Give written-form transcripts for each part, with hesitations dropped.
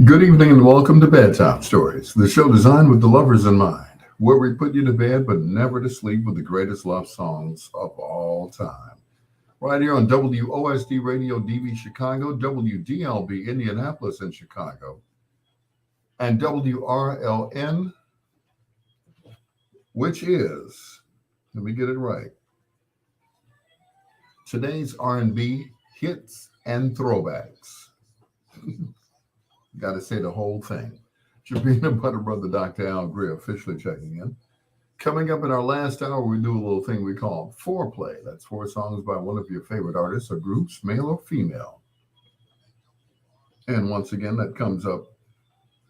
Good evening and welcome to Bedtime Stories, the show designed with the lovers in mind, where we put you to bed but never to sleep with the greatest love songs of all time. Right here on WOSD Radio DV Chicago, WDLB Indianapolis in Chicago, and WRLN, which is, let me get it right, today's R&B hits and throwbacks. Got to say the whole thing. It's your peanut butter brother, Dr. Al Greer, officially checking in. Coming up in our last hour, we do a little thing we call foreplay. That's four songs by one of your favorite artists or groups, male or female. And once again, that comes up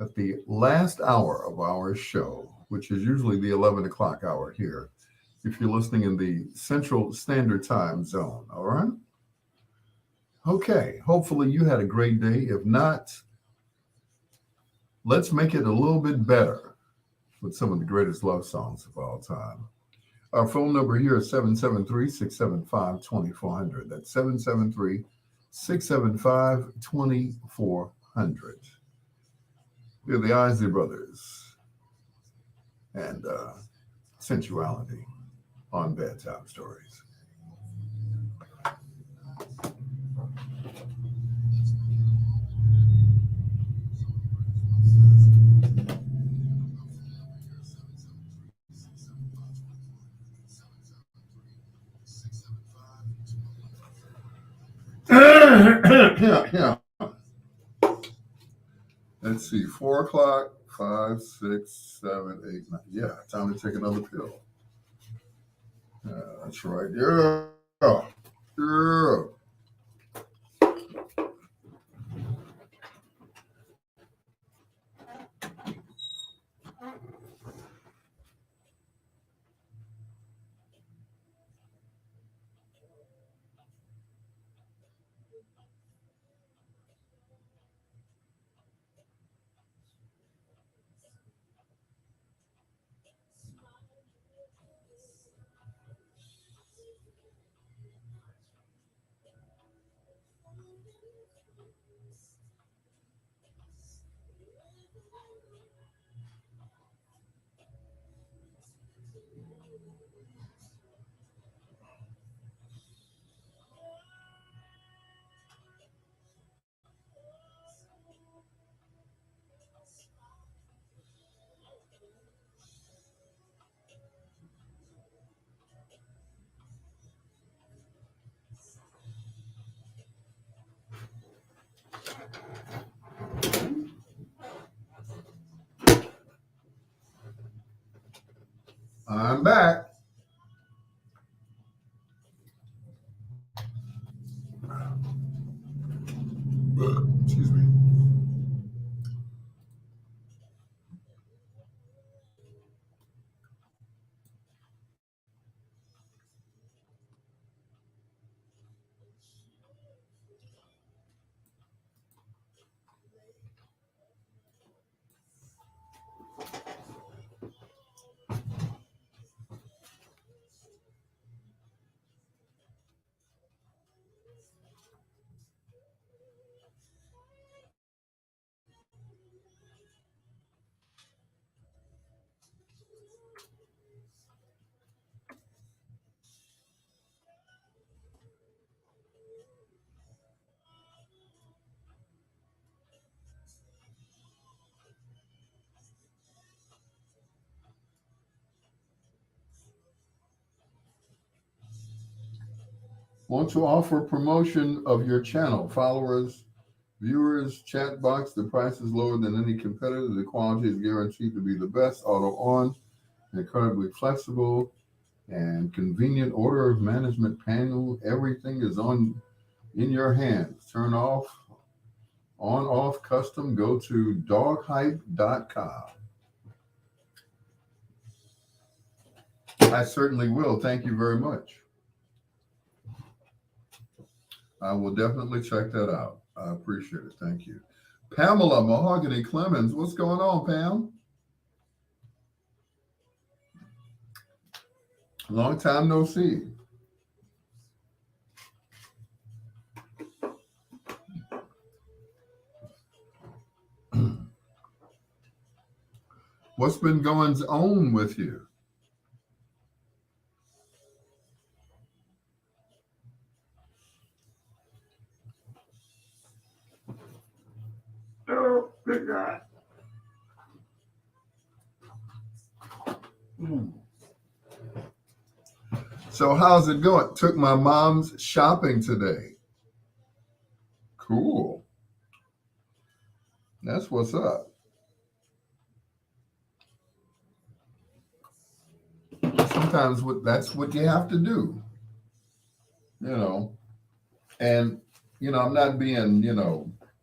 at the last hour of our show, which is usually the 11 o'clock hour here, if you're listening in the Central Standard Time Zone. All right? Okay. Hopefully you had a great day. If not, let's make it a little bit better with some of the greatest love songs of all time. Our phone number here is 773-675-2400. That's 773-675-2400. We're the Isley Brothers and sensuality on Bedtime Stories. Yeah. Let's see, 4 o'clock, 5, 6, 7, 8, 9. Yeah, time to take another pill. That's right. Yeah. I'm back. Excuse me. Want to offer promotion of your channel, followers, viewers, chat box. The price is lower than any competitor. The quality is guaranteed to be the best. Auto on, incredibly flexible and convenient order of management panel. Everything is on in your hands. Turn off, on, off, custom. Go to doghype.com. I certainly will. Thank you very much. I will definitely check that out. I appreciate it. Thank you. Pamela Mahogany Clemens, what's going on, Pam? Long time no see. What's been going on with you? Oh, good God. Mm. So how's it going? Took my mom's shopping today. Cool. That's what's up. Sometimes that's what you have to do, you know. And I'm not being,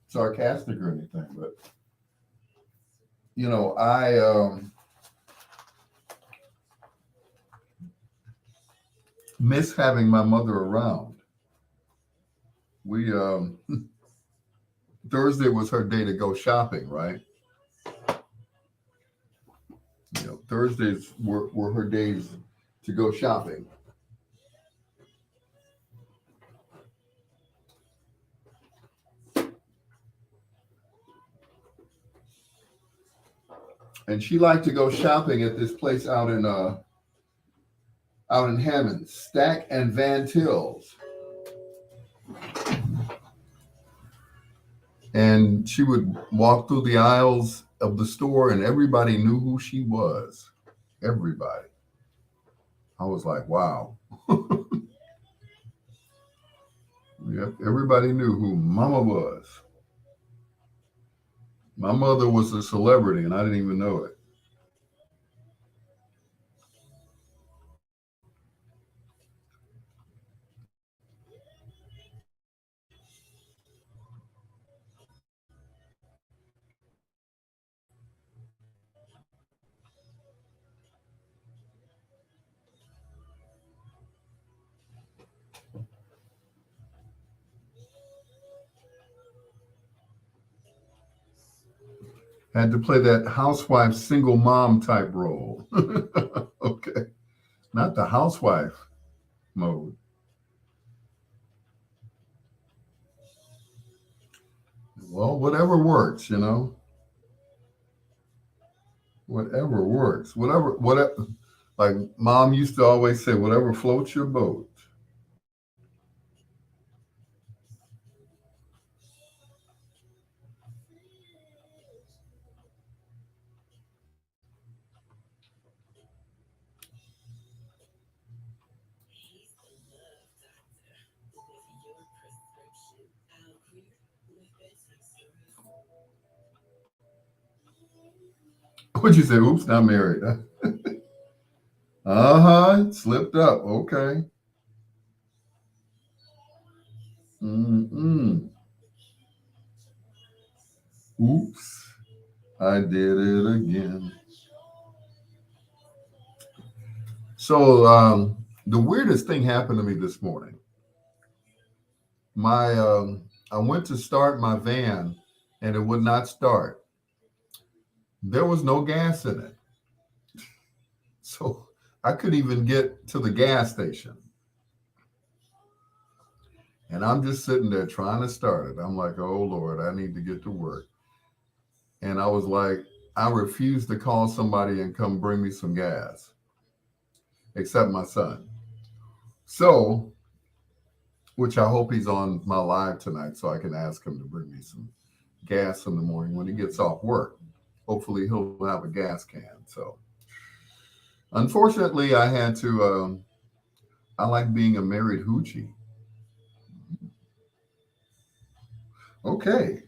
sarcastic or anything, but I miss having my mother around. We Thursday was her day to go shopping, right? Thursdays were her days to go shopping. And she liked to go shopping at this place out in Hammond, Stack and Van Tills. And she would walk through the aisles of the store and everybody knew who she was. Everybody. I was like, wow. Yep, everybody knew who Mama was. My mother was a celebrity and I didn't even know it. Had to play that housewife, single mom type role. Okay. Not the housewife mode. Well, whatever works. Whatever works. Whatever. Like mom used to always say, whatever floats your boat. What'd you say? Oops, not married. Uh-huh. Slipped up. Okay. Mm-mm. Oops. I did it again. So the weirdest thing happened to me this morning. My I went to start my van and it would not start. There was no gas in it. So I couldn't even get to the gas station. And I'm just sitting there trying to start it. I'm like, oh Lord, I need to get to work. And I was like, I refuse to call somebody and come bring me some gas, except my son. So, which I hope he's on my live tonight so I can ask him to bring me some gas in the morning when he gets off work. Hopefully, he'll have a gas can. So, unfortunately, I had to. I like being a married hoochie. Okay,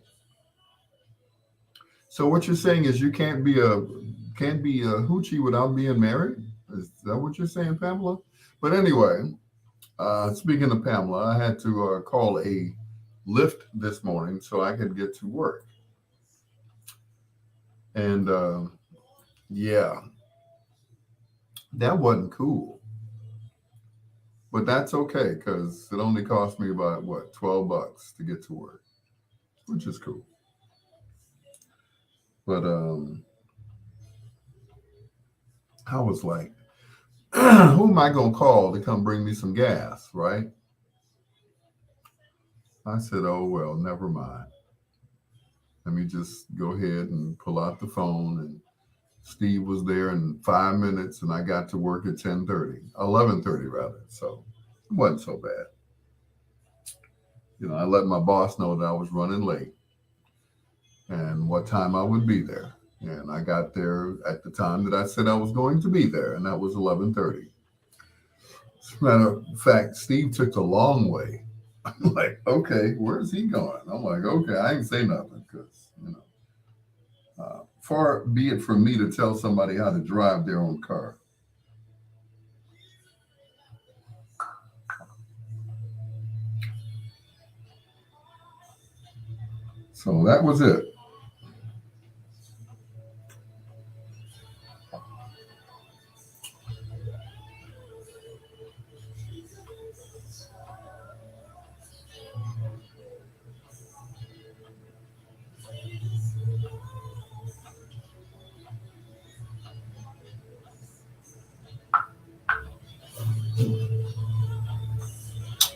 so what you're saying is you can't be a hoochie without being married. Is that what you're saying, Pamela? But anyway, speaking of Pamela, I had to call a lift this morning so I could get to work, and yeah, that wasn't cool. But that's okay because it only cost me about what, $12 to get to work, which is cool. But I was like, who am I gonna call to come bring me some gas, right? I said, oh well, never mind. Let me just go ahead and pull out the phone and Steve was there in 5 minutes, and I got to work at 10:30, 11:30 rather. So it wasn't so bad. I let my boss know that I was running late and what time I would be there. And I got there at the time that I said I was going to be there, and that was 11:30. As a matter of fact, Steve took the long way. I'm like, okay, where's he going? I'm like, okay, I ain't say nothing because far be it from me to tell somebody how to drive their own car. So that was it.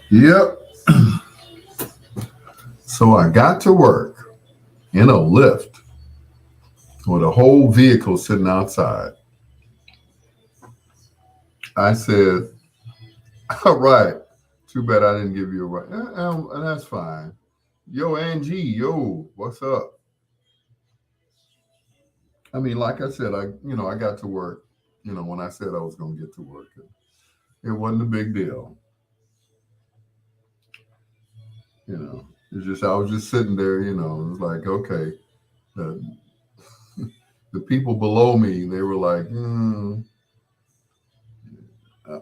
Yep. So I got to work in a lift with a whole vehicle sitting outside. I said, all right, too bad I didn't give you a ride. That's fine. Yo, Angie, yo, what's up? I mean, like I said, I got to work, when I said I was going to get to work. It wasn't a big deal. It's just, I was just sitting there, it was like, okay, the, the people below me, they were like,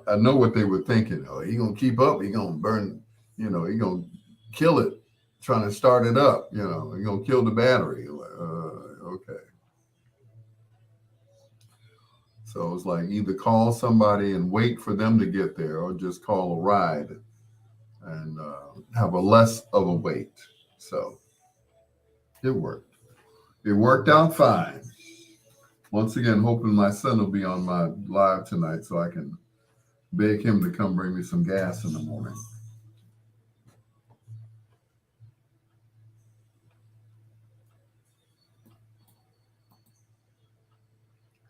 I know what they were thinking. Oh, he gonna keep up. He gonna burn. He gonna kill it. Trying to start it up. He gonna kill the battery. Like, okay. So it's like either call somebody and wait for them to get there, or just call a ride and have a less of a wait. So it worked. It worked out fine. Once again, hoping my son will be on my live tonight so I can beg him to come bring me some gas in the morning.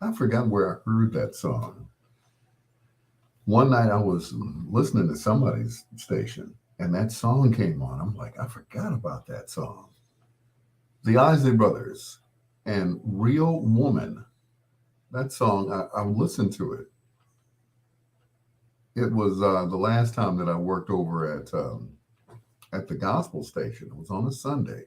I forgot where I heard that song. One night I was listening to somebody's station and that song came on. I'm like, I forgot about that song. The Isley Brothers and Real Woman. That song, I listened to it. It was the last time that I worked over at the gospel station. It was on a Sunday.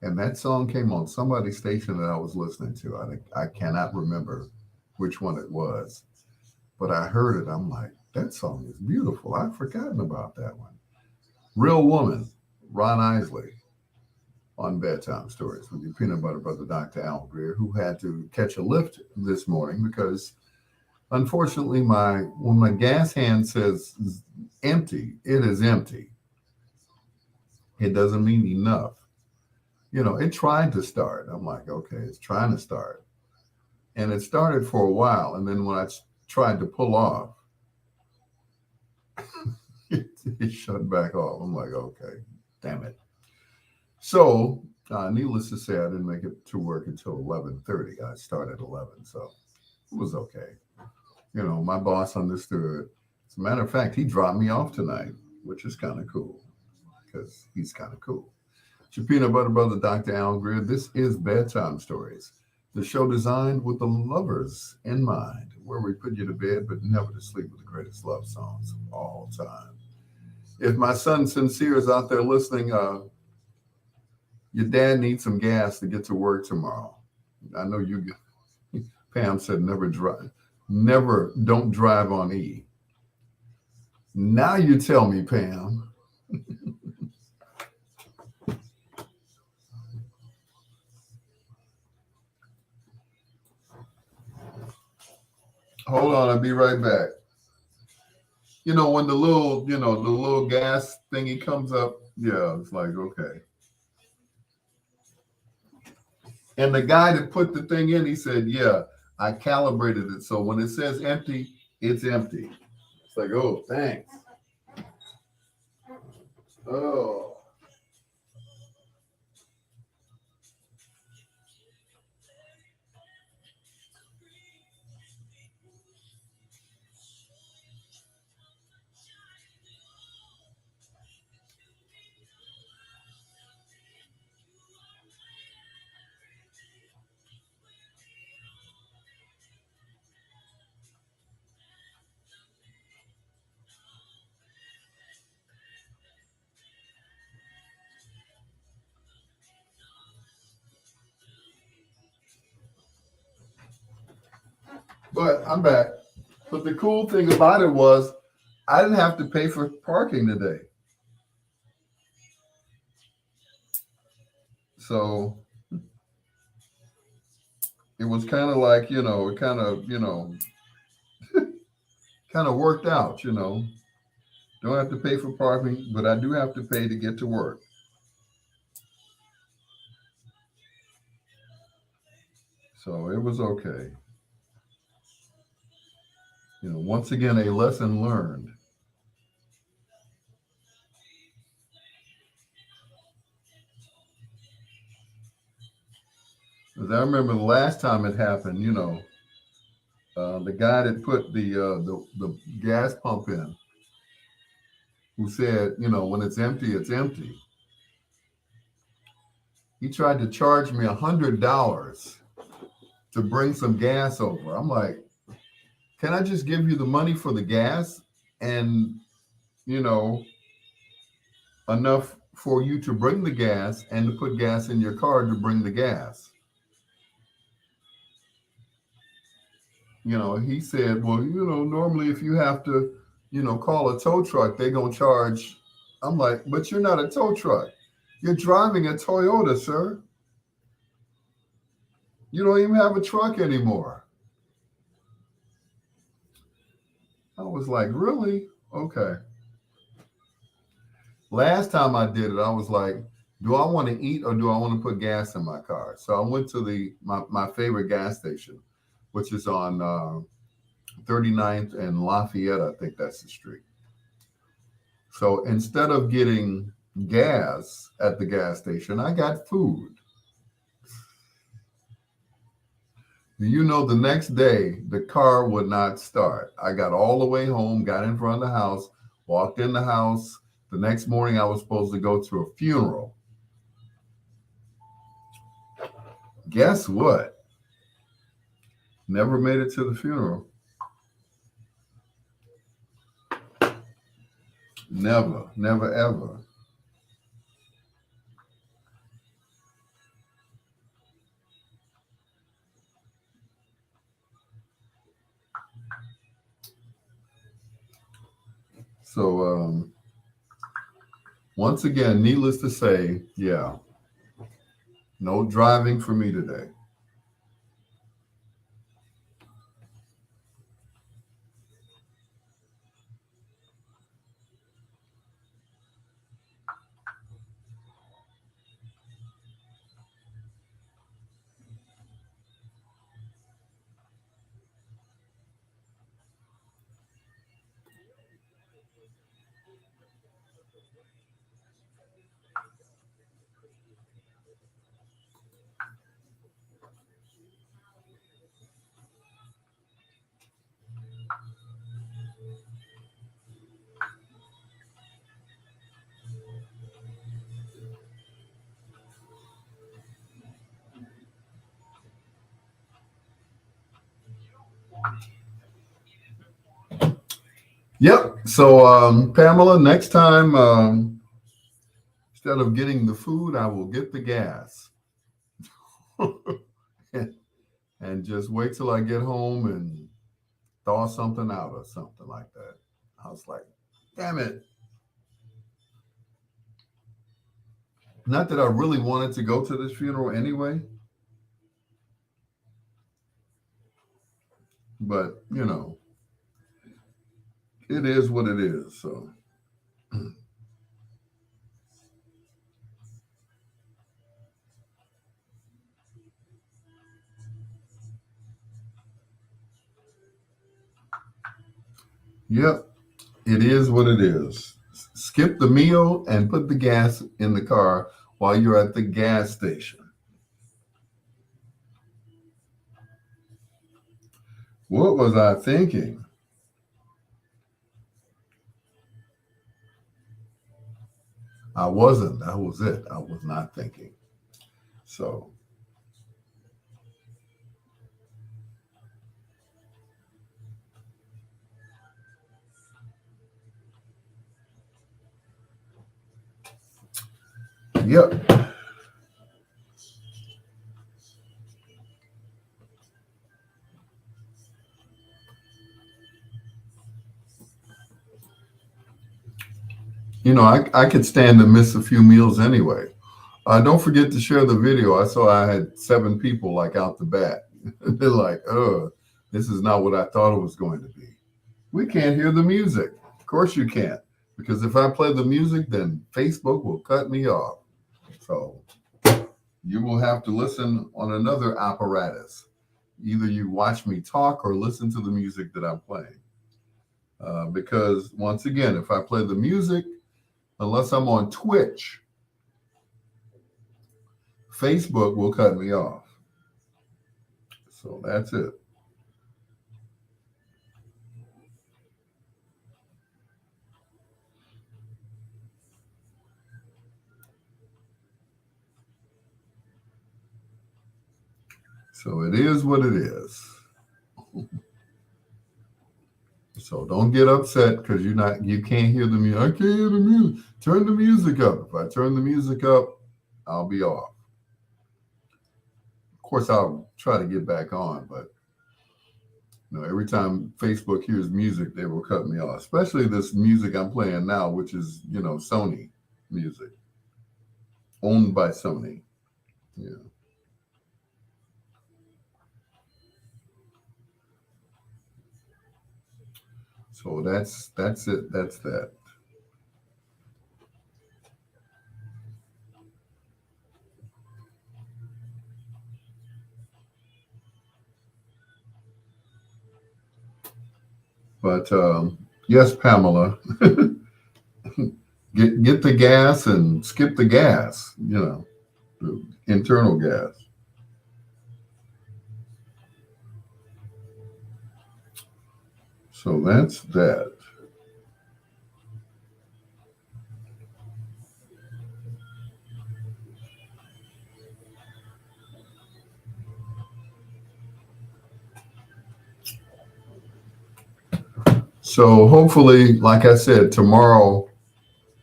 And that song came on somebody's station that I was listening to. I cannot remember which one it was, but I heard it. I'm like, that song is beautiful. I've forgotten about that one. Real Woman, Ron Isley on Bedtime Stories with your peanut butter brother, Dr. Al Greer, who had to catch a lift this morning because unfortunately when my gas hand says empty, it is empty. It doesn't mean enough. It tried to start. I'm like, okay, it's trying to start. And it started for a while. And then when I tried to pull off, it shut back off. I'm like, okay, damn it. So, needless to say, I didn't make it to work until 11:30. I started at 11, so it was okay. My boss understood. As a matter of fact, he dropped me off tonight, which is kind of cool because he's kind of cool. It's your peanut butter brother, Dr. Al Greer. This is Bedtime Stories, the show designed with the lovers in mind, where we put you to bed but never to sleep with the greatest love songs of all time. If my son Sincere is out there listening, your dad needs some gas to get to work tomorrow. I know you. Pam said, "Never drive, never don't drive on E." Now you tell me, Pam. Hold on, I'll be right back. When the little gas thingy comes up, yeah, it's like okay. And the guy that put the thing in, he said, "Yeah, I calibrated it so when it says empty, it's empty." It's like, oh, thanks. Oh, But I'm back. But the cool thing about it was I didn't have to pay for parking today. So it was kind of like, it kind of worked out. Don't have to pay for parking, but I do have to pay to get to work. So it was okay. Once again, a lesson learned. Because I remember the last time it happened, the guy that put the gas pump in, who said, when it's empty, it's empty. He tried to charge me $100 to bring some gas over. I'm like, can I just give you the money for the gas and, you know, enough for you to bring the gas and to put gas in your car to bring the gas? He said, well, normally if you have to, call a tow truck, they're going to charge. I'm like, but you're not a tow truck. You're driving a Toyota, sir. You don't even have a truck anymore. I was like, really? Okay. Last time I did it, I was like, do I want to eat or do I want to put gas in my car? So I went to my favorite gas station, which is on 39th and Lafayette. I think that's the street. So instead of getting gas at the gas station, I got food. The next day, the car would not start. I got all the way home, got in front of the house, walked in the house. The next morning, I was supposed to go to a funeral. Guess what? Never made it to the funeral. Never, never, ever. So, once again, needless to say, yeah, no driving for me today. Yep. So, Pamela, next time, instead of getting the food, I will get the gas. And just wait till I get home and thaw something out or something like that. I was like, damn it. Not that I really wanted to go to this funeral anyway, but it is what it is. So, yep, it is what it is. Skip the meal and put the gas in the car while you're at the gas station. What was I thinking? I wasn't. That was it. I was not thinking. So, yep. I could stand to miss a few meals anyway. Don't forget to share the video. I saw I had 7 people like out the bat. They're like, oh, this is not what I thought it was going to be. We can't hear the music. Of course you can't. Because if I play the music, then Facebook will cut me off. So you will have to listen on another apparatus. Either you watch me talk or listen to the music that I'm playing. Because once again, if I play the music, unless I'm on Twitch, Facebook will cut me off. So that's it. So it is what it is. So don't get upset because you can't hear the music. I can't hear the music. Turn the music up. If I turn the music up, I'll be off. Of course, I'll try to get back on, but every time Facebook hears music, they will cut me off. Especially this music I'm playing now, which is Sony music, owned by Sony. Yeah. So that's it. That's that. But yes, Pamela, get the gas and skip the gas. The internal gas. So that's that. So hopefully, like I said, tomorrow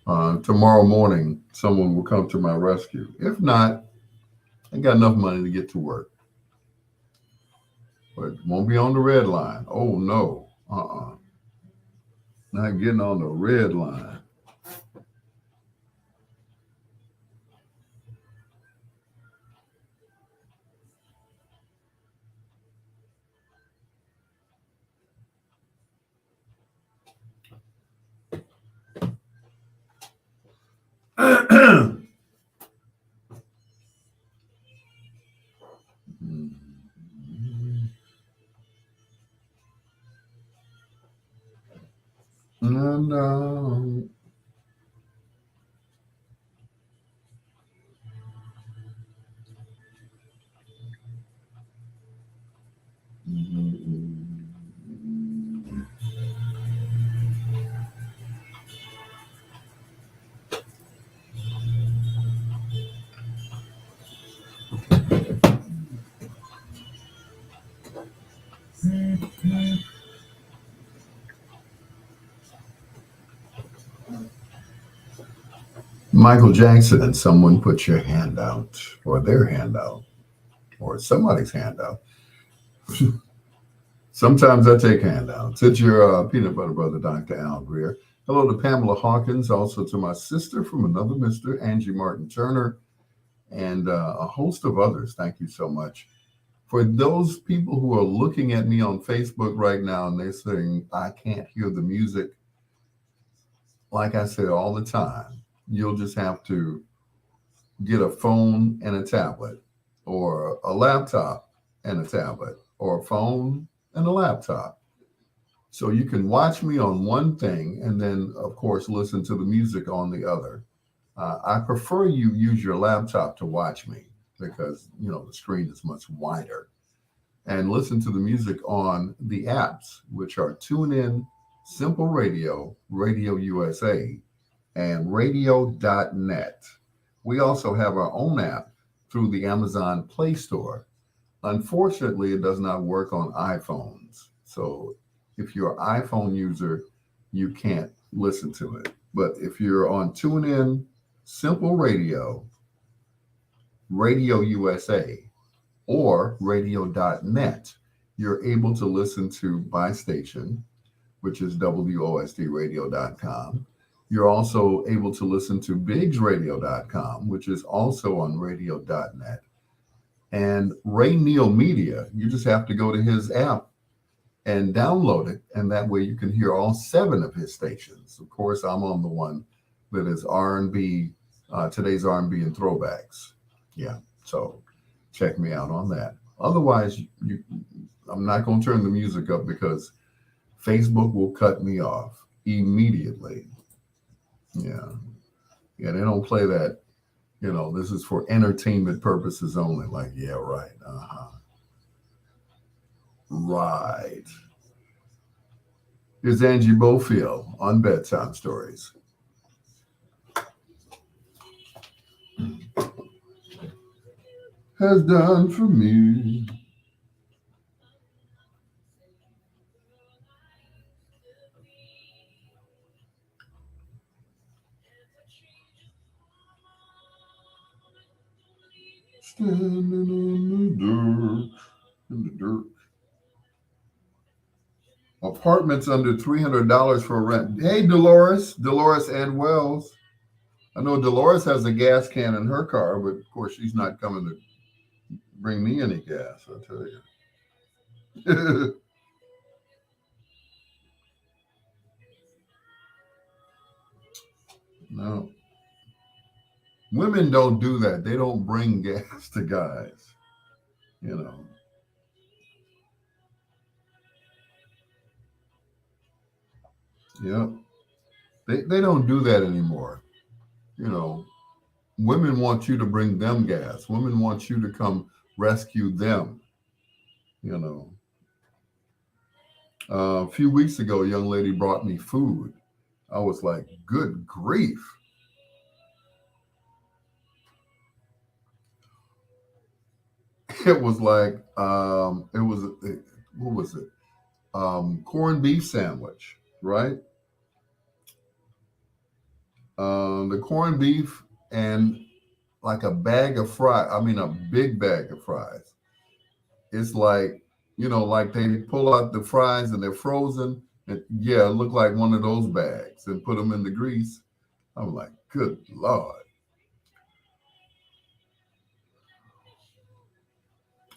morning, someone will come to my rescue. If not, I got enough money to get to work, but won't be on the red line. Oh no, not getting on the red line. No. Michael Jackson and someone put your hand out, or their hand out, or somebody's hand out. Sometimes I take handouts. It's your peanut butter brother, Dr. Al Greer. Hello to Pamela Hawkins, also to my sister from another Mr. Angie Martin Turner, and a host of others. Thank you so much. For those people who are looking at me on Facebook right now and they're saying, I can't hear the music, like I say all the time, you'll just have to get a phone and a tablet, or a laptop and a tablet, or a phone and a laptop. So you can watch me on one thing and then, of course, listen to the music on the other. I prefer you use your laptop to watch me because, the screen is much wider. And listen to the music on the apps, which are TuneIn, Simple Radio, Radio USA, and radio.net. We also have our own app through the Amazon Play Store. Unfortunately, it does not work on iPhones. So if you're an iPhone user, you can't listen to it. But if you're on TuneIn, Simple Radio, Radio USA, or radio.net, you're able to listen to by station, which is WOSDradio.com. You're also able to listen to bigsradio.com, which is also on radio.net. And Ray Neal Media, you just have to go to his app and download it. And that way you can hear all 7 of his stations. Of course, I'm on the one that is R&B, today's R&B and throwbacks. Yeah, so check me out on that. Otherwise, I'm not going to turn the music up because Facebook will cut me off immediately. Yeah. Yeah, they don't play that. This is for entertainment purposes only. Like, yeah, right. Right. Here's Angie Bofield on Bedtime Stories. Has done for me. Standing in the dirt. Apartments under $300 for rent. Hey, Dolores and Wells. I know Dolores has a gas can in her car, but of course she's not coming to bring me any gas. I'll tell you. No, women don't do that. They don't bring gas to guys. You know. Yeah, they don't do that anymore. You know, women want you to bring them gas. Women want you to come rescue them. You know, a few weeks ago, a young lady brought me food. I was like, good grief. It was like, what was it? Corned beef sandwich, right? The corned beef and like a bag of fries. I mean, a big bag of fries. It's like, like they pull out the fries and they're frozen. And yeah, it looked like one of those bags and put them in the grease. I'm like, good Lord.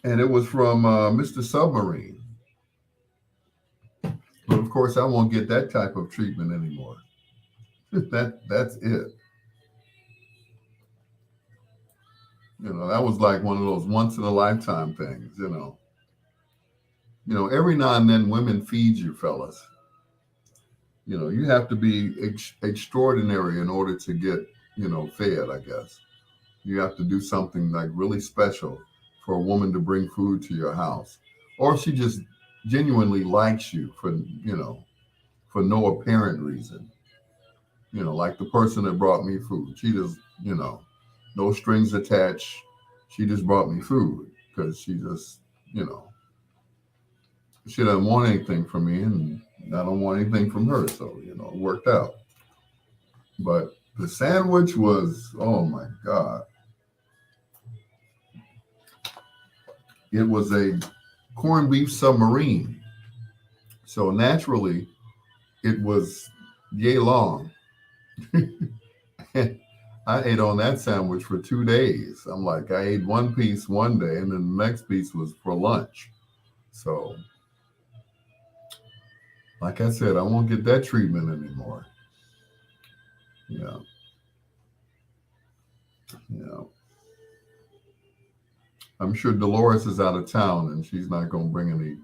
And it was from Mr. Submarine. But of course, I won't get that type of treatment anymore. That's it. That was like one of those once in a lifetime things. Every now and then women feed you, fellas. You have to be extraordinary in order to get, fed, I guess. You have to do something like really special for a woman to bring food to your house. Or if she just genuinely likes you for no apparent reason. Like the person that brought me food. She just, no strings attached. She just brought me food because she just, she doesn't want anything from me and I don't want anything from her. So, it worked out. But the sandwich was, oh my God. It was a corned beef submarine. So naturally, it was yay long. I ate on that sandwich for 2 days. I'm like, I ate one piece one day, and then the next piece was for lunch. So, like I said, I won't get that treatment anymore. Yeah. Yeah. I'm sure Dolores is out of town and she's not going to bring any.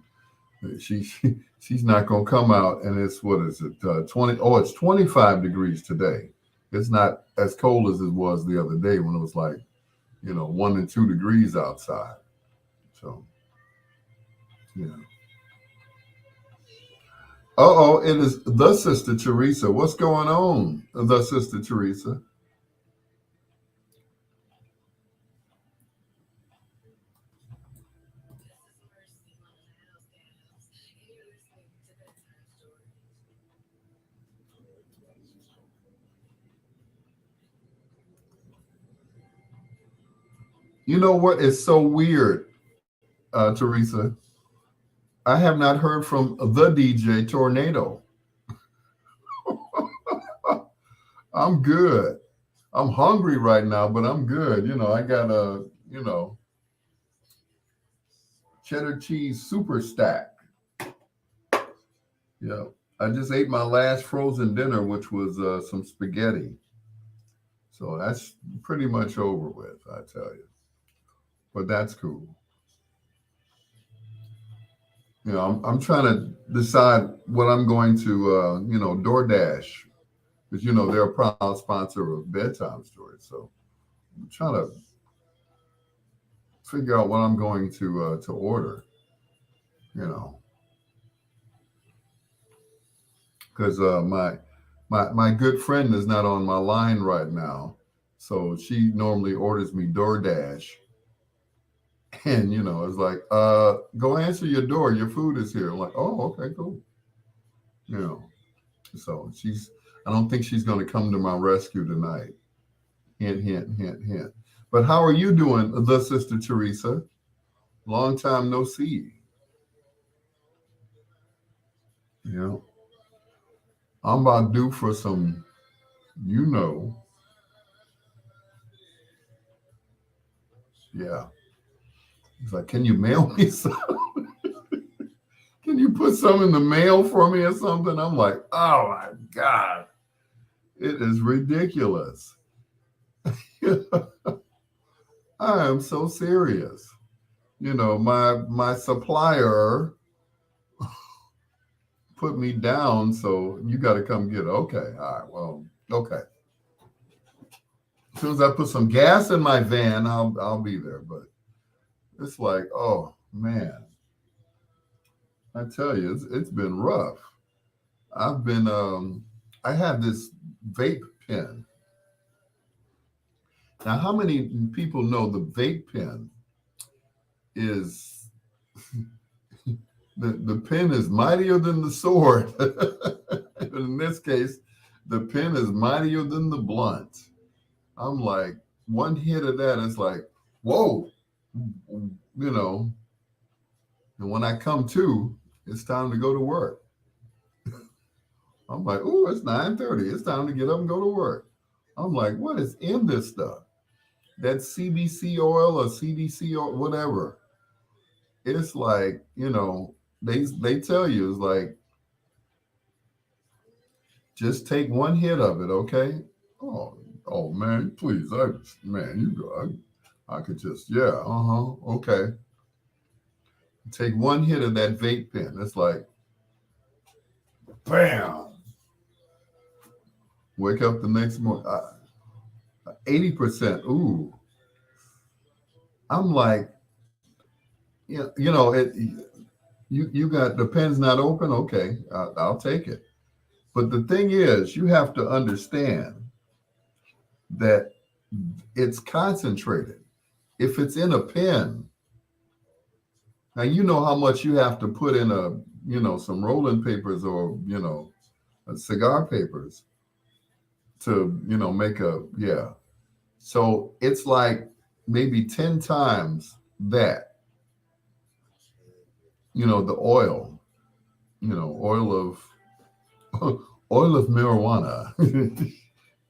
She's not going to come out, and it's what is it? 20? Oh, it's 25 degrees today. It's not as cold as it was the other day when it was like 1 and 2 degrees outside. So, yeah. Oh, it is the Sister Teresa. What's going on, the Sister Teresa? You know what is so weird, Teresa? I have not heard from the DJ Tornado. I'm good. I'm hungry right now, but I'm good. I got a, cheddar cheese super stack. Yeah. I just ate my last frozen dinner, which was some spaghetti. So that's pretty much over with, I tell you. But that's cool. I'm trying to decide what I'm going to, DoorDash, because they're a proud sponsor of bedtime stories. So I'm trying to figure out what I'm going to order. You know, because my good friend is not on my line right now, so she normally orders me DoorDash, and it's like, go answer your door, your food is here. I'm like, oh, okay, cool. You know, so I don't think she's going to come to my rescue tonight. Hint, hint, hint, hint. But how are you doing, the Sister Teresa? Long time no see. You know, I'm about due for some, you know, yeah. He's like, can you mail me some? Can you put some in the mail for me or something? I'm like, oh my God, it is ridiculous. I am so serious. My supplier put me down, so you got to come get it. Okay, all right, well, okay. As soon as I put some gas in my van, I'll be there. But it's like, oh man, I tell you, it's been rough. I've been I have this vape pen. Now, how many people know the vape pen is the pen is mightier than the sword? In this case, the pen is mightier than the blunt. I'm like, one hit of that is like, whoa, you know. And when I come to, it's time to go to work. I'm like, oh, it's 9:30. It's time to get up and go to work. I'm like, what is in this stuff? That CBC oil or CDC or whatever. It's like, they tell you, it's like, just take one hit of it, okay? Oh, oh man, please, man, you go. I could just, yeah, okay. Take one hit of that vape pen. It's like, bam. Wake up the next morning, 80%. Ooh, I'm like, it. You got the pen's not open. Okay, I'll take it. But the thing is, you have to understand that it's concentrated. If it's in a pen, now you know how much you have to put in some rolling papers or cigar papers to make a, yeah. So it's like maybe 10 times that, the oil, oil of oil of marijuana.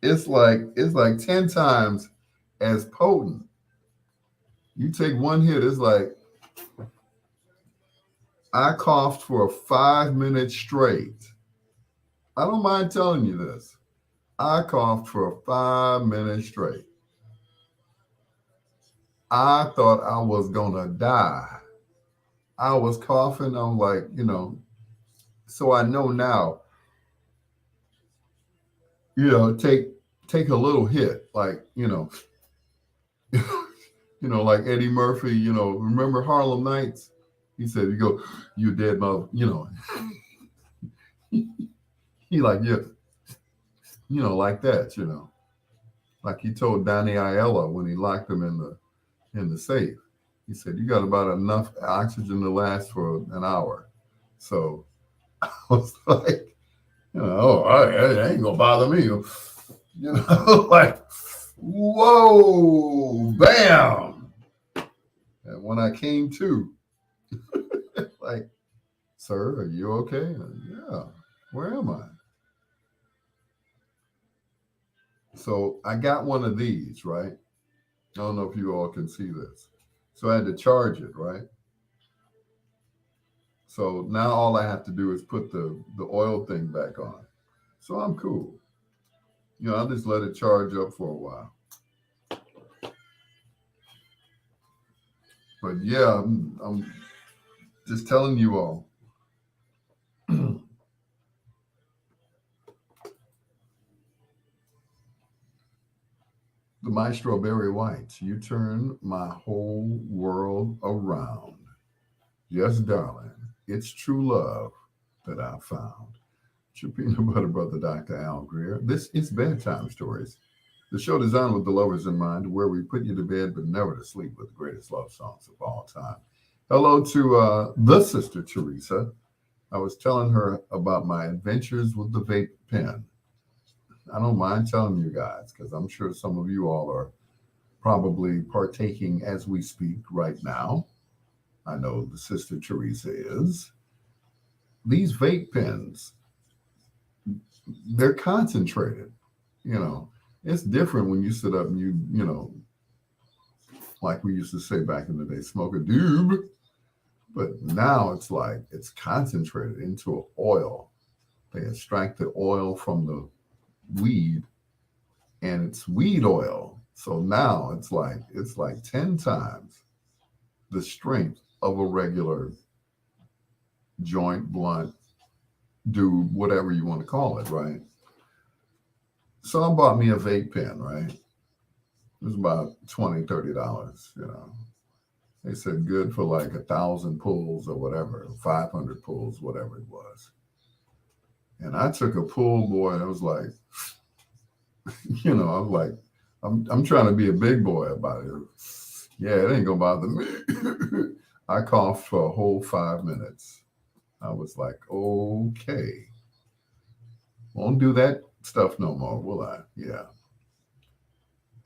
it's like 10 times as potent. You take one hit, it's like I coughed for 5 minutes straight. I don't mind telling you this. I coughed for 5 minutes straight. I thought I was gonna die. I was coughing. I'm like, so I know now, take a little hit, like, like Eddie Murphy, remember Harlem Nights? He said, you go, you dead mother, he like, yeah, like that, like he told Danny Aiello when he locked him in the safe. He said, you got about enough oxygen to last for an hour. So I was like, oh, it ain't gonna bother me. Like, whoa, bam. And when I came to, like, sir, are you okay? Yeah. Where am I? So I got one of these, right? I don't know if you all can see this. So I had to charge it, right? So now all I have to do is put the oil thing back on. So I'm cool. I'll just let it charge up for a while. But yeah, I'm just telling you all. The Maestro Berry White, you turn my whole world around. Yes, darling, it's true love that I found. It's your peanut butter brother, Dr. Al Greer. This is Bedtime Stories, the show designed with the lovers in mind, where we put you to bed but never to sleep with the greatest love songs of all time. Hello to the sister Teresa. I was telling her about my adventures with the vape pen. I don't mind telling you guys because I'm sure some of you all are probably partaking as we speak right now. I know the sister Teresa is. These vape pens, they're concentrated. You know, it's different when you sit up and like we used to say back in the day, smoke a doob. But now it's like it's concentrated into an oil. They extract the oil from the weed, and it's weed oil. So now it's like 10 times the strength of a regular joint, blunt, do whatever you want to call it, right? So I bought me a vape pen, right? It was about $20, $30. They said good for like 1,000 pulls or whatever, 500 pulls, whatever it was. And I took a pull, boy, and I was like, I was like, I'm trying to be a big boy about it. Yeah, it ain't gonna bother me. I coughed for a whole 5 minutes. I was like, okay, won't do that stuff no more, will I? Yeah.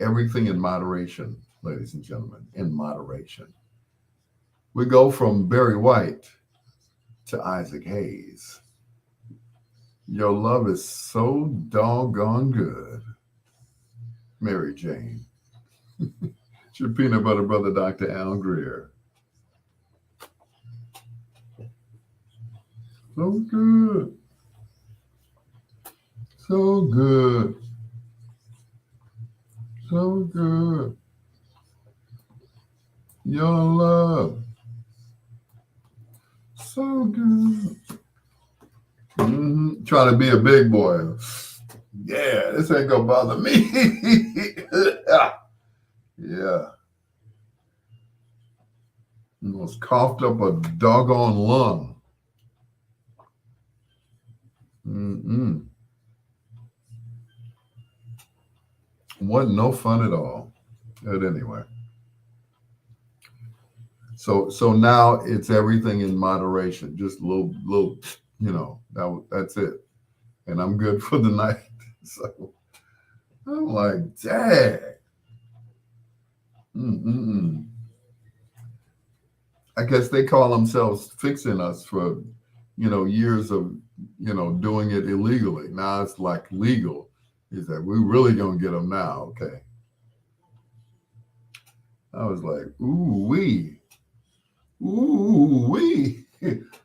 Everything in moderation, ladies and gentlemen, in moderation. We go from Barry White to Isaac Hayes. Your love is so doggone good, Mary Jane. It's your peanut butter brother, Dr. Al Greer. So good. So good. So good. Your love. So good. Trying to be a big boy. Yeah, this ain't gonna bother me. Yeah. Almost coughed up a doggone lung. Mm-mm. Wasn't no fun at all. But anyway. So now it's everything in moderation. Just a little, that's it. And I'm good for the night. So I'm like, dang. Mm-mm-mm. I guess they call themselves fixing us for, years of, doing it illegally. Now it's like legal. Is that we really gonna get them now? Okay. I was like, ooh wee, ooh wee,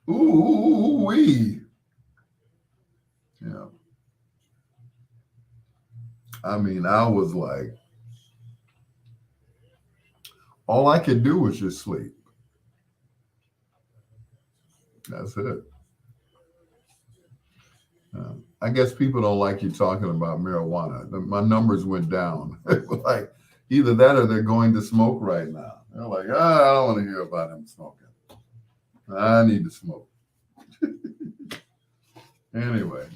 ooh wee. Yeah. I mean, I was like, all I could do was just sleep. That's it. I guess people don't like you talking about marijuana. My numbers went down. Like either that or they're going to smoke right now. They're like, I don't want to hear about him smoking. I need to smoke. Anyway,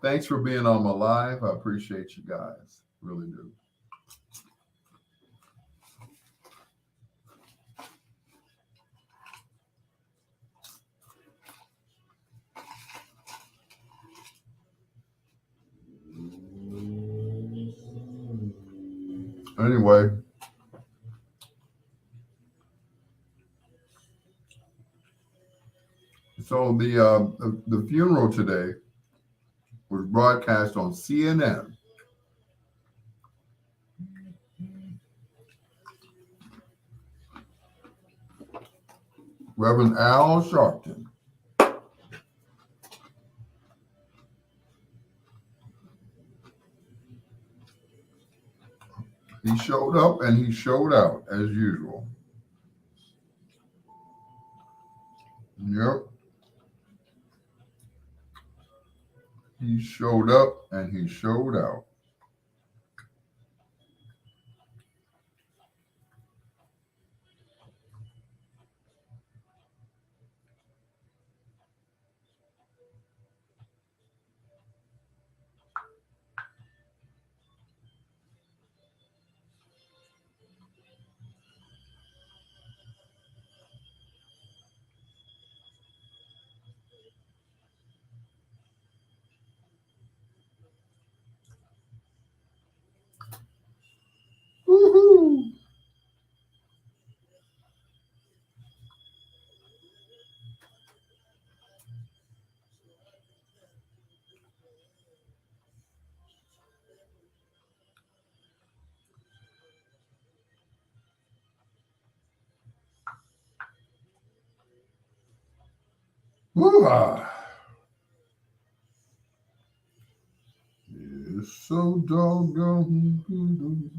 thanks for being on my live. I appreciate you guys. Really do. Anyway, so the funeral today was broadcast on CNN. Reverend Al Sharpton. He showed up and he showed out as usual. Yep. He showed up and he showed out. Woohoo! Woo-ah. It's so doggone good.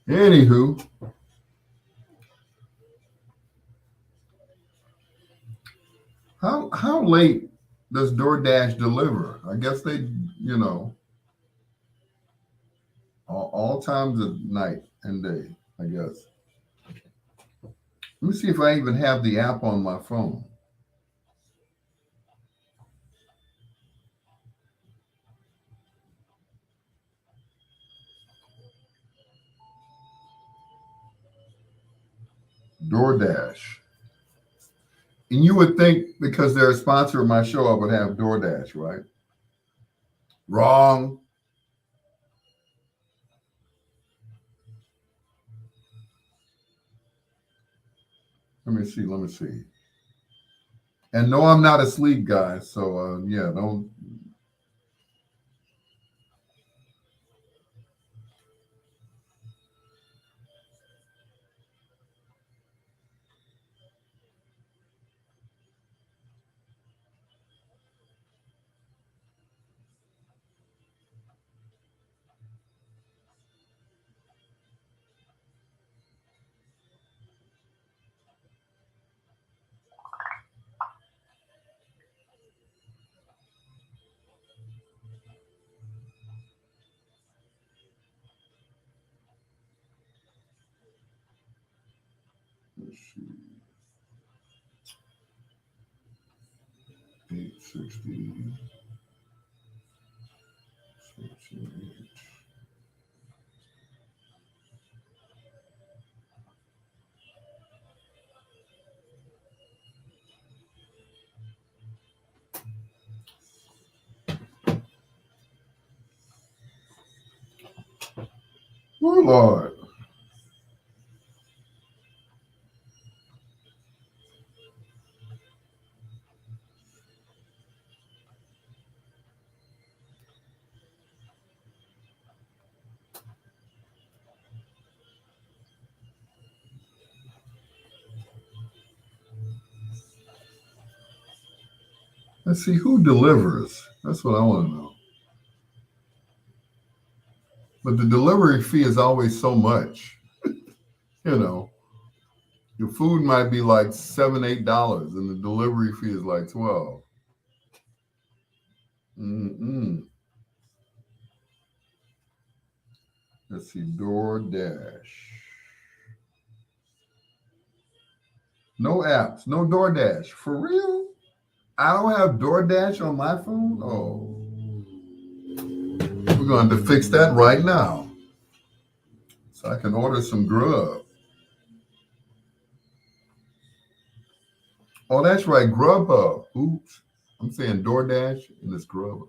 Anywho, how late does DoorDash deliver? I guess they, you know, all times of night and day, I guess. Let me see if I even have the app on my phone. DoorDash. And you would think because they're a sponsor of my show, I would have DoorDash, right? Wrong. Let me see. Let me see. And no, I'm not asleep, guys. So yeah, don't. Let's see. 860. 68. Oh Lord. Let's see who delivers. That's what I want to know. But the delivery fee is always so much. You know, your food might be like $7, $8, and the delivery fee is like 12. Mm-mm. Let's see, DoorDash. No apps, no DoorDash. For real? I don't have DoorDash on my phone? Oh. We're going to have to fix that right now so I can order some grub. Oh, that's right, Grubhub. Oops. I'm saying DoorDash and it's Grubhub.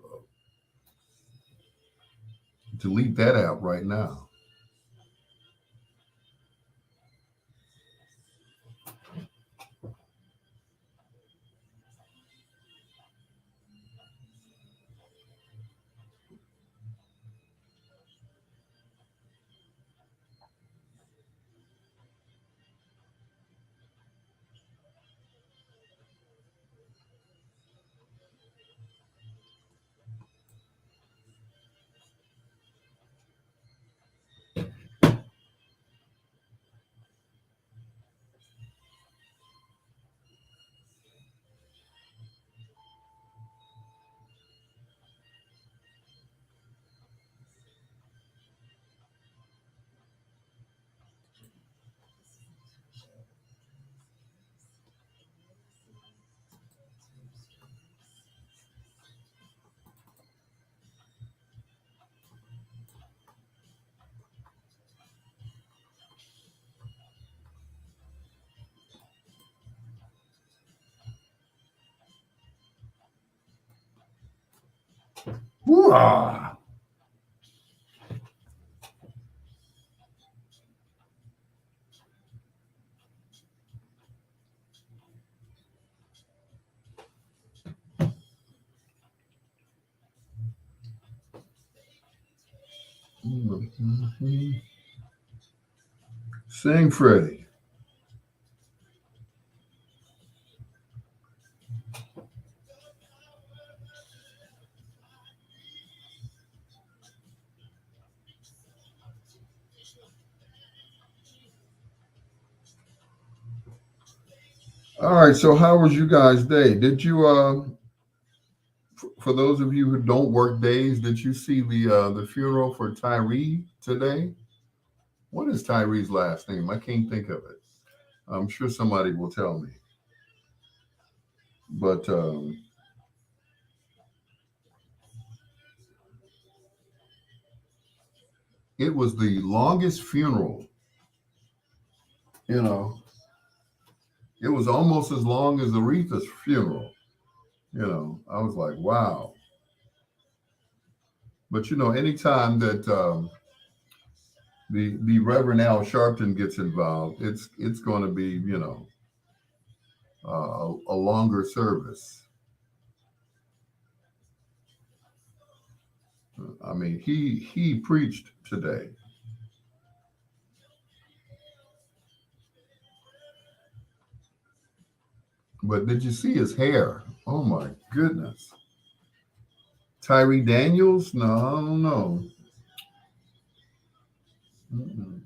Delete that app right now. Woo-ah. Sing, Freddie. All right, so how was you guys' day? Did you for those of you who don't work days, did you see the funeral for Tyree today? What is Tyree's last name? I can't think of it. I'm sure somebody will tell me. But it was the longest funeral. You know, it was almost as long as Aretha's funeral. I was like, wow. But anytime that the Reverend Al Sharpton gets involved, it's going to be a longer service. I mean, he preached today. But did you see his hair? Oh my goodness. Tyree Daniels? No, I don't know. Mm-mm.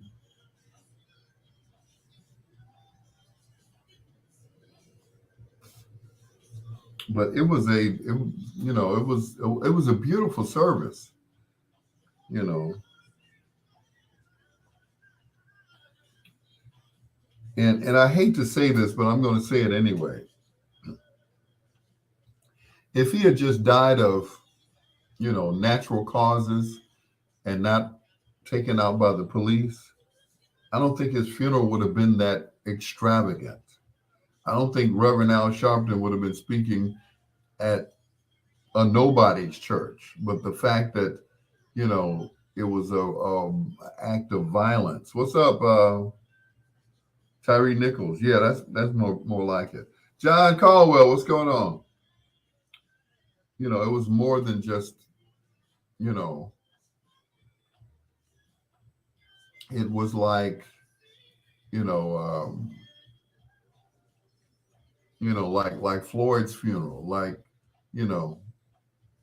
But it was a beautiful service. You know, and I hate to say this, but I'm going to say it anyway. If he had just died of natural causes and not taken out by the police, I don't think his funeral would have been that extravagant. I don't think Reverend Al Sharpton would have been speaking at a nobody's church. But the fact that, it was a act of violence. What's up, Tyree Nichols? Yeah, that's more like it. John Caldwell, what's going on? It was more than just, you know, it was like, you know, um, like Floyd's funeral, like, you know,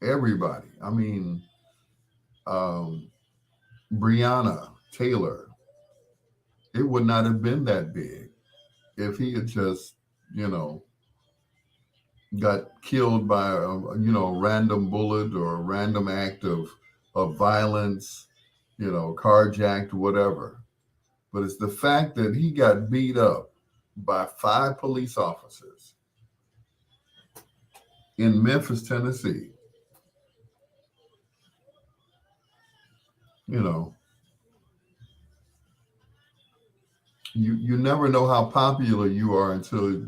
everybody. I mean, um, Breonna Taylor, it would not have been that big if he had just, you know, got killed by a random bullet or a random act of violence, carjacked, whatever. But it's the fact that he got beat up by 5 police officers in Memphis, Tennessee. You know, you never know how popular you are until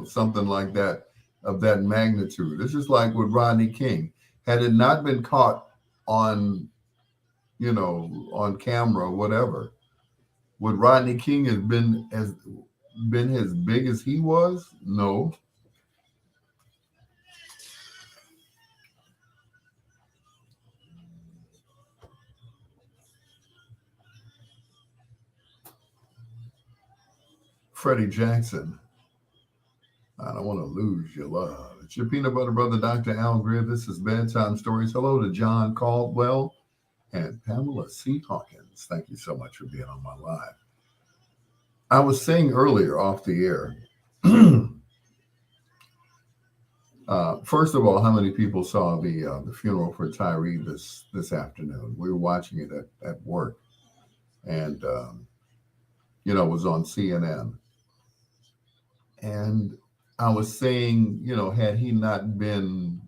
something like that of that magnitude. It's just like with Rodney King. Had it not been caught on on camera or whatever, would Rodney King have been as big as he was? No. Freddie Jackson. I don't want to lose your love. It's your peanut butter brother, Dr. Al Greer. This is Bedtime Stories. Hello to John Caldwell and Pamela C. Hawkins. Thank you so much for being on my live. I was saying earlier off the air, first of all, how many people saw the funeral for Tyree this afternoon? We were watching it at work, and it was on CNN. And I was saying, had he not been,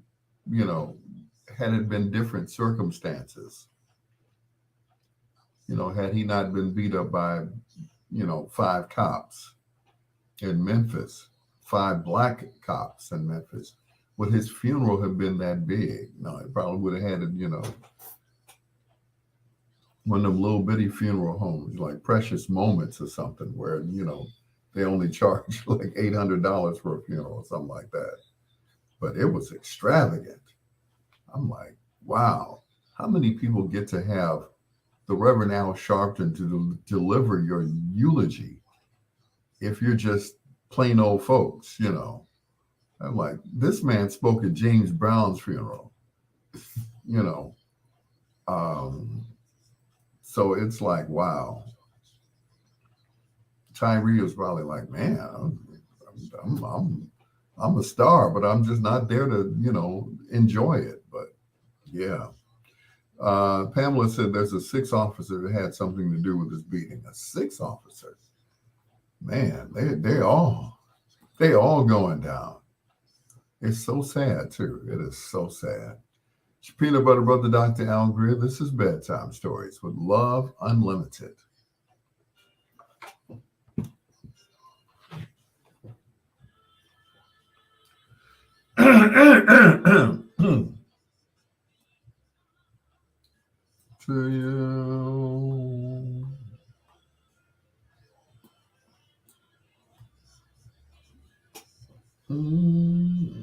you know, had it been different circumstances, had he not been beat up by, five cops in Memphis, five black cops in Memphis, would his funeral have been that big? No, it probably would have had it, one of them little bitty funeral homes, like Precious Moments or something, where, they only charge like $800 for a funeral or something like that. But it was extravagant. I'm like, wow, how many people get to have the Reverend Al Sharpton to deliver your eulogy if you're just plain old folks? I'm like, this man spoke at James Brown's funeral, you know. Um, so it's like, wow. Tyree was probably like, man, I'm a star, but I'm just not there to, enjoy it. But yeah. Pamela said there's a sixth officer that had something to do with this beating. A sixth officer, man, they all going down. It's so sad too. It is so sad. It's your peanut butter brother, Dr. Al Greer. This is Bedtime Stories with Love Unlimited. To you. Mm.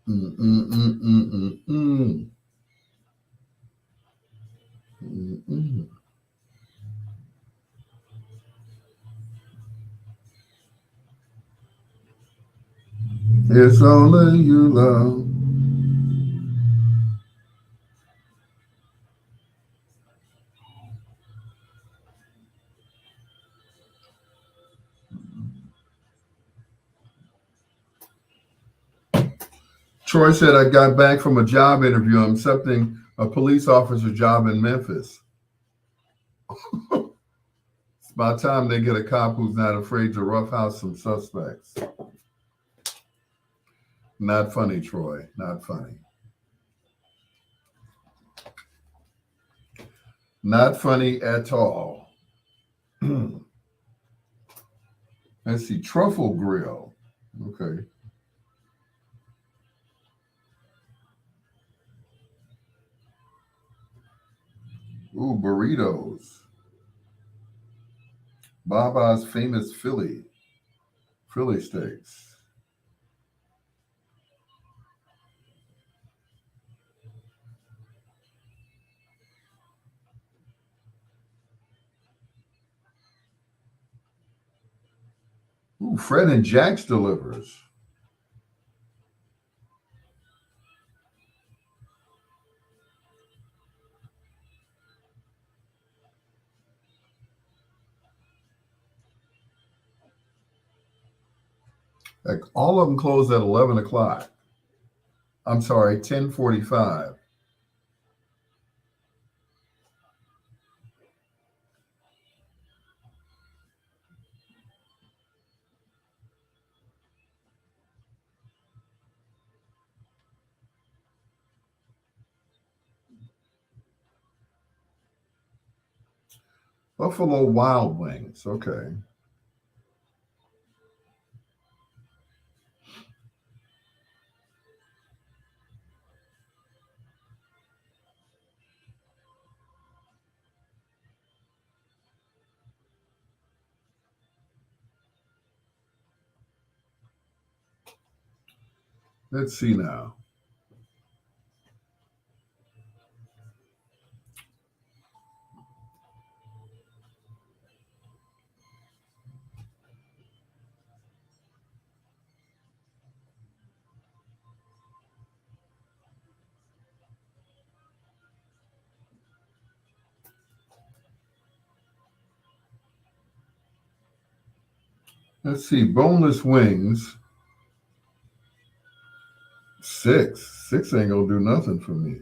Mm, mm, mm, mm, mm, mm. Mm, mm. It's only you, love. Troy said, I got back from a job interview. I'm accepting a police officer job in Memphis. It's about time they get a cop who's not afraid to roughhouse some suspects. Not funny, Troy. Not funny. Not funny at all. Let's see. Truffle grill. Okay. Ooh, burritos. Baba's famous Philly steaks. Ooh, Fred and Jack's delivers. Like all of them close at 11 o'clock. I'm sorry, 10:45. Buffalo Wild Wings. Okay. Let's see now. Let's see. Boneless wings. Six. Six ain't gonna do nothing for me.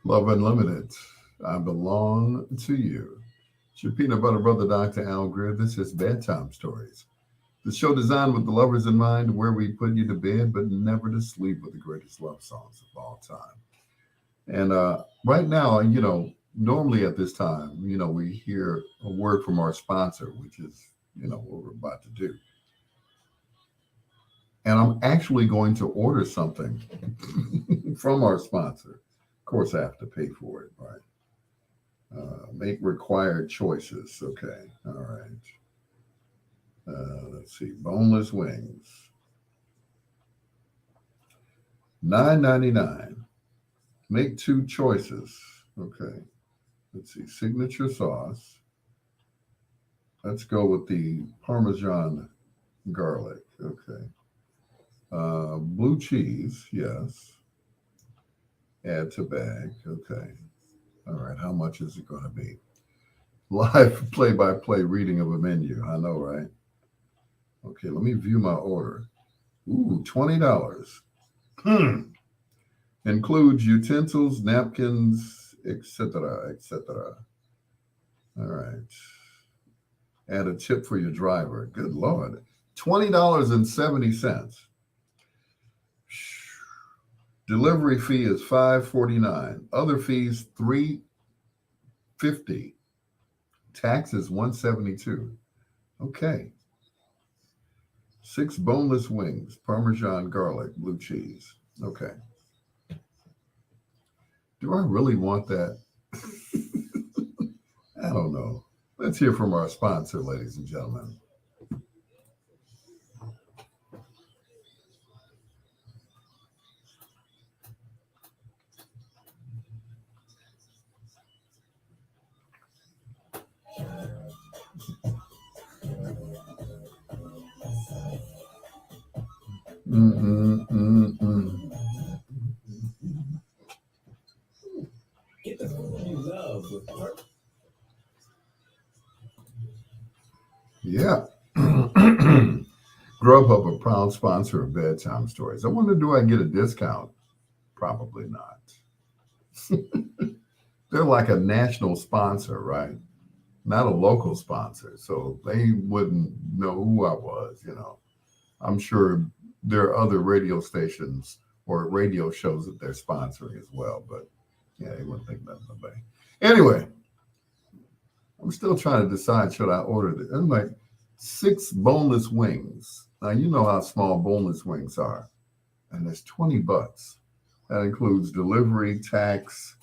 Love Unlimited. I belong to you. It's your peanut butter brother, Dr. Al Greer. This is Bedtime Stories. The show designed with the lovers in mind, where we put you to bed, but never to sleep with the greatest love songs of all time. And right now, normally at this time, we hear a word from our sponsor, which is, what we're about to do. And I'm actually going to order something from our sponsor. Of course, I have to pay for it, right? Make required choices. Okay. All right. Let's see. Boneless wings. $9.99. Make two choices. Okay. Let's see. Signature sauce. Let's go with the Parmesan garlic. Okay. Blue cheese. Yes. Add to bag. Okay. All right. How much is it going to be? Live play-by-play reading of a menu. I know, right? Okay. Let me view my order. Ooh, $20. Hmm. Includes utensils, napkins, etc., etc. All right. Add a tip for your driver. Good Lord. $20.70. Delivery fee is $5.49. Other fees $3.50. Taxes $172. Okay. 6 boneless wings, Parmesan garlic, blue cheese. Okay. Do I really want that? I don't know. Let's hear from our sponsor, ladies and gentlemen. Mm-mm-mm-mm. Get the food you love with Yeah. Grubhub, a proud sponsor of Bedtime Stories. I wonder, do I get a discount? Probably not. They're like a national sponsor, right? Not a local sponsor. So they wouldn't know who I was. I'm sure there are other radio stations or radio shows that they're sponsoring as well, but yeah, they wouldn't think nothing about it. Anyway, I'm still trying to decide, should I order this? I'm like, 6 boneless wings. Now, you know how small boneless wings are. And that's $20. That includes delivery, tax,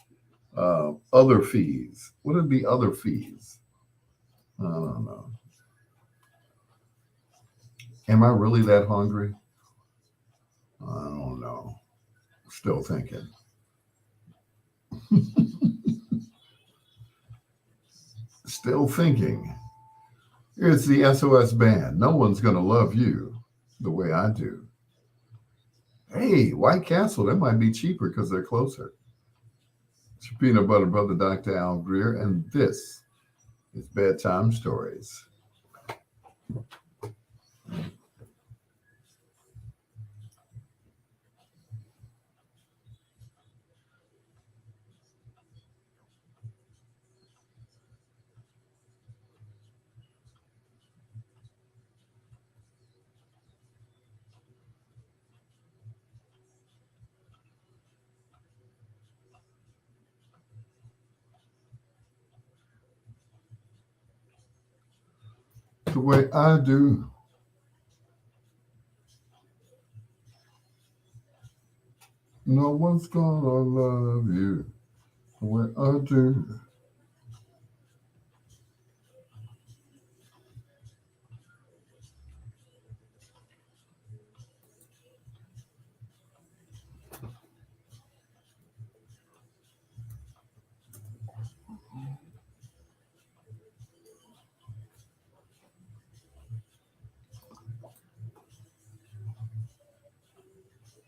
other fees. What would be other fees? I don't know. Am I really that hungry? I don't know. Still thinking. Still thinking. Here's the SOS band. No one's going to love you the way I do. Hey, White Castle, that might be cheaper because they're closer. It's your peanut butter brother, Dr. Al Greer, and this is Bedtime Stories. The way I do. No one's gonna love you the way I do.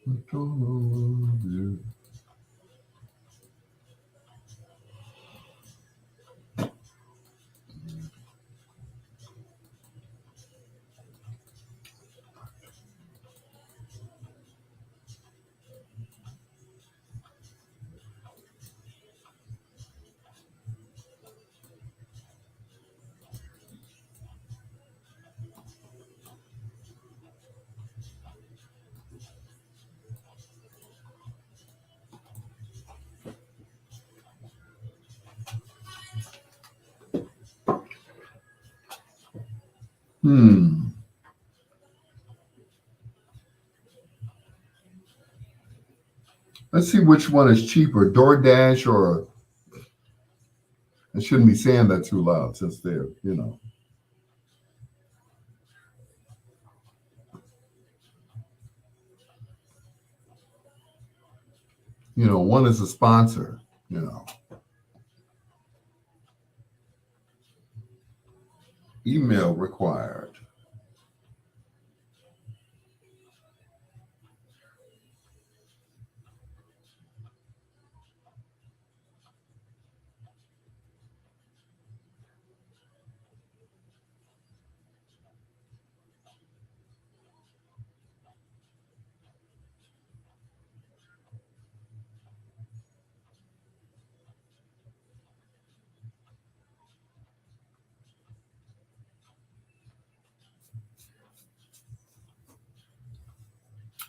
I'm gonna love you. Hmm. Let's see which one is cheaper, DoorDash or I shouldn't be saying that too loud since they're, one is a sponsor, you know. Email required.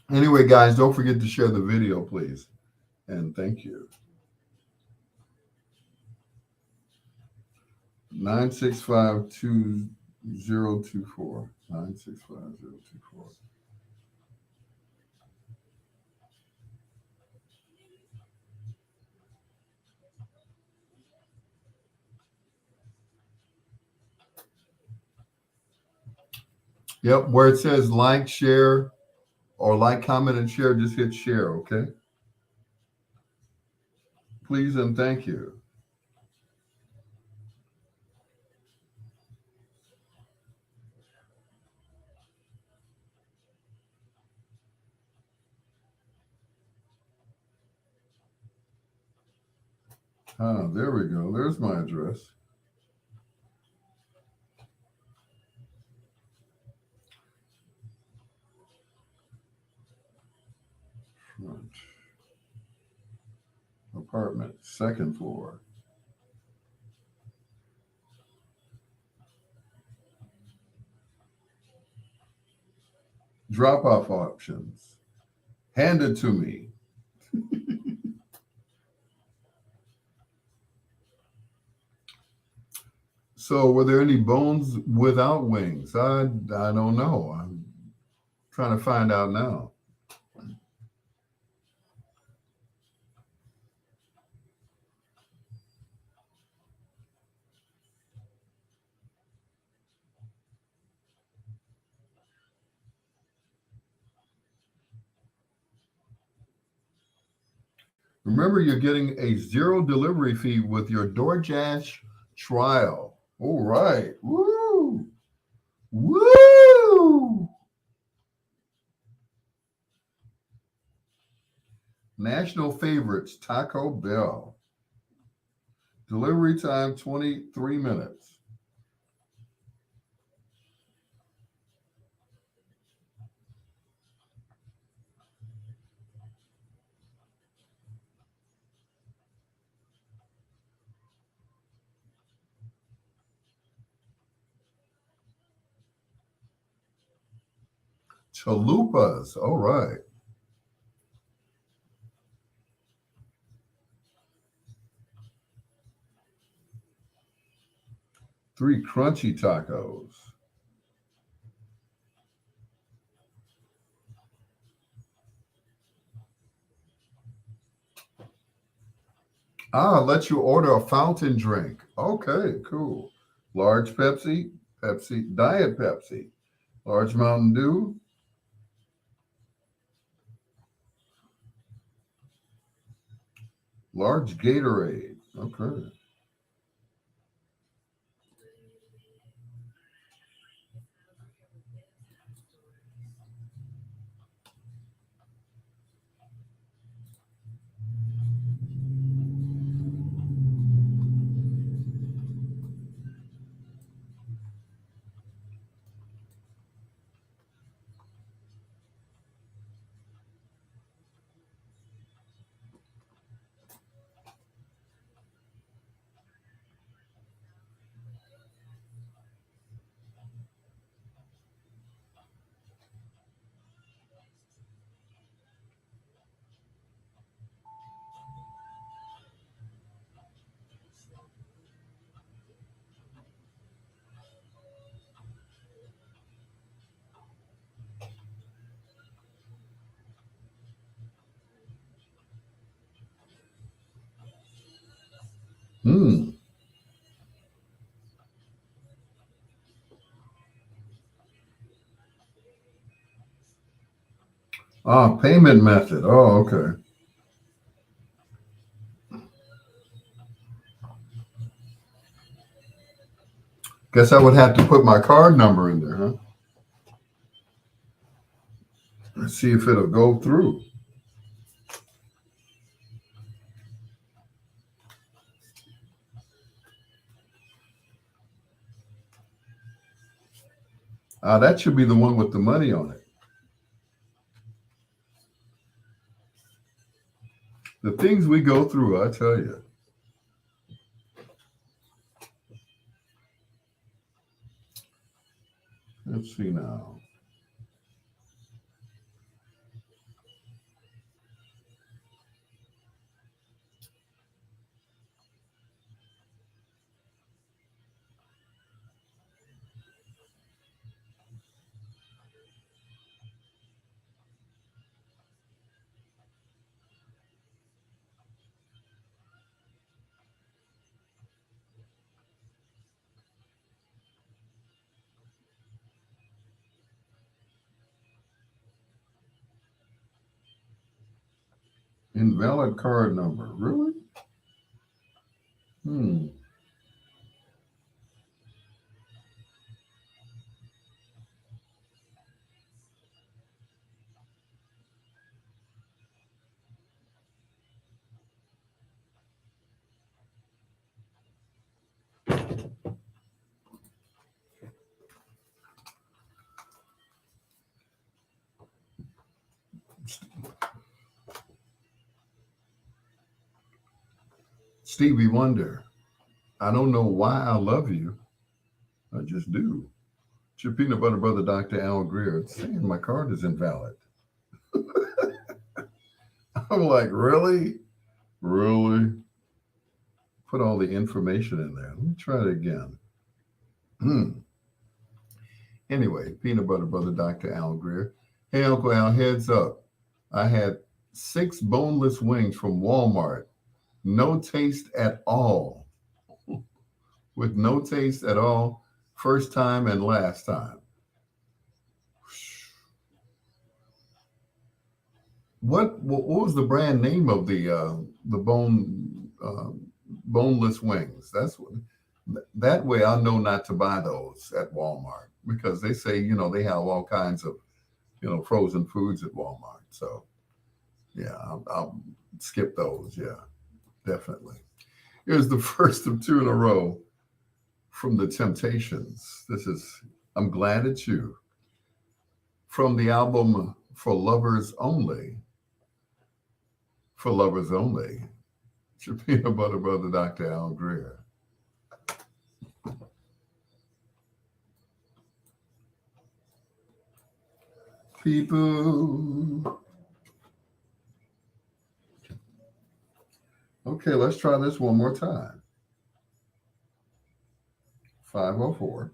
Anyway, guys, don't forget to share the video, please. And thank you. 965-2024. 965-2024. Yep, where it says like, share, or like, comment, and share, just hit share, okay? Please and thank you. Ah, there we go. There's my address. Front. Apartment, second floor. Drop-off options. Hand it to me. So, were there any bones without wings? I don't know. I'm trying to find out now. Remember, you're getting a zero delivery fee with your DoorDash trial. All right. Woo! Woo! National favorites, Taco Bell. Delivery time 23 minutes. Chalupas. All right. 3 crunchy tacos. Let you order a fountain drink. Okay, cool. Large Pepsi, Pepsi, Diet Pepsi. Large Mountain Dew, large Gatorade. Okay. Hmm. Payment method. Oh, okay. Guess I would have to put my card number in there, huh? Let's see if it'll go through. That should be the one with the money on it. The things we go through, I tell you. Let's see now. Invalid card number. Really? Hmm. Stevie Wonder. I don't know why I love you. I just do. It's your peanut butter brother, Dr. Al Greer. It's saying my card is invalid. I'm like, really? Really? Put all the information in there. Let me try it again. Anyway, peanut butter brother, Dr. Al Greer. Hey, Uncle Al, heads up. I had 6 boneless wings from Walmart. No taste at all. With no taste at all. First time and last time. What was the brand name of the boneless wings? That's what that way I know not to buy those at Walmart because they say they have all kinds of frozen foods at Walmart. So yeah, I'll skip those. Yeah, definitely. Here's the first of 2 in a row from the Temptations. This is I'm Glad It's You from the album For Lovers Only. For Lovers Only. It's your peanut butter brother, Dr. Al Greer. People. Okay, let's try this one more time. 504.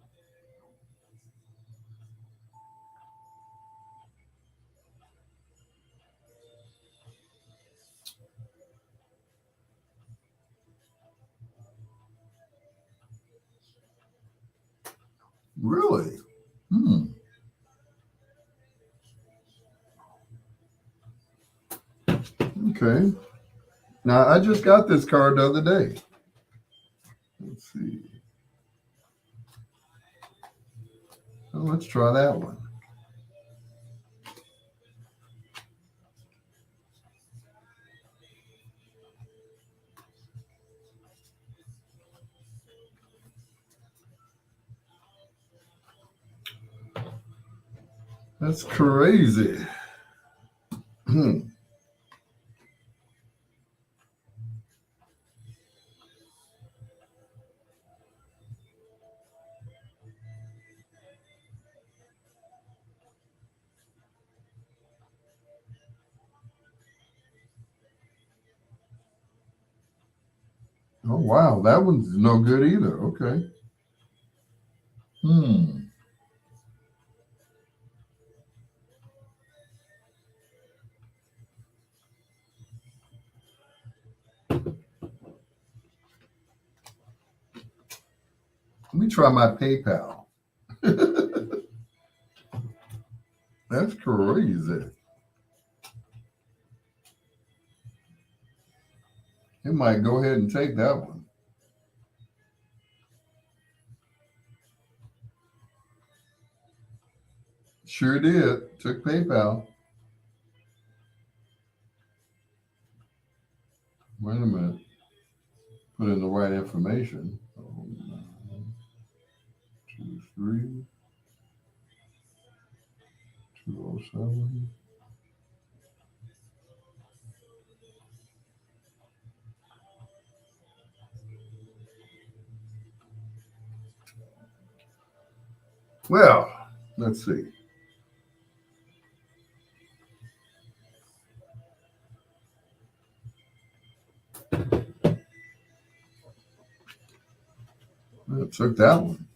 Really? Hmm. Okay. Now, I just got this card the other day. Let's see. Well, let's try that one. That's crazy. Hmm. Oh, wow. That one's no good either. Okay. Hmm. Let me try my PayPal. That's crazy. It might go ahead and take that one. Sure did. Took PayPal. Wait a minute. Put in the right information. 923 207. Well, let's see. Well, it took that one.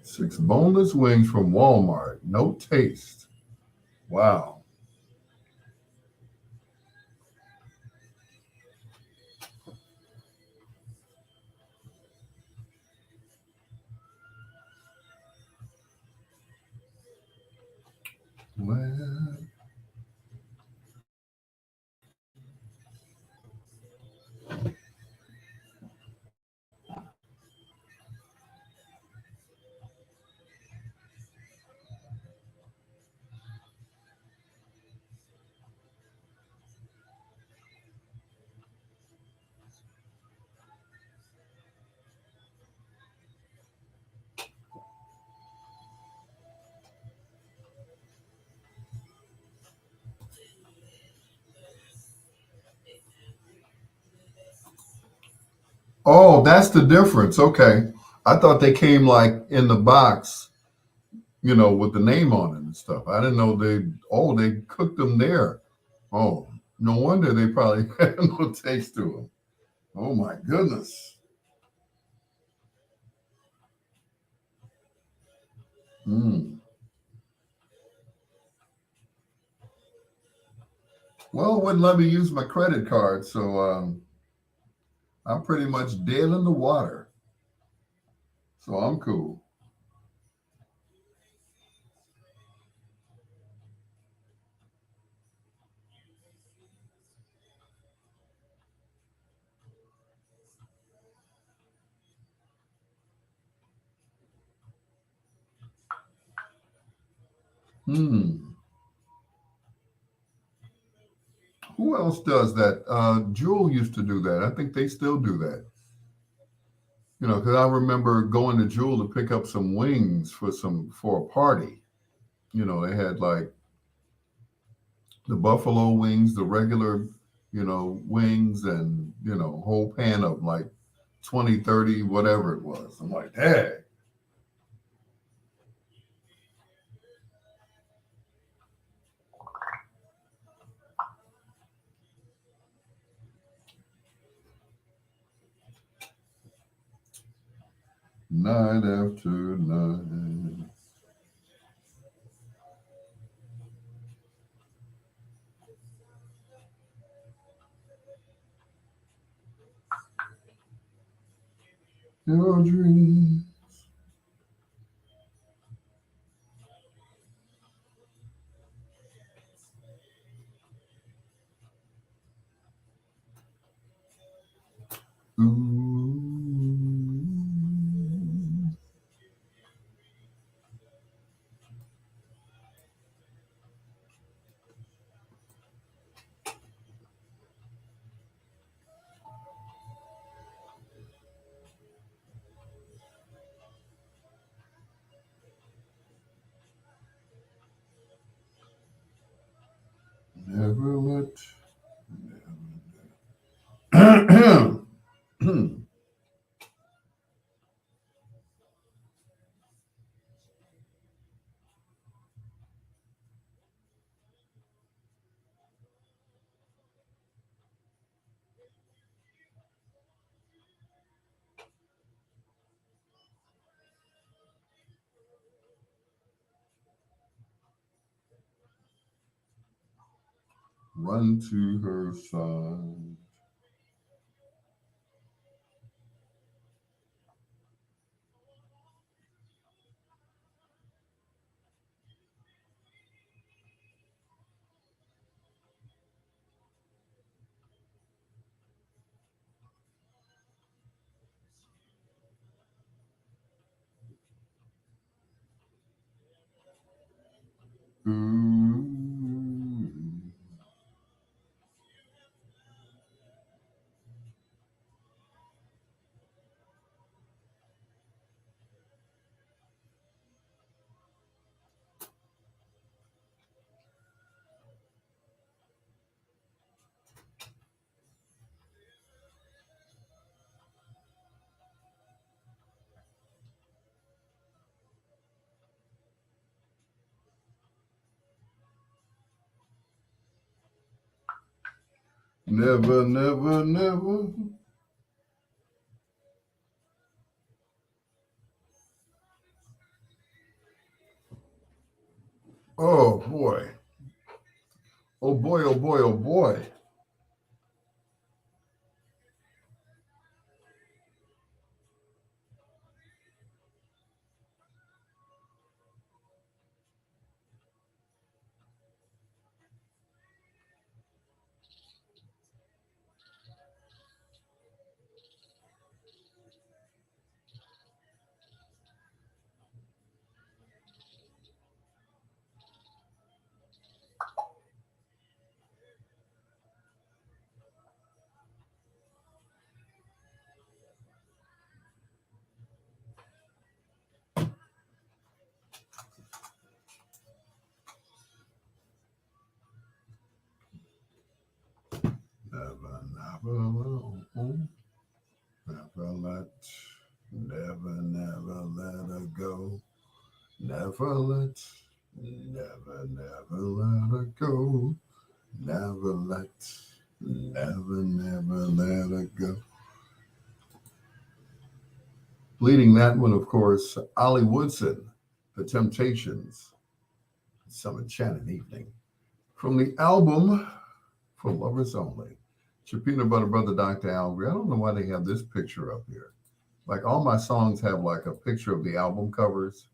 Six boneless wings from Walmart. No taste. Wow. Oh, that's the difference. Okay. I thought they came like in the box, with the name on it and stuff. I didn't know they cooked them there. Oh, no wonder they probably had no taste to them. Oh my goodness. Mm. Well, it wouldn't let me use my credit card, so I'm pretty much dead in the water. So I'm cool. Hmm. Who else does that? Jewel used to do that. I think they still do that. Because I remember going to Jewel to pick up some wings for a party. They had like the buffalo wings, the regular, wings, and whole pan of like 20, 30, whatever it was. I'm like, hey, night after night. Your dream. Ooh. Never let run to her side. Ooh. Never, never, never. Oh boy. Oh boy, oh boy, oh boy. Never, never, never, never let her go. Never let, never let her go. Never let, never let her go. Leading that one, of course, Ollie Woodson, The Temptations, Some Enchanted Evening. From the album For Lovers Only. It's your peanut butter brother, Dr. Al Greer. I don't know why they have this picture up here. Like all my songs have like a picture of the album covers,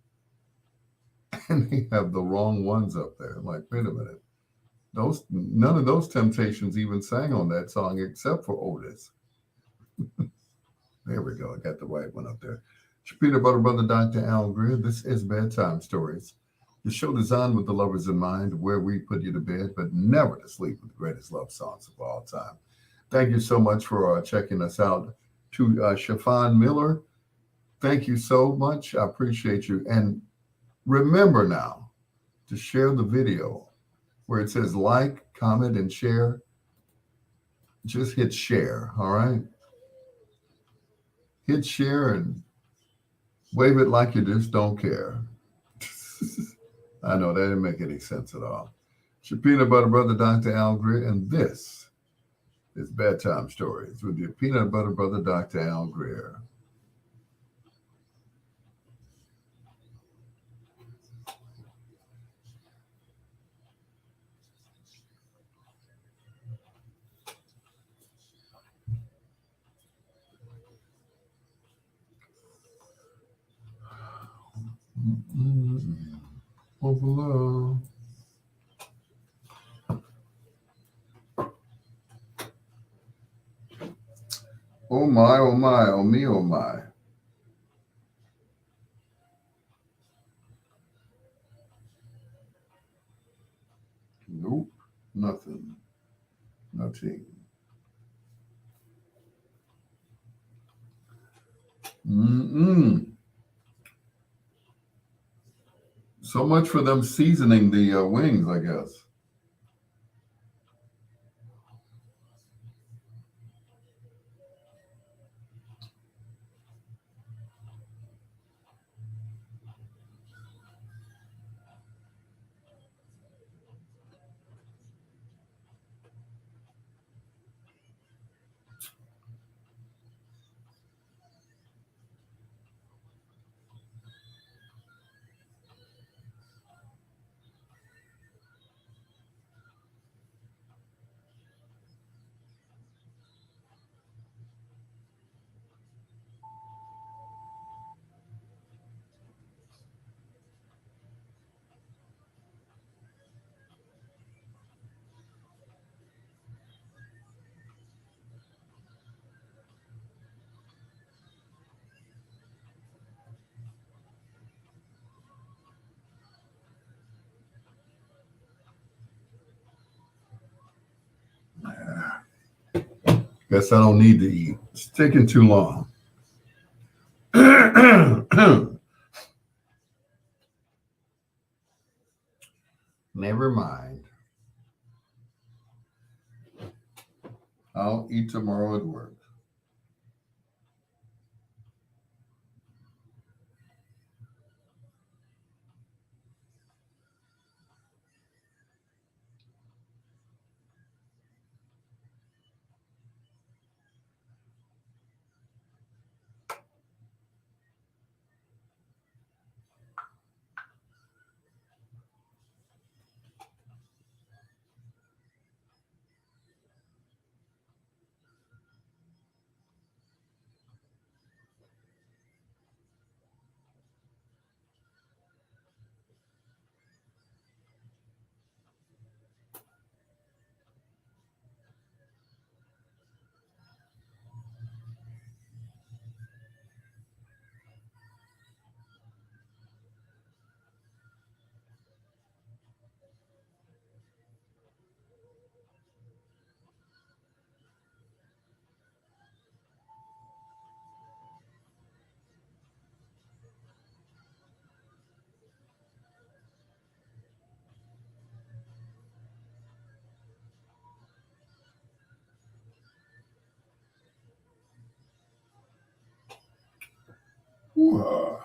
and they have the wrong ones up there. I'm like, wait a minute. Those none of those Temptations even sang on that song except for Otis. There we go. I got the right one up there. It's your peanut butter brother, Dr. Al Greer. This is Bedtime Stories. The show designed with the lovers in mind, where we put you to bed, but never to sleep with the greatest love songs of all time. Thank you so much for checking us out. To Chiffon Miller, thank you so much. I appreciate you. And remember now to share the video where it says like, comment, and share. Just hit share, all right? Hit share and wave it like you just don't care. I know that didn't make any sense at all. It's your peanut butter brother, Dr. Al Greer, and this is Bedtime Stories with your peanut butter brother, Dr. Al Greer. Overload. Oh my, oh my, oh me, oh my. Nope, nothing, nothing. Mm-mm. So much for them seasoning the wings, I guess. Guess I don't need to eat. It's taking too long. Never mind. I'll eat tomorrow at work. Ooh.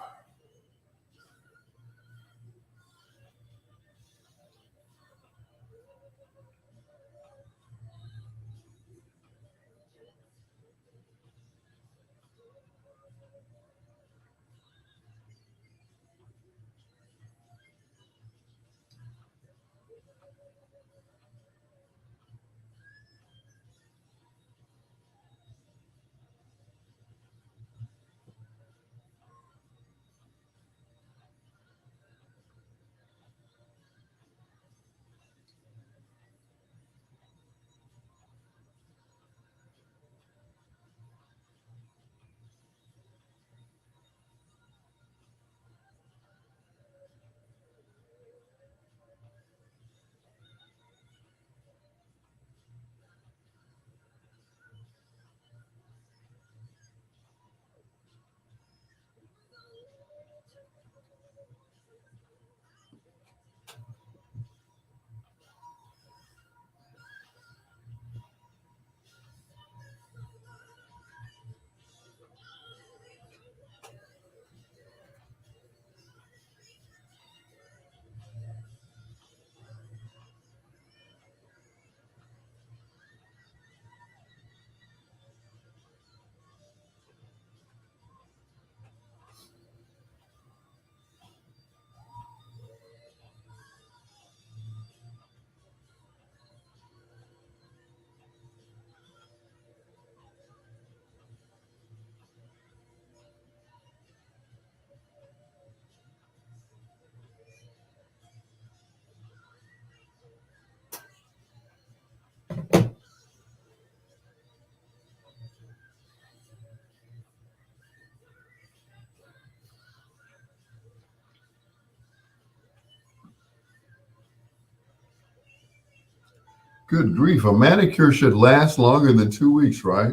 Good grief. A manicure should last longer than 2 weeks, right?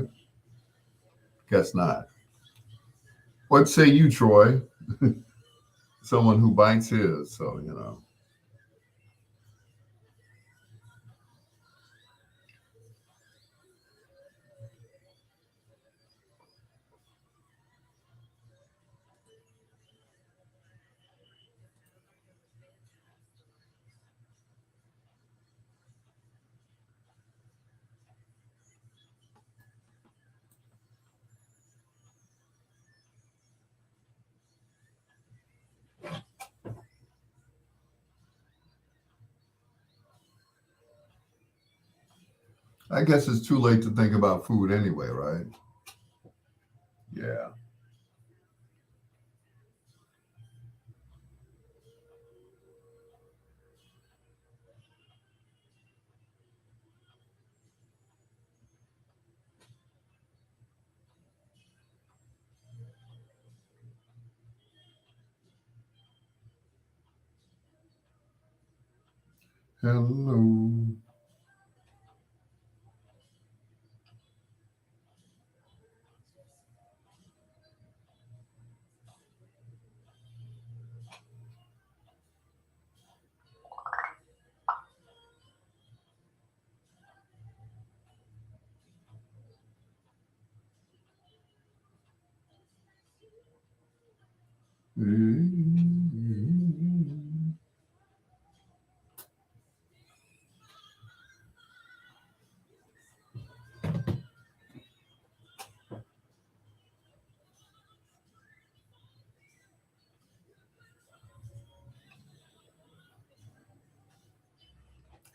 Guess not. What say you, Troy? Someone who bites his, so you know. I guess it's too late to think about food anyway, right? Yeah. Hello.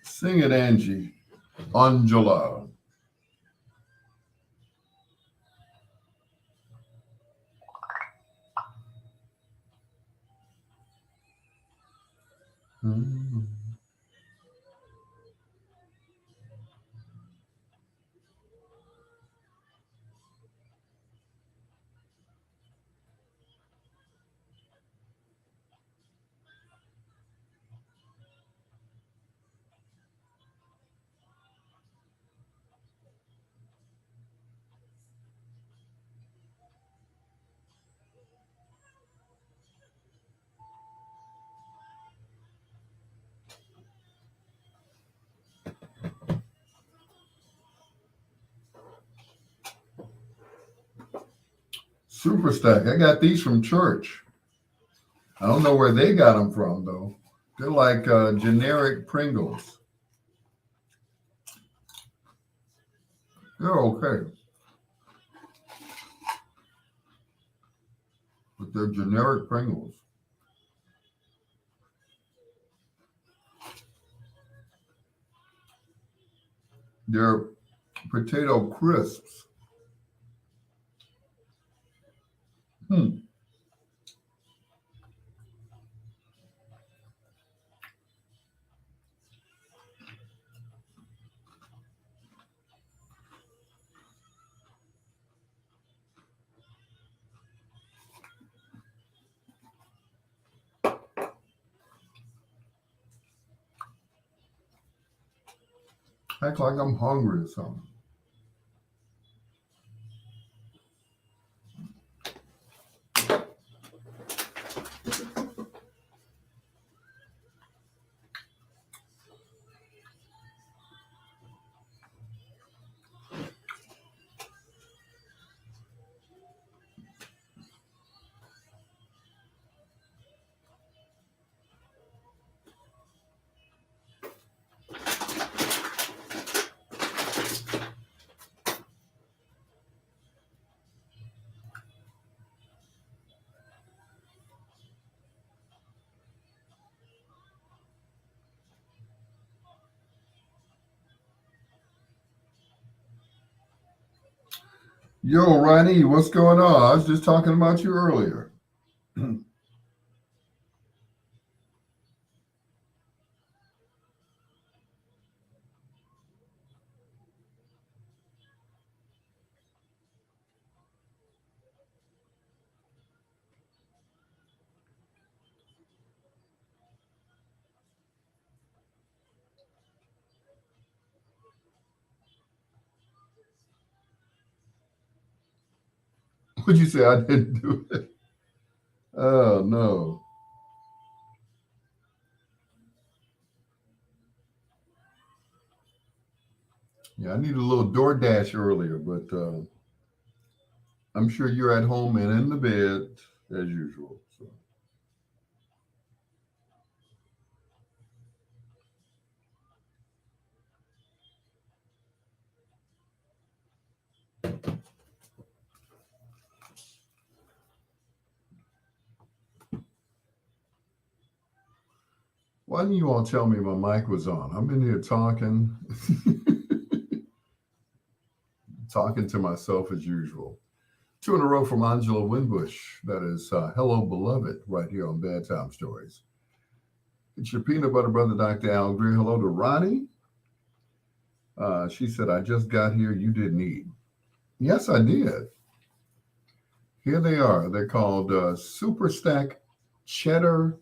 Sing it, Angie. Angela. Super Stack. I got these from church. I don't know where they got them from, though. They're like generic Pringles. They're okay, but they're generic Pringles. They're potato crisps. Hmm. Act like I'm hungry or something. Yo, Ronnie, what's going on? I was just talking about you earlier. What'd you say? I didn't do it. Oh no. Yeah, I need a little DoorDash earlier, but I'm sure you're at home and in the bed as usual. So. Why didn't you all tell me my mic was on? I'm in here talking, talking to myself as usual. Two in a row from Angela Winbush. That is Hello Beloved right here on Bedtime Stories. It's your peanut butter brother, Dr. Al Greer. Hello to Ronnie. She said, I just got here. You didn't eat. Yes, I did. Here they are. They're called Super Stack Cheddar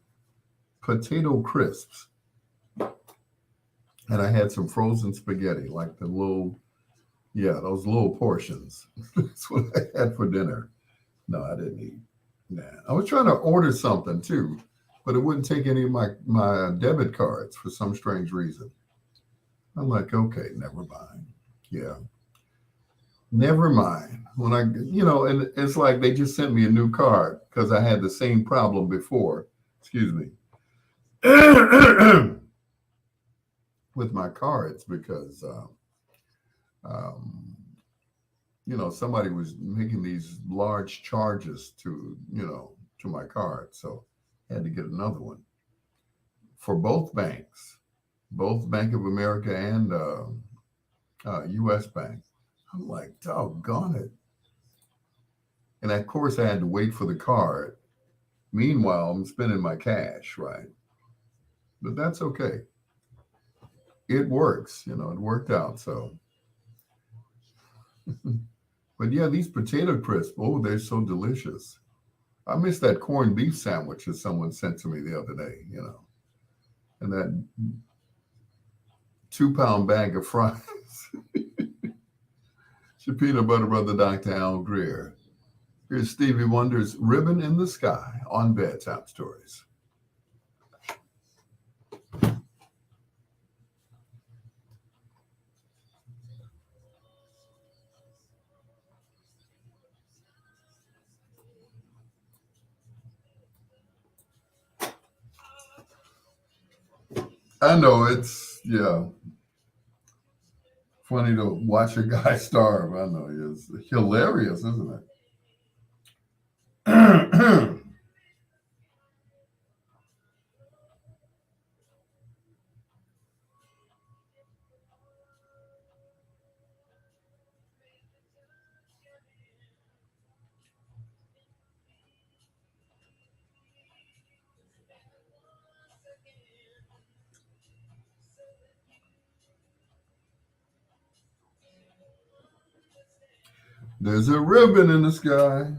Potato Crisps. And I had some frozen spaghetti, like the little, yeah, those little portions. That's what I had for dinner. No, I didn't eat. Nah. I was trying to order something too, but it wouldn't take any of my debit cards for some strange reason. I'm like, okay, never mind. Yeah, never mind. When and it's like they just sent me a new card because I had the same problem before. Excuse me. With my cards because um, somebody was making these large charges to my card, so I had to get another one for both banks, both Bank of America and U.S. Bank. I'm like, doggone it! And of course, I had to wait for the card. Meanwhile, I'm spending my cash, right? But that's okay. It works, it worked out. So, but yeah, these potato crisps, oh, they're so delicious. I missed that corned beef sandwich that someone sent to me the other day, and that 2 pound bag of fries. It's your peanut butter brother, Dr. Al Greer. Here's Stevie Wonder's Ribbon in the Sky on Bedtime Stories. I know it's yeah, funny to watch a guy starve. I know it's hilarious, isn't it? There's a ribbon in the sky.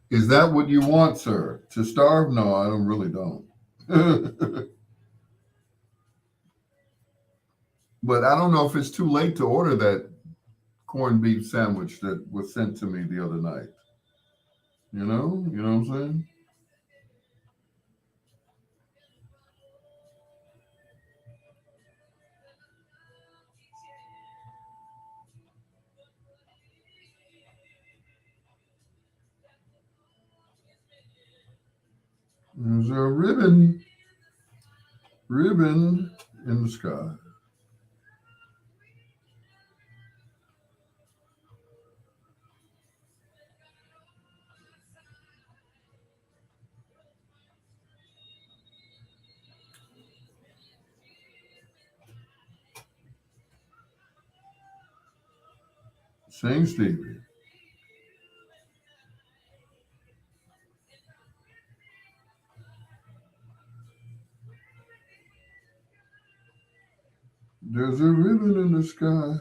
Is that what you want, sir? To starve? No, I don't really don't. But I don't know if it's too late to order that corned beef sandwich that was sent to me the other night. You know what I'm saying? There's a ribbon in the sky. Sing Stevie. There's a ribbon in the sky.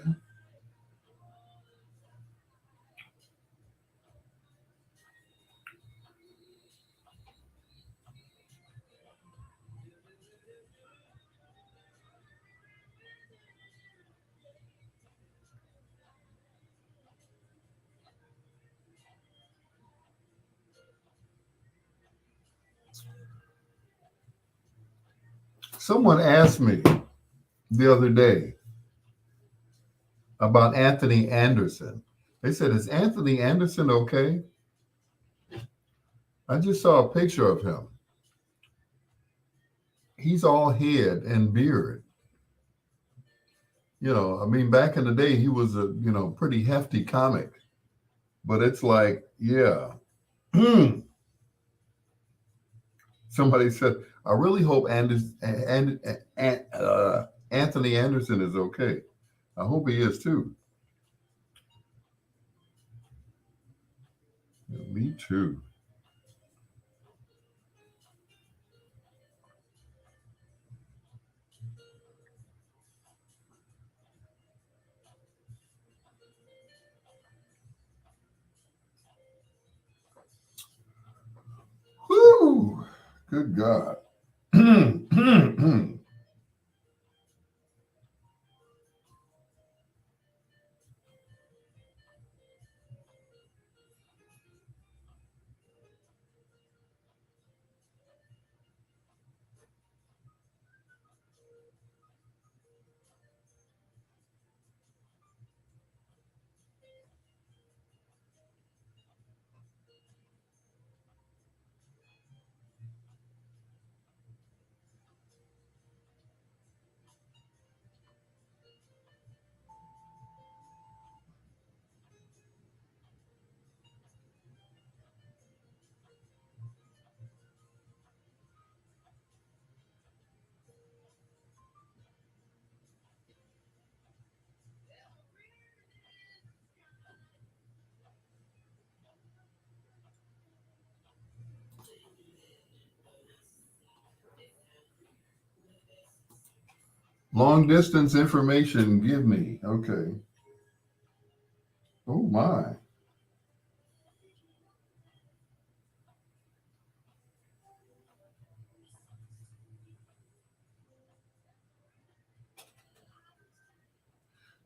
Someone asked me the other day about Anthony Anderson. They said, "Is Anthony Anderson okay?" I just saw a picture of him. He's all head and beard. I mean, back in the day, he was a pretty hefty comic. But it's like, yeah. Somebody said, "I really hope Anthony Anderson is okay." I hope he is too. Yeah, me too. Whew. Good God. Long distance information, give me. Okay. Oh my.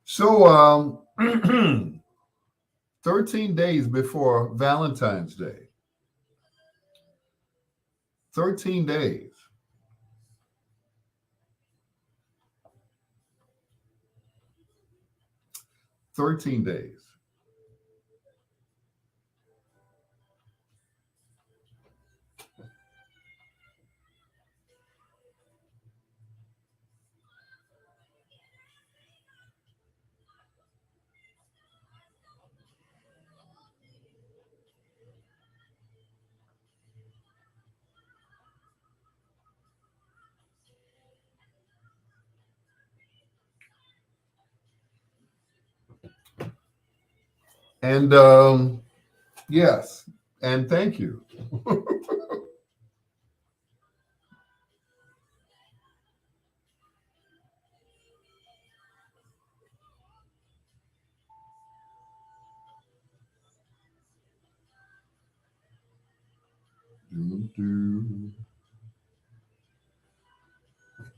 So 13 days before Valentine's Day. 13 days. Thirteen days. And yes, and thank you.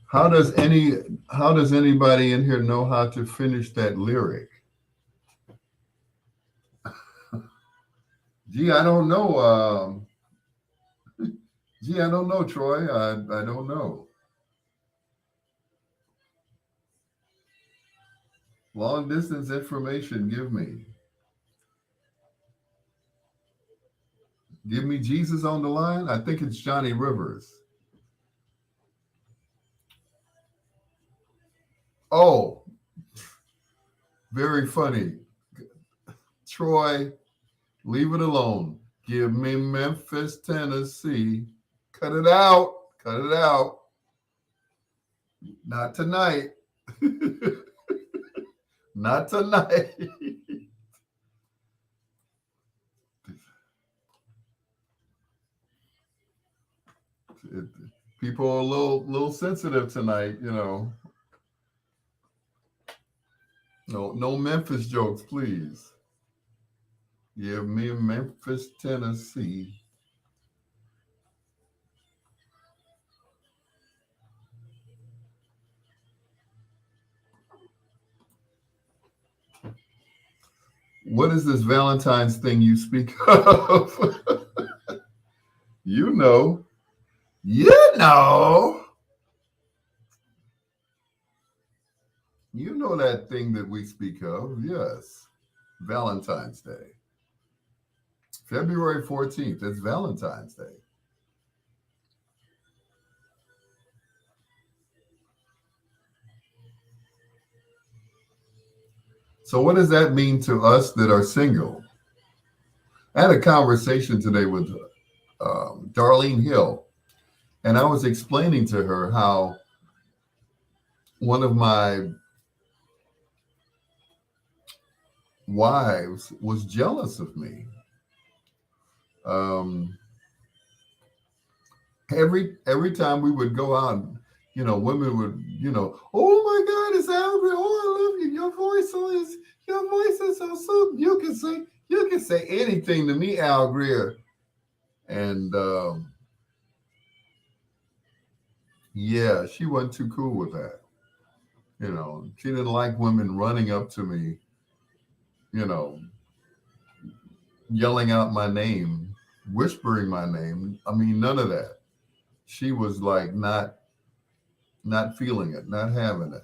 How does anybody in here know how to finish that lyric? Gee, I don't know. Gee, I don't know, Troy. I don't know. Long distance information, give me. Give me Jesus on the line. I think it's Johnny Rivers. Oh, very funny. Troy, leave it alone. Give me Memphis, Tennessee. Cut it out. Cut it out. Not tonight. Not tonight. People are a little sensitive tonight, you know. No Memphis jokes, please. Give me Memphis, Tennessee. What is this Valentine's thing you speak of? You know. You know. You know that thing that we speak of. Yes. Valentine's Day. February 14th. It's Valentine's Day. So, what does that mean to us that are single? I had a conversation today with Darlene Hill, and I was explaining to her how one of my wives was jealous of me. Um, every time we would go out, women would, oh my God, it's Albert. Oh, I love you. Your voice is so soothing. You can say anything to me, Al Greer. And yeah, she wasn't too cool with that. She didn't like women running up to me, you know, yelling out my name, whispering my name. I mean, none of that. She was like not feeling it, not having it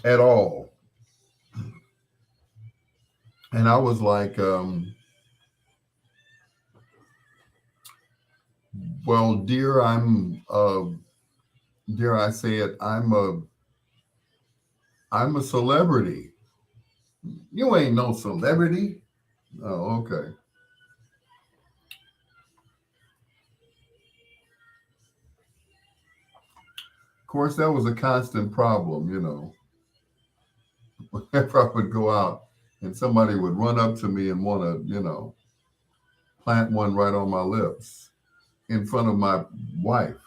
at all. And I was like, well, dear, dare I say it, I'm a celebrity. You ain't no celebrity. Oh, okay. Of course, that was a constant problem, Whenever I would go out and somebody would run up to me and want to, plant one right on my lips in front of my wife.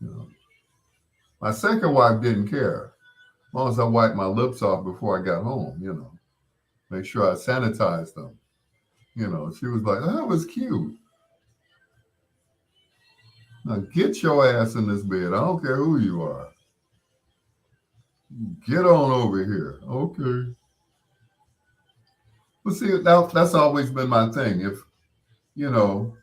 You know. My second wife didn't care. As long as I wiped my lips off before I got home, make sure I sanitized them. She was like, that was cute. Now get your ass in this bed. I don't care who you are. Get on over here. Okay. Well, see, that's always been my thing. If, you know,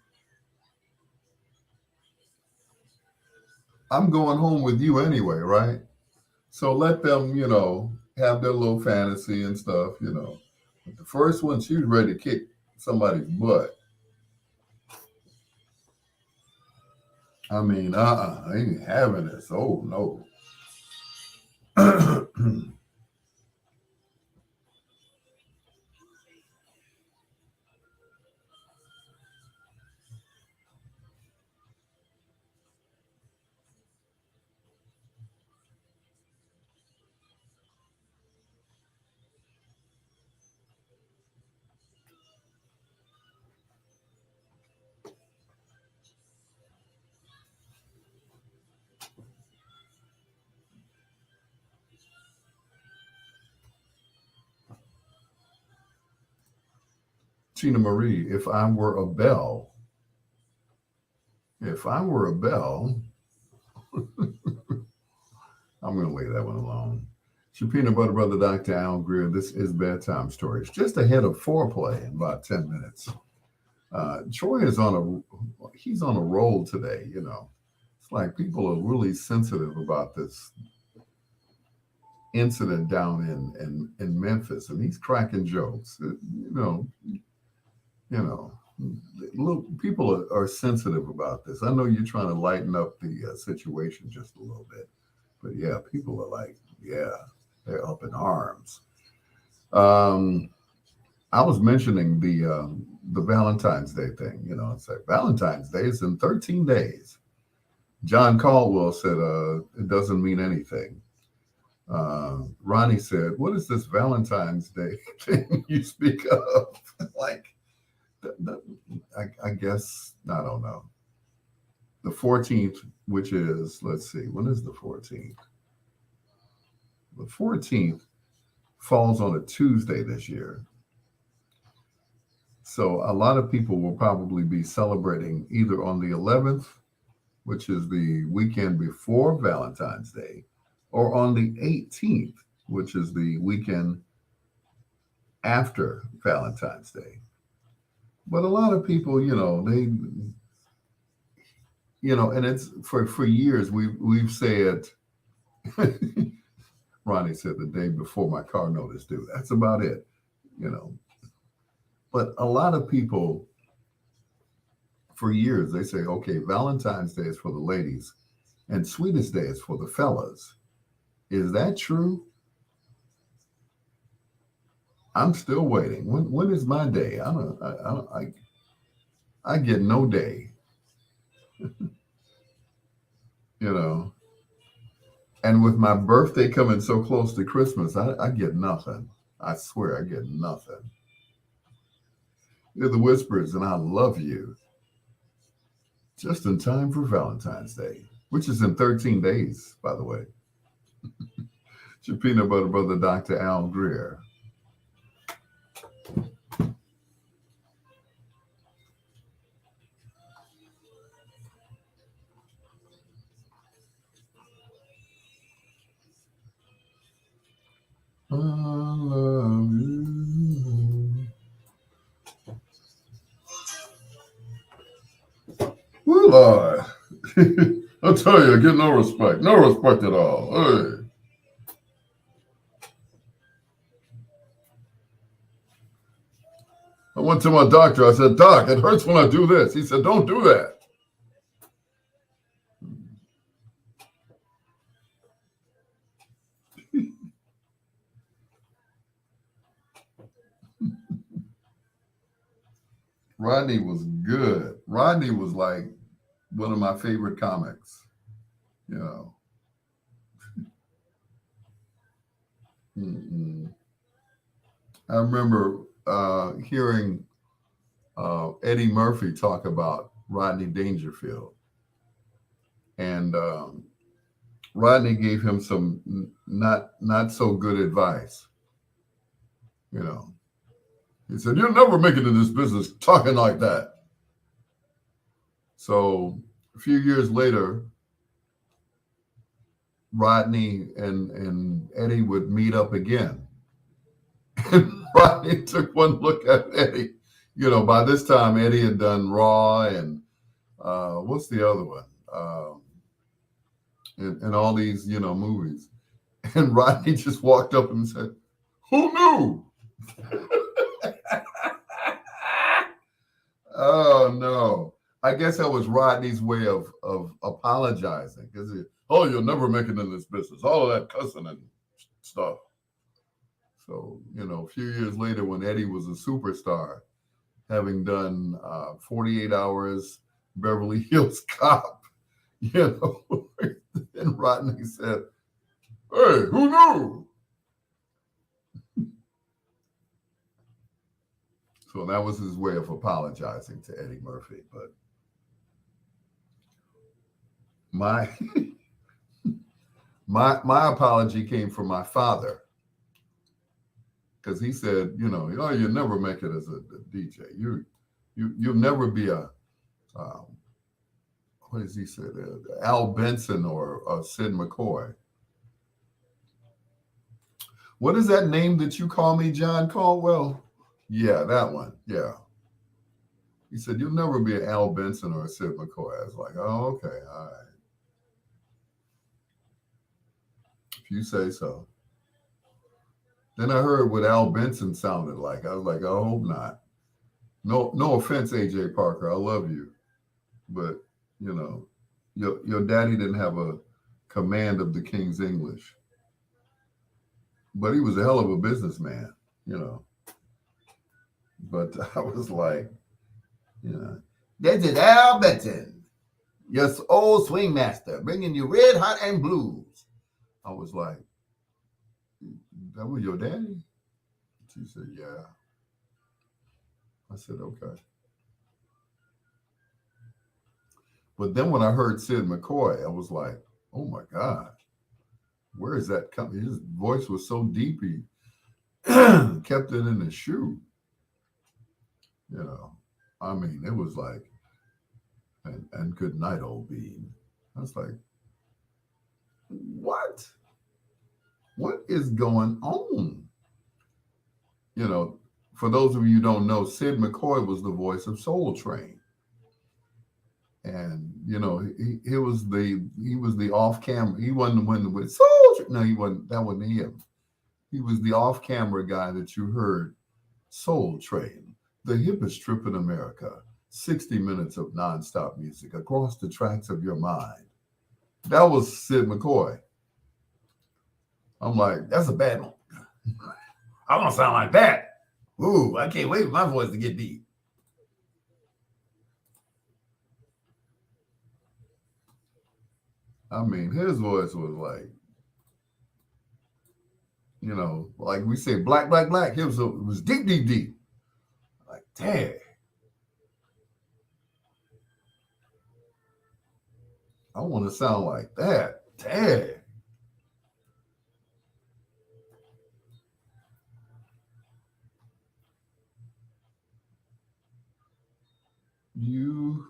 I'm going home with you anyway, right? So let them, have their little. And stuff. But the first one, she was ready to kick somebody's butt. I mean, I ain't having this. Oh, no. Tina Marie, if I were a bell, I'm going to leave that one alone. Peanut Butter Brother Dr. Al Greer, this is Bedtime Stories. Just ahead of foreplay in about 10 minutes. Troy is he's on a roll today. It's like people are really sensitive about this incident down in Memphis, and he's cracking jokes. Look, people are sensitive about this. I know you're trying to lighten up the situation just a little bit, but yeah, people are like, yeah, they're up in arms. Um, I was mentioning the Valentine's Day thing. It's like Valentine's Day is in 13 days. John Caldwell said it doesn't mean anything. Ronnie said, "What is this Valentine's Day thing you speak of?" Like, I guess I don't know. The 14th, which is, let's see, when is the 14th? The 14th falls on a Tuesday this year. So a lot of people will probably be celebrating either on the 11th, which is the weekend before Valentine's Day, or on the 18th, which is the weekend after Valentine's Day. But a lot of people, and it's for years we've said, Ronnie said the day before my car notice due. That's about it, you know. But a lot of people for years they say, okay, Valentine's Day is for the ladies and Sweetest Day is for the fellas. Is that true? I'm still waiting. When is my day? I get no day, you know. And with my birthday coming so close to Christmas, I get nothing. I swear I get nothing. You're the whispers, and I love you. Just in time for Valentine's Day, which is in 13 days, by the way. It's your peanut butter brother, Dr. Al Greer. I love you. Well, I tell you, I get no respect. No respect at all. Hey. I went to my doctor. I said, Doc, it hurts when I do this. He said, don't do that. Rodney was good. Rodney was like one of my favorite comics. You know. Mm-mm. I remember hearing Eddie Murphy talk about Rodney Dangerfield, and Rodney gave him some not so good advice. You know, he said, "You'll never make it in this business talking like that." So a few years later, Rodney and Eddie would meet up again. And Rodney took one look at Eddie. By this time Eddie had done Raw and what's the other one? And all these, movies. And Rodney just walked up and said, "Who knew?" Oh no. I guess that was Rodney's way of apologizing. Because oh, you'll never make it in this business. All of that cussing and stuff. So, a few years later when Eddie was a superstar, having done 48 Hours, Beverly Hills Cop, and Rodney said, "Hey, who knew?" So that was his way of apologizing to Eddie Murphy. But my my apology came from my father because he said, oh, you'll never make it as a DJ. You'll never be a what does he say? Al Benson or Sid McCoy. What is that name that you call me, John Caldwell? Yeah, that one. Yeah. He said, you'll never be an Al Benson or a Sid McCoy. I was like, oh, okay, all right. If you say so. Then I heard what Al Benson sounded like. I was like, I hope not. No offense, AJ Parker. I love you. But, your daddy didn't have a command of the King's English. But he was a hell of a businessman, But I was like, this is Al Benson, your old swing master, bringing you red hot and blues. I was like, that was your daddy? She said, yeah. I said, okay. But then when I heard Sid McCoy, I was like, oh my God, where is that coming? His voice was so deep, he kept it in his shoe. I mean, it was like, and good night, old bean. I was like, what? What is going on? For those of you who don't know, Sid McCoy was the voice of Soul Train. And he was the off camera. He wasn't the one with Soul Train. No, he wasn't. That wasn't him. He was the off camera guy that you heard. Soul Train, the hippest trip in America. 60 minutes of nonstop music across the tracks of your mind. That was Sid McCoy. I'm like, that's a bad one. I want to sound like that. Ooh, I can't wait for my voice to get deep. I mean, his voice was like, like we say, black, black, black. It was deep, deep, deep. Like, dang. I want to sound like that. Dang. You.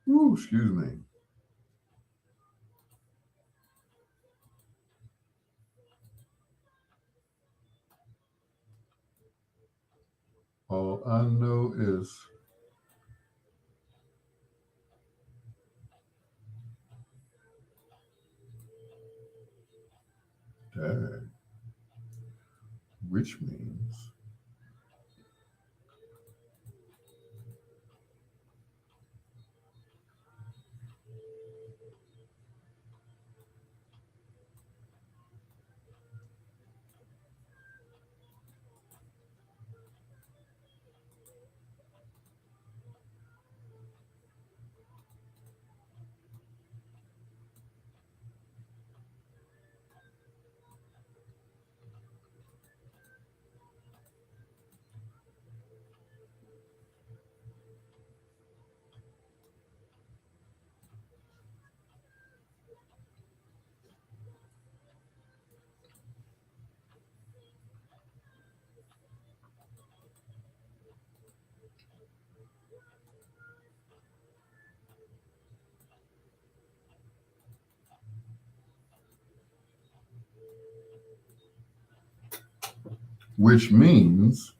Ooh, excuse me. All I know is dang, which means which means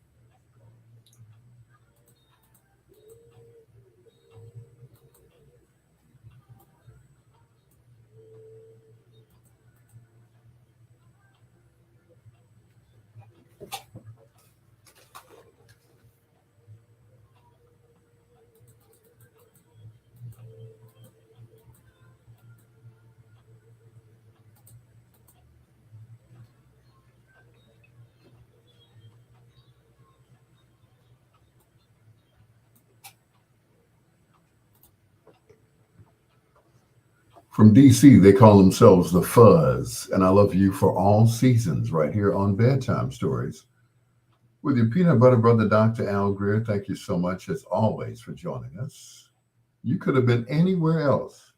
from DC, they call themselves the Fuzz. And I love you for all seasons right here on Bedtime Stories with your peanut butter brother, Dr. Al Greer. Thank you so much, as always, for joining us. You could have been anywhere else,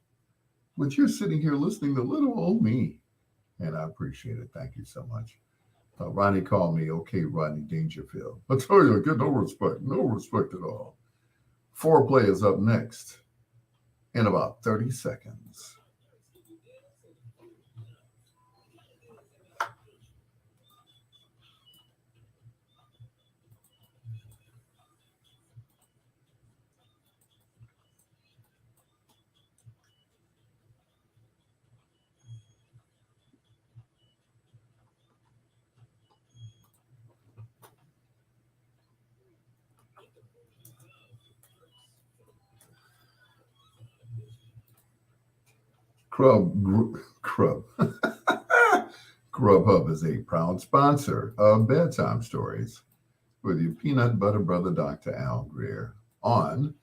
but you're sitting here listening to little old me. And I appreciate it. Thank you so much. Ronnie called me, okay, Rodney Dangerfield. I tell you, I get no respect at all. Foreplay is up next in about 30 seconds. Crub. Grubhub is a proud sponsor of Bedtime Stories with your peanut butter brother, Dr. Al Greer, on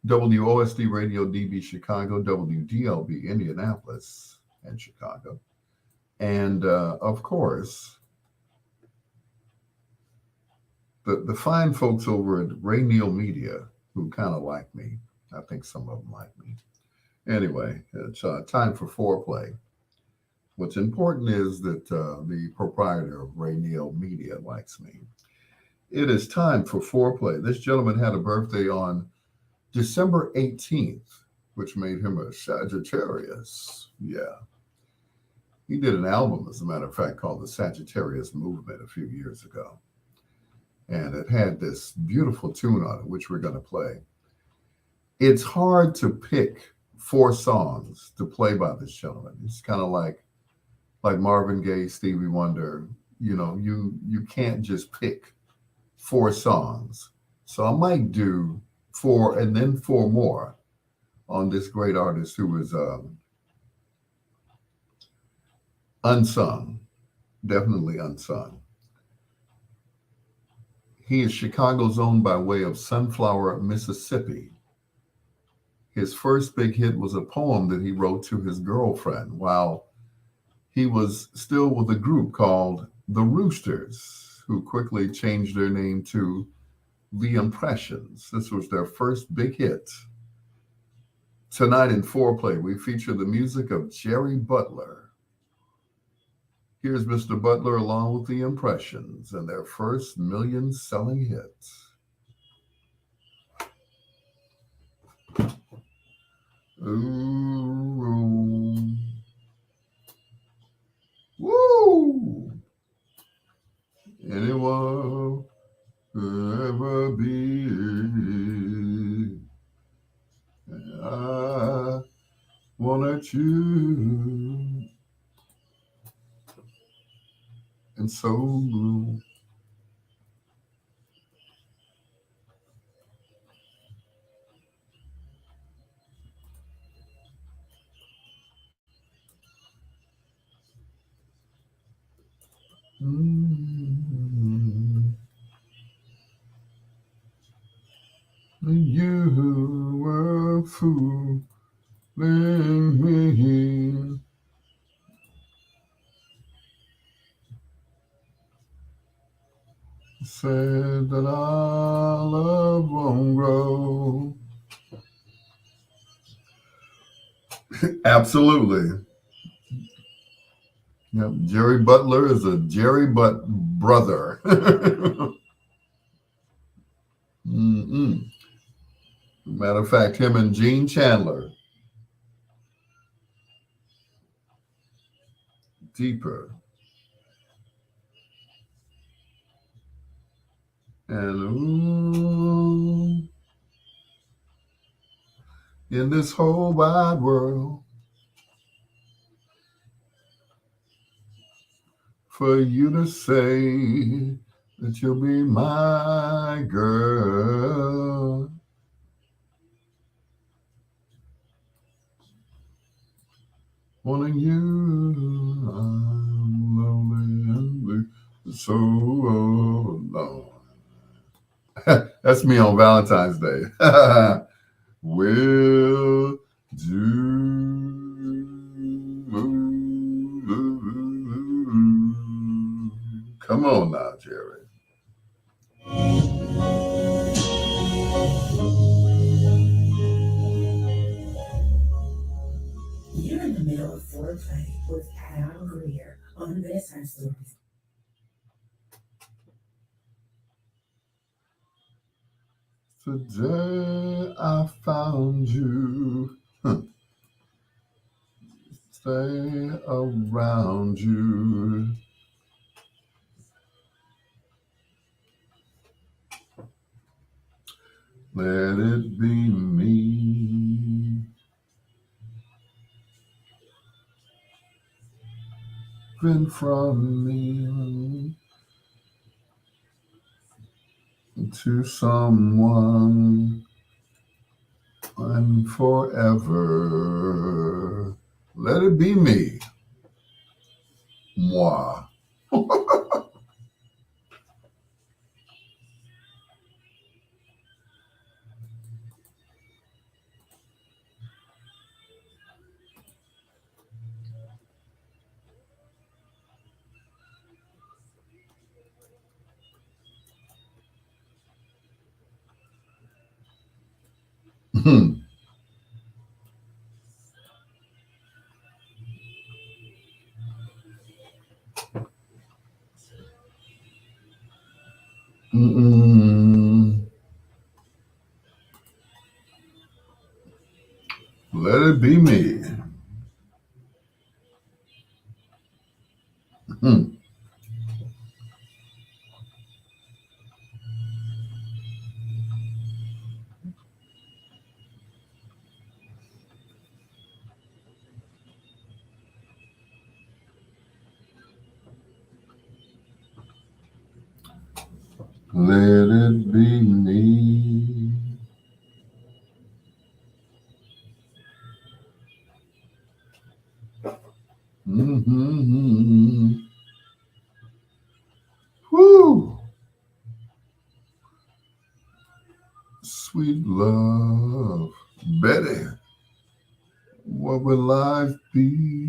WOSD Radio DB Chicago, WDLB Indianapolis and Chicago. And of course, the fine folks over at Ray Neal Media who kind of like me. I think some of them like me. Anyway, it's time for foreplay. What's important is that the proprietor of Ray Neal Media likes me. It is time for foreplay. This gentleman had a birthday on December 18th, which made him a Sagittarius. Yeah. He did an album, as a matter of fact, called The Sagittarius Movement a few years ago. And it had this beautiful tune on it, which we're going to play. It's hard to pick 4 songs to play by this gentleman. It's kind of like Marvin Gaye, Stevie Wonder. You know, you can't just pick 4 songs. So I might do 4 and then 4 more on this great artist who is unsung, definitely unsung. He is Chicago's own by way of Sunflower, Mississippi. His first big hit was a poem that he wrote to his girlfriend while he was still with a group called the Roosters, who quickly changed their name to The Impressions. This was their first big hit. Tonight in Foreplay, we feature the music of Jerry Butler. Here's Mr. Butler along with The Impressions and their first million-selling hits. Ooh. Woo! Anyone could ever be. I wanted you. And so blue. Mm-hmm. You were fooling me. Said that our love won't grow. Absolutely. Yep. Jerry Butler is a Jerry Butt brother. Mm-mm. Matter of fact, him and Gene Chandler, deeper. And in this whole wide world, for you to say that you'll be my girl. Wanting you, I'm lonely and blue, so alone. That's me on Valentine's Day. Will do. Come on now, Jerry. You're in the middle of foreplay with Adam Greer on Bedtime Stories. Today I found you. Stay around you. Let it be me. Been from me to someone and forever. Let it be me. Moi. Mm-mm. Let it be me. Mm. Let it be me. Mm-hmm. Woo! Sweet love. Betty, what will life be?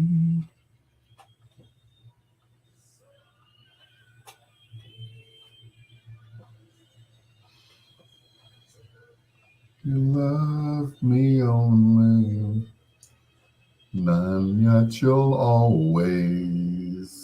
You love me only, and yet you'll always.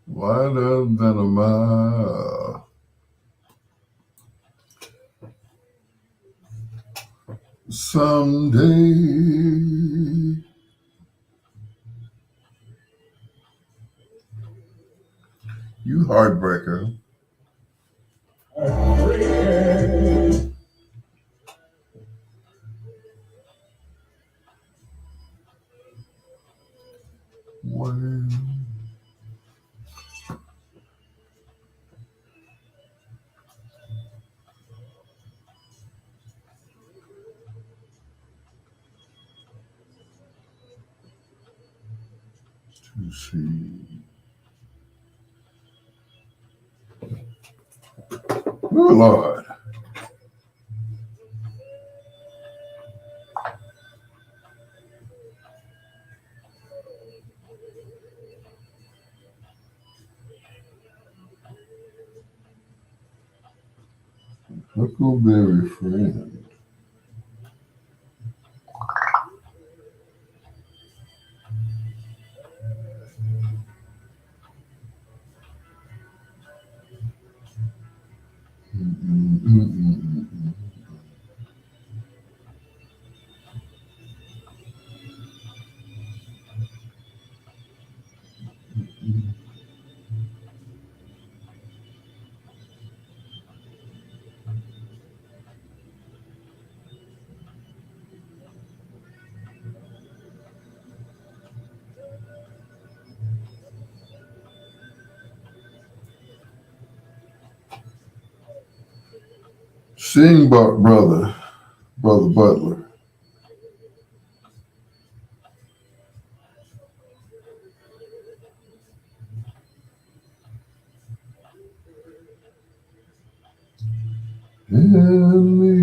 Wider than a mile. Someday, you heartbreaker. Well, to see. Oh, Lord. Huckleberry friend. Sing, brother Butler. And me.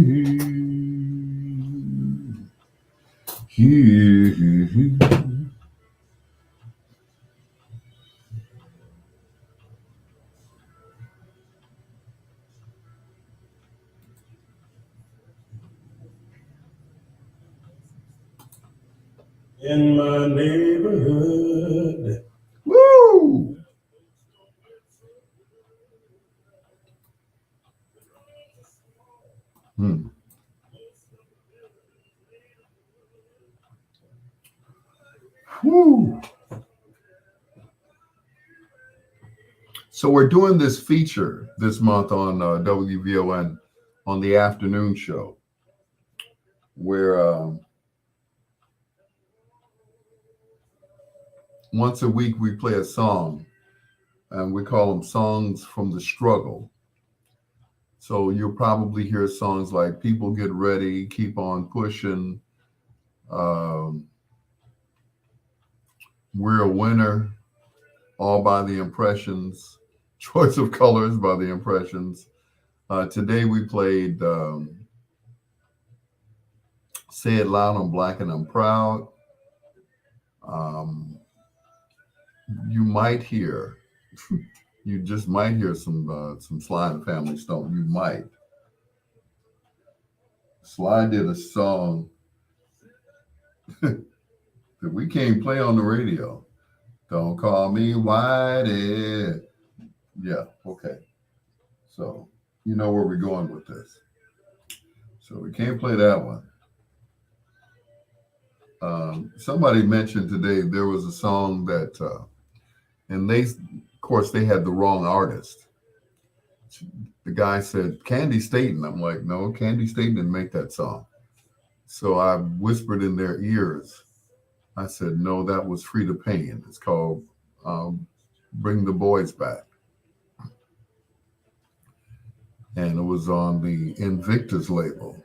In my neighborhood. Woo! Hmm. Woo! So we're doing this feature this month on WVON on the afternoon show, where once a week we play a song, and we call them songs from the struggle. So you'll probably hear songs like "People Get Ready," "Keep on Pushing," um, "We're a Winner," "All by the Impressions," "Choice of Colors" by the Impressions. Today we played "Say It Loud, I'm Black and I'm Proud." Um, you might hear, you just might hear some Sly and Family Stone. You might. Sly did a song that we can't play on the radio. Don't call me Whitey. Yeah, okay. So you know where we're going with this. So we can't play that one. Somebody mentioned today there was a song that, and of course, they had the wrong artist. The guy said Candy Staten. I'm like, no, Candy Staten didn't make that song. So I whispered in their ears. I said, no, that was Frida Payne. It's called Bring the Boys Back. And it was on the Invictus label,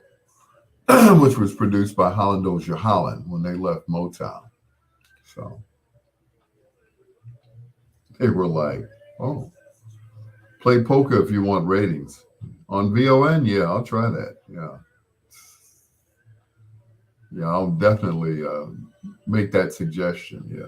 which was produced by Holland Dozier Holland when they left Motown. So they were like, oh, play polka if you want ratings. On VON, yeah, I'll try that. Yeah. Yeah, I'll definitely make that suggestion. Yeah.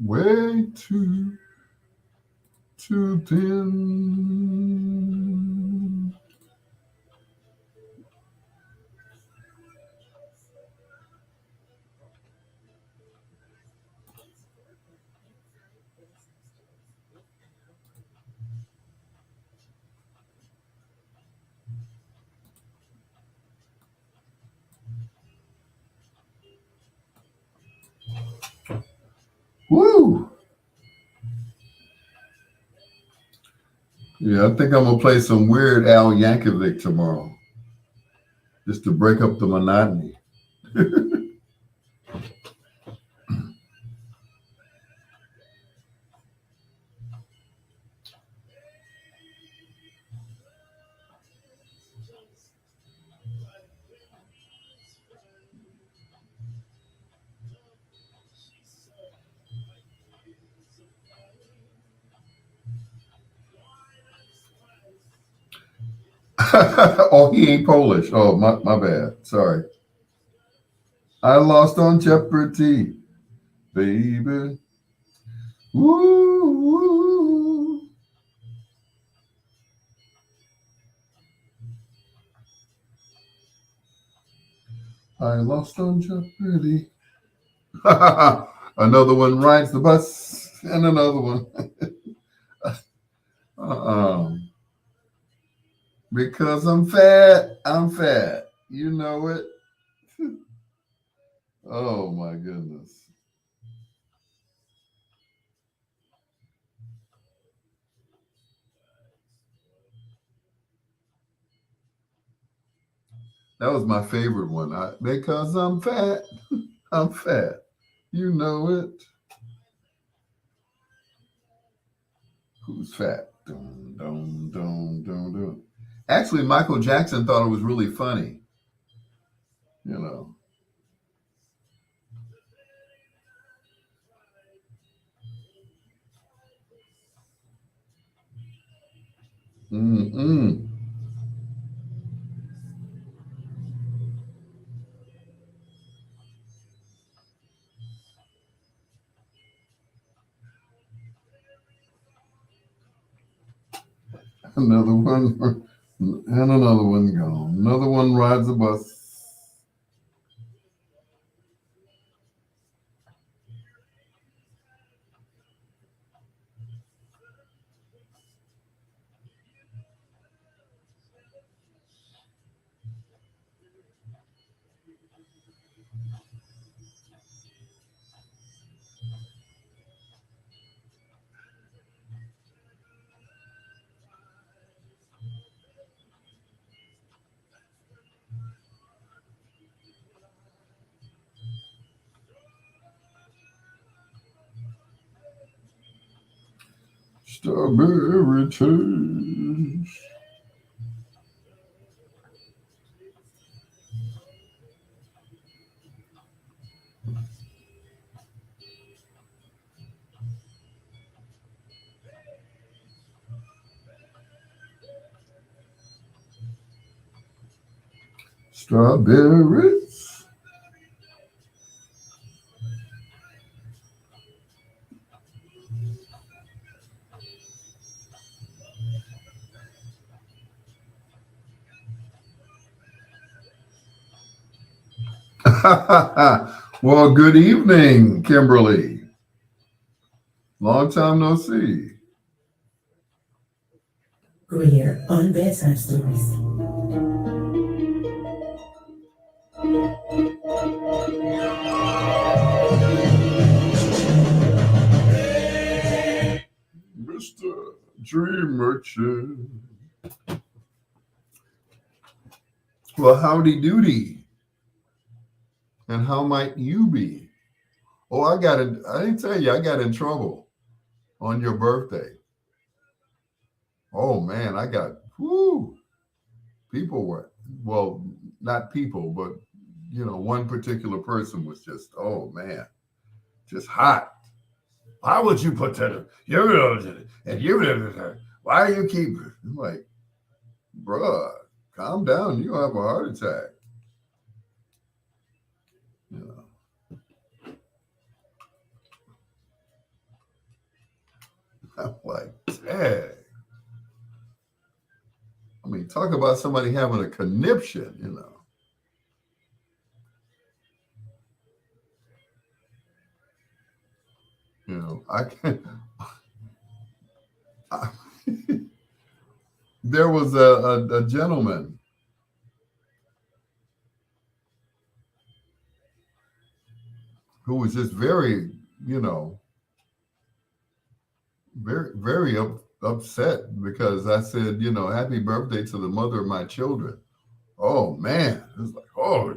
Way too thin. Woo! Yeah, I think I'm gonna play some Weird Al Yankovic tomorrow, just to break up the monotony. Oh, he ain't Polish. Oh, my bad. Sorry. I lost on Jeopardy, baby. Woo! I lost on Jeopardy. Another one rides the bus, and another one. Because I'm fat. I'm fat. You know it. Oh my goodness. That was my favorite one. Because I'm fat. I'm fat. You know it. Who's fat? Dun, dun, dun, dun, dun. Actually, Michael Jackson thought it was really funny. You know. Mm-mm. Another one, and another one gone. Another one rides the bus. Strawberry taste. Strawberries. Well, good evening, Kimberly. Long time no see. Greer on Bedtime Stories. Mr. Dream Merchant. Well, howdy doody. And how might you be? Oh, I didn't tell you, I got in trouble on your birthday. Oh man, whoo, people were, well, not people, but one particular person was just, oh man, just hot. Why would you put that? And why do you keep? I'm like, bruh, calm down. You have a heart attack. You know, I'm like, dang. I mean, talk about somebody having a conniption. I can. I, there was a gentleman who was just very, you know, very upset because I said, happy birthday to the mother of my children. Oh man, it was like, oh,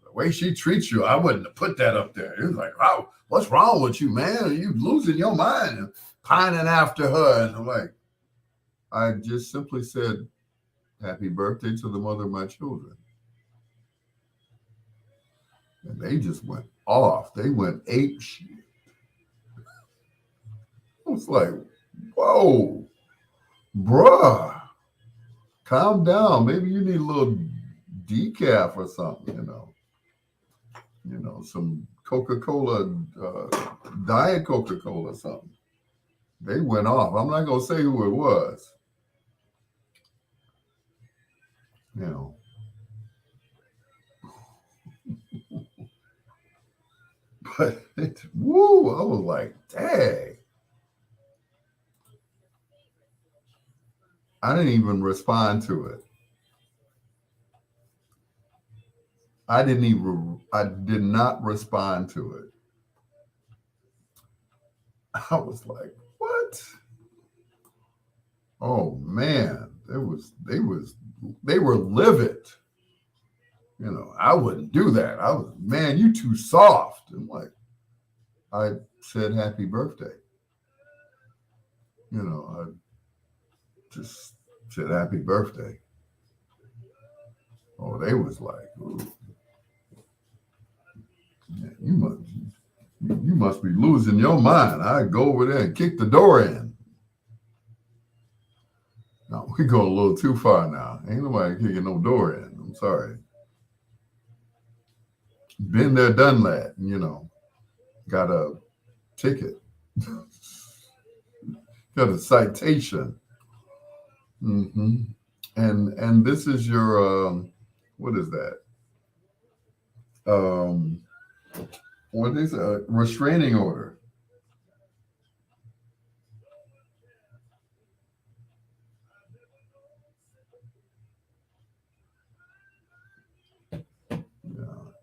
the way she treats you, I wouldn't have put that up there. It was like, wow, what's wrong with you, man? Are you losing your mind and pining after her? And I'm like, I just simply said, happy birthday to the mother of my children. And they just went off. They went ape shit. I was like, whoa, bruh, calm down. Maybe you need a little decaf or something, some Coca-Cola, Diet Coca-Cola or something. They went off. I'm not going to say who it was, you know. But, woo, I was like, dang. I didn't even respond to it. I did not respond to it. I was like, what? Oh man, they were livid. I wouldn't do that. Man, you too soft. And like, I said, happy birthday. I just said, happy birthday. Oh, they was like, ooh, man, you must be losing your mind. I'd go over there and kick the door in. No, we go a little too far now. Ain't nobody kicking no door in. I'm sorry. Been there, done that. Got a ticket, got a citation. Mm-hmm. And this is your what is that? What is a restraining order? Yeah.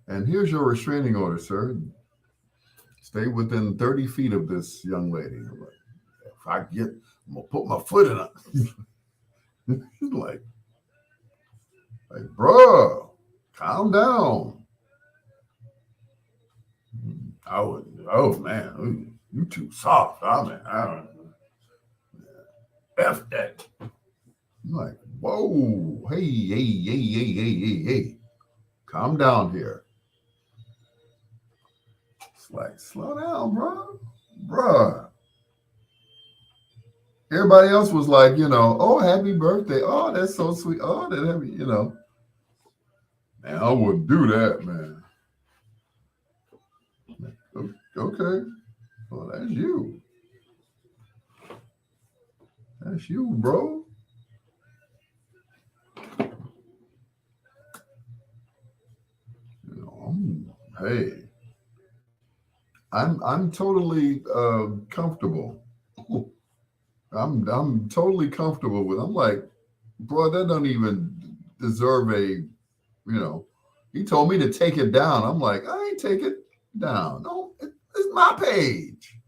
And here's your restraining order, sir. Stay within 30 feet of this young lady. I'm like, if I'm gonna put my foot in it. He's like, bro, calm down. Oh man, you too soft. I don't F that. I'm like, whoa, hey, calm down here. It's like, slow down, bro. Everybody else was like, oh, happy birthday. Oh, that's so sweet. Oh, that happy, Man, I wouldn't do that, man. Okay. Well, that's you. That's you, bro. Hey, I'm totally comfortable. I'm totally comfortable with. I'm like, bro, that don't even deserve a. He told me to take it down. I'm like, I ain't take it down. No, it's my page.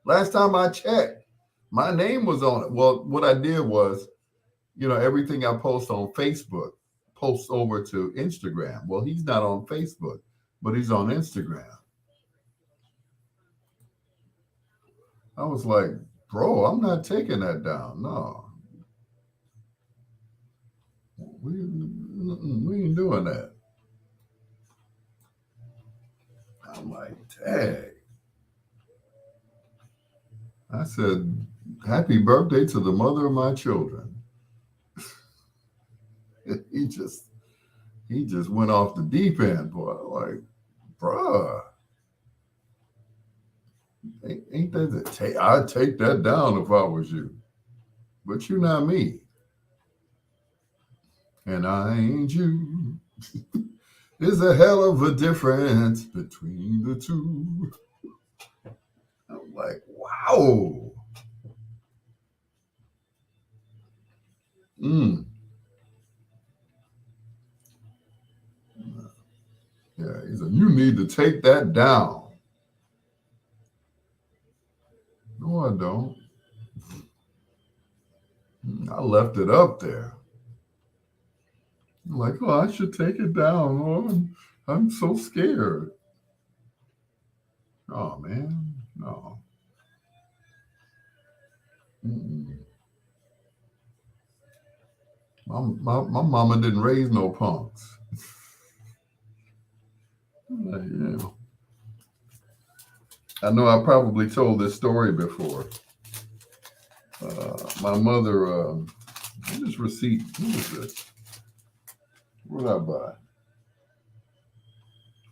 Last time I checked, my name was on it. Well, what I did was, everything I post on Facebook posts over to Instagram. Well, he's not on Facebook, but he's on Instagram. I was like, bro, I'm not taking that down. No. We ain't doing that. I'm like, dang. I said, happy birthday to the mother of my children. he just went off the deep end, boy. Like, bruh, ain't that I'd take that down if I was you. But you're not me. And I ain't you. There's a hell of a difference between the two. I'm like, wow. Yeah, he said, you need to take that down. No, I don't. I left it up there. I'm like, oh, I should take it down. Oh, I'm so scared. Oh, man. No. Mm-mm. My mama didn't raise no punks. Like, yeah. I know I probably told this story before. My mother, this receipt, what is this? What did I buy?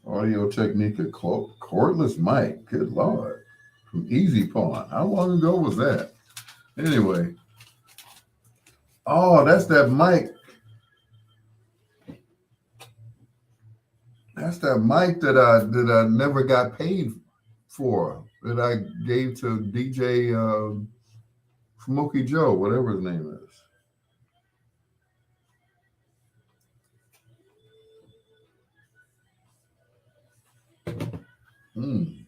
Audio Technica cordless mic. Good Lord. From Easy Pawn. How long ago was that? Anyway. Oh, that's that mic. That's that mic that I never got paid for. That I gave to DJ Smokey Joe, whatever his name is. Mm.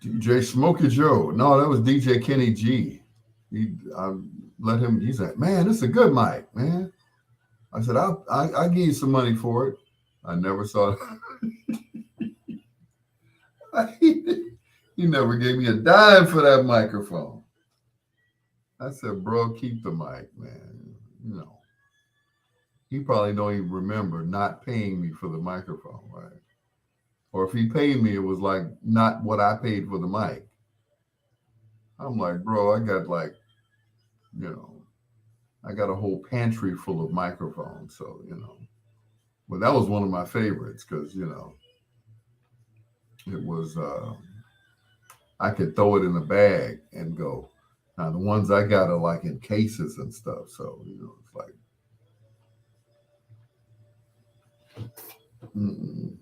DJ Smokey Joe. No, that was DJ Kenny G. I let him. He said, "Man, this is a good mic, man." I said, "I give you some money for it." I never saw it. He never gave me a dime for that microphone. I said, "Bro, keep the mic, man." You know, he probably don't even remember not paying me for the microphone, right? Or if he paid me, it was like not what I paid for the mic. I'm like, bro, I got like, you know, I got a whole pantry full of microphones. So, but that was one of my favorites because, it was, I could throw it in a bag and go. Now, the ones I got are like in cases and stuff. So, it's like, mm-mm.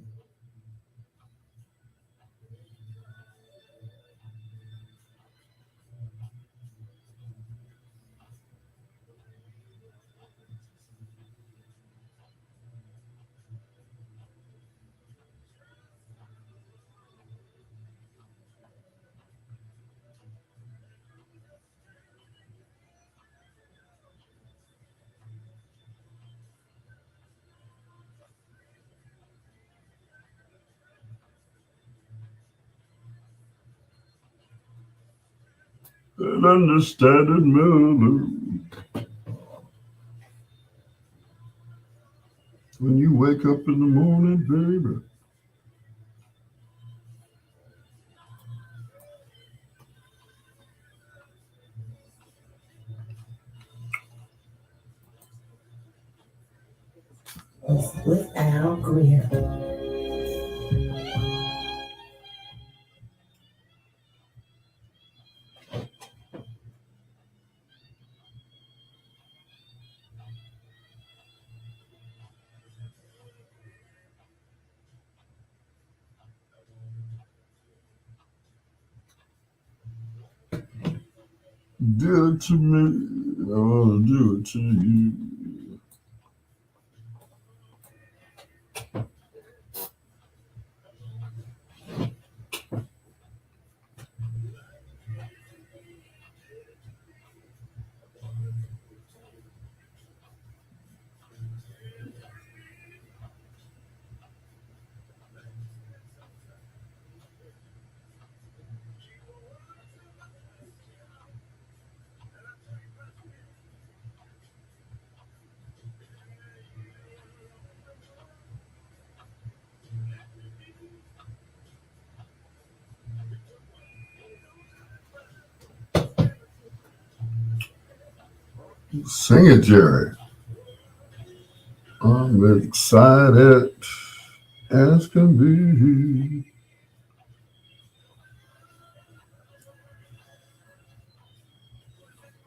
An understanding melody. When you wake up in the morning, baby. with Al Greer. Do it to me, I want to do it to you. Sing it, Jerry. I'm excited as can be.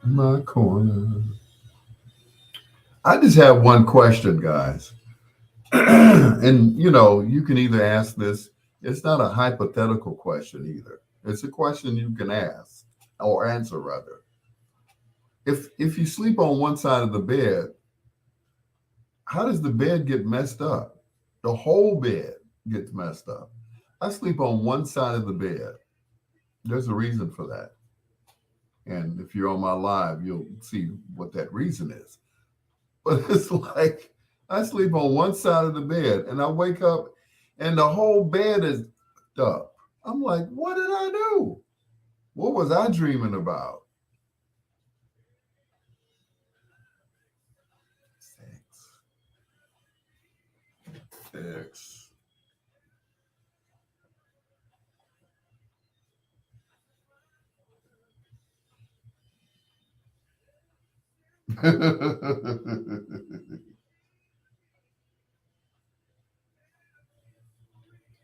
My corner. I just have one question, guys. And you can either ask this, it's not a hypothetical question either. It's a question you can ask or answer rather. If you sleep on one side of the bed, how does the bed get messed up? The whole bed gets messed up. I sleep on one side of the bed. There's a reason for that. And if you're on my live, you'll see what that reason is. But it's like I sleep on one side of the bed and I wake up and the whole bed is up. I'm like, what did I do? What was I dreaming about? X.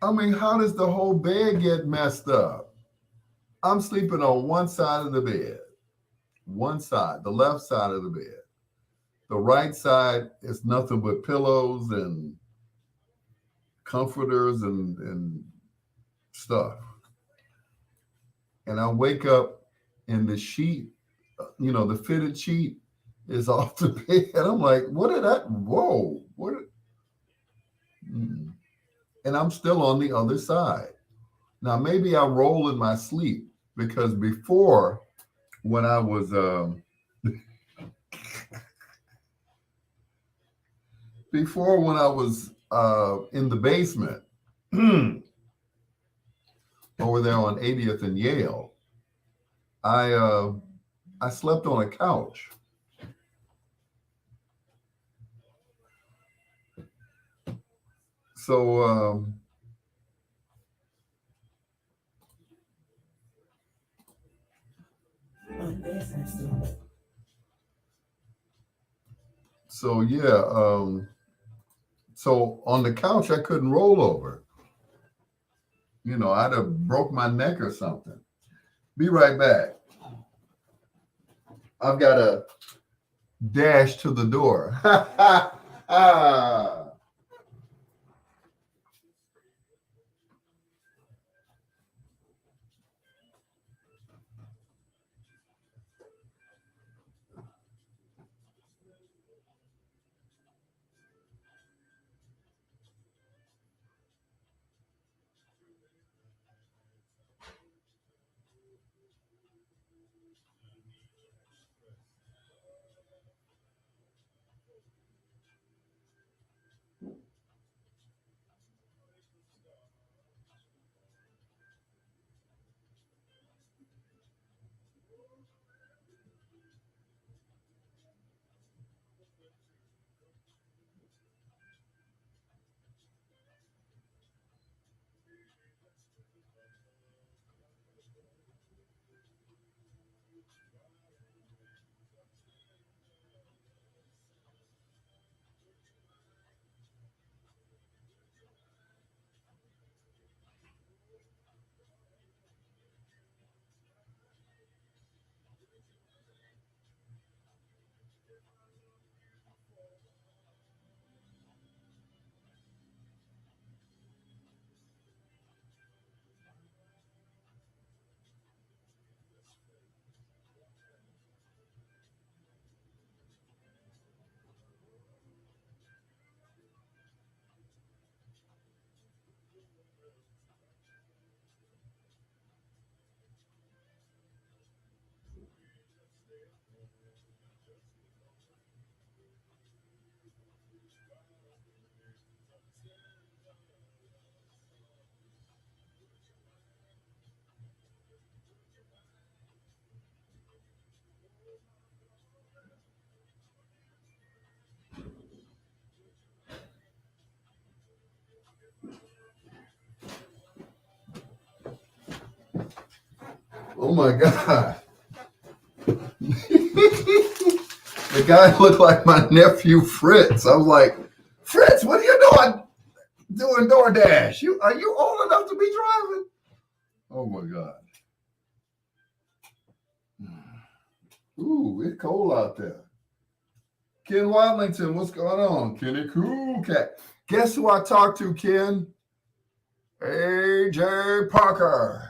I mean, how does the whole bed get messed up? I'm sleeping on one side of the bed, one side, the left side of the bed. The right side is nothing but pillows and comforters and stuff. And I wake up and the sheet, the fitted sheet is off the bed. I'm like, what did that? Whoa, what? And I'm still on the other side. Now maybe I roll in my sleep because when I was before when I was in the basement over there on 80th and Yale, I slept on a couch. So On business level. so yeah, so on the couch I couldn't roll over. You know, I'd have broke my neck or something. Be right back. I've got to dash to the door. Oh my God. The guy looked like my nephew Fritz. I was like, Fritz, what are you doing? Doing DoorDash. Are you old enough to be driving? Oh my God. Ooh, it's cold out there. Ken Wadlington, what's going on? Kenny Cool Cat. Guess who I talked to, Ken? AJ Parker.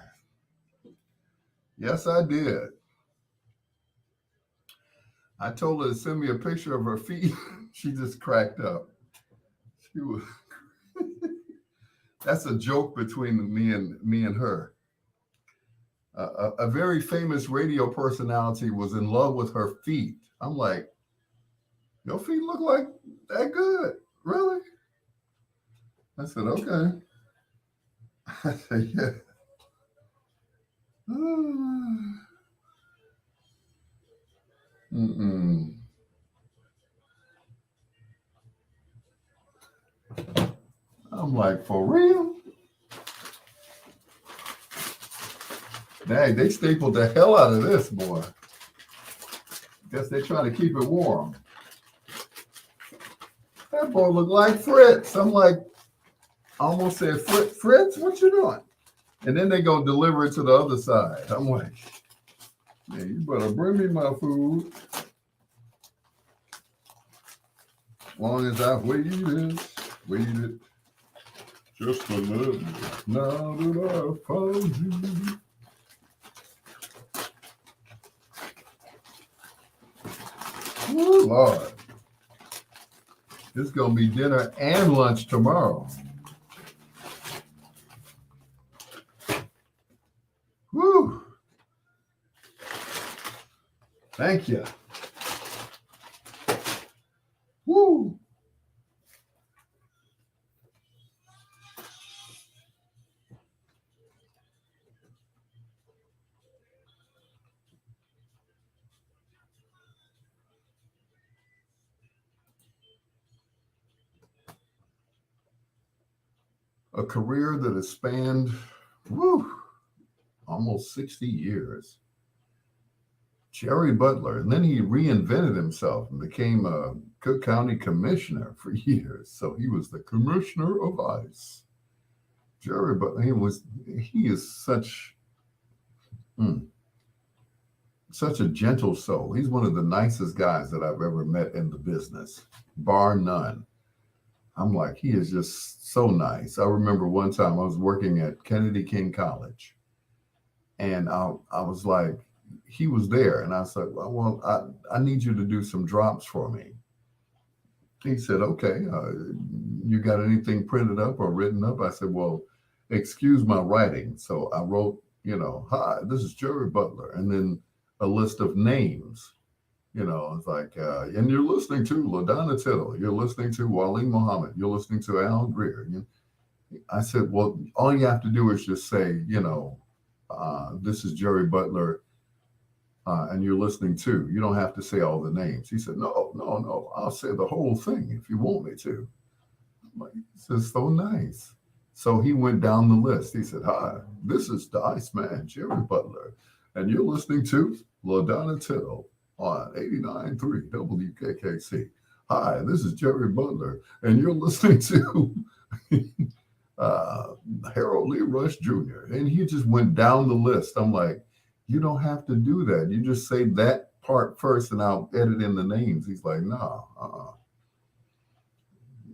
Yes, I did. I told her to send me a picture of her feet. She just cracked up. She was. That's a joke between me and her. A very famous radio personality was in love with her feet. I'm like, your feet look like that good, really? I said, okay. I said, yeah. Mm-mm. I'm like, for real? Dang, they stapled the hell out of this, boy. Guess they're trying to keep it warm. That boy looked like Fritz. I'm like, I almost said, Fritz, what you doing? And then they go deliver it to the other side. I'm like, man, you better bring me my food. As long as I've waited just a minute. Now that I found you. Woo, Lord. This is going to be dinner and lunch tomorrow. Woo. Thank you. Woo. A career that has spanned, almost 60 years. Jerry Butler, and then he reinvented himself and became a Cook County commissioner for years. So he was the commissioner of ICE. Jerry Butler, he is such a gentle soul. He's one of the nicest guys that I've ever met in the business, bar none. I'm like, he is just so nice. I remember one time I was working at Kennedy King College, and I was like, he was there, and I said, well, I need you to do some drops for me. He said, okay, you got anything printed up or written up? I said, well, excuse my writing. So I wrote, hi, this is Jerry Butler, and then a list of names. It's like, and you're listening to LaDonna Tittle, you're listening to Waleem Muhammad, you're listening to Al Greer. I said, well, all you have to do is just say, this is Jerry Butler, and you're listening to. You don't have to say all the names. He said, no, I'll say the whole thing if you want me to. I'm like, this is so nice. So he went down the list. He said, hi, this is the Iceman, Jerry Butler, and you're listening to LaDonna Tittle on 89.3 WKKC. Hi, this is Jerry Butler, and you're listening to Harold Lee Rush Jr. And he just went down the list. I'm like, you don't have to do that. You just say that part first, and I'll edit in the names. He's like, no,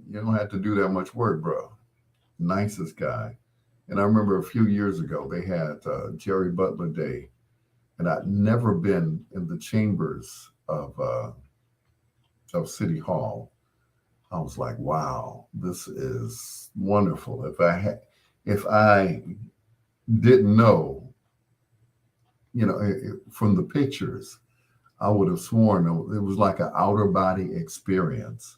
you don't have to do that much work, bro. Nicest guy. And I remember a few years ago, they had Jerry Butler Day. And I'd never been in the chambers of City Hall. I was like, wow, this is wonderful. If I didn't know, from the pictures, I would have sworn it was like an outer body experience.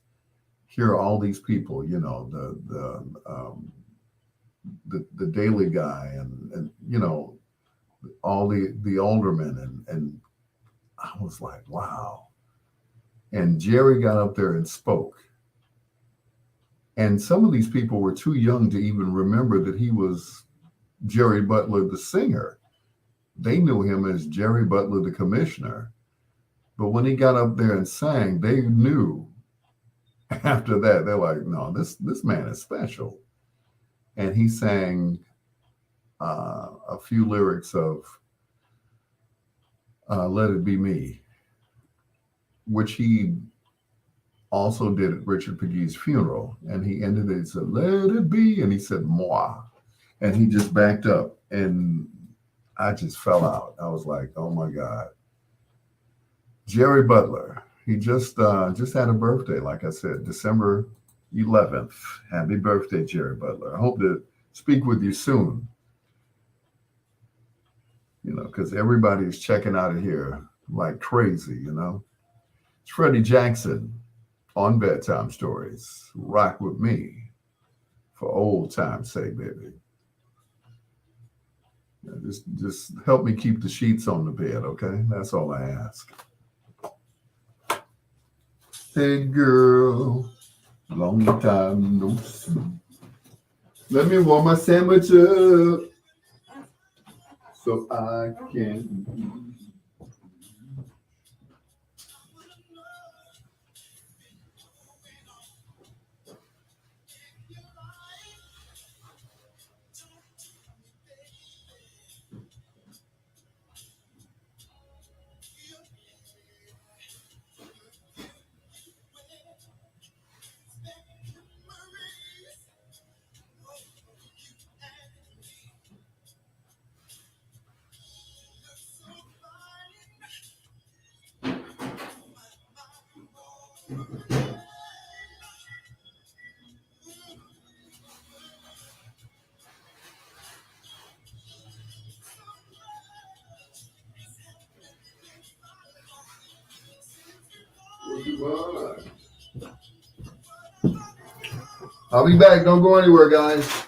Here are all these people, the Daily Guy and all the aldermen, and I was like, wow. And Jerry got up there and spoke. And some of these people were too young to even remember that he was Jerry Butler, the singer. They knew him as Jerry Butler, the commissioner. But when he got up there and sang, they knew after that, they're like, no, this man is special. And he sang a few lyrics of Let It Be Me, which he also did at Richard Pegue's funeral. And he ended it and said, let it be. And he said, moi. And he just backed up. And I just fell out. I was like, oh my God. Jerry Butler. He just had a birthday, like I said, December 11th. Happy birthday, Jerry Butler. I hope to speak with you soon. Because everybody's checking out of here like crazy, It's Freddie Jackson on Bedtime Stories. Rock with me for old time's sake, baby. Just help me keep the sheets on the bed, okay? That's all I ask. Hey, girl, long time no see. Let me warm my sandwich up so I can eat. I'll be back. Don't go anywhere, guys.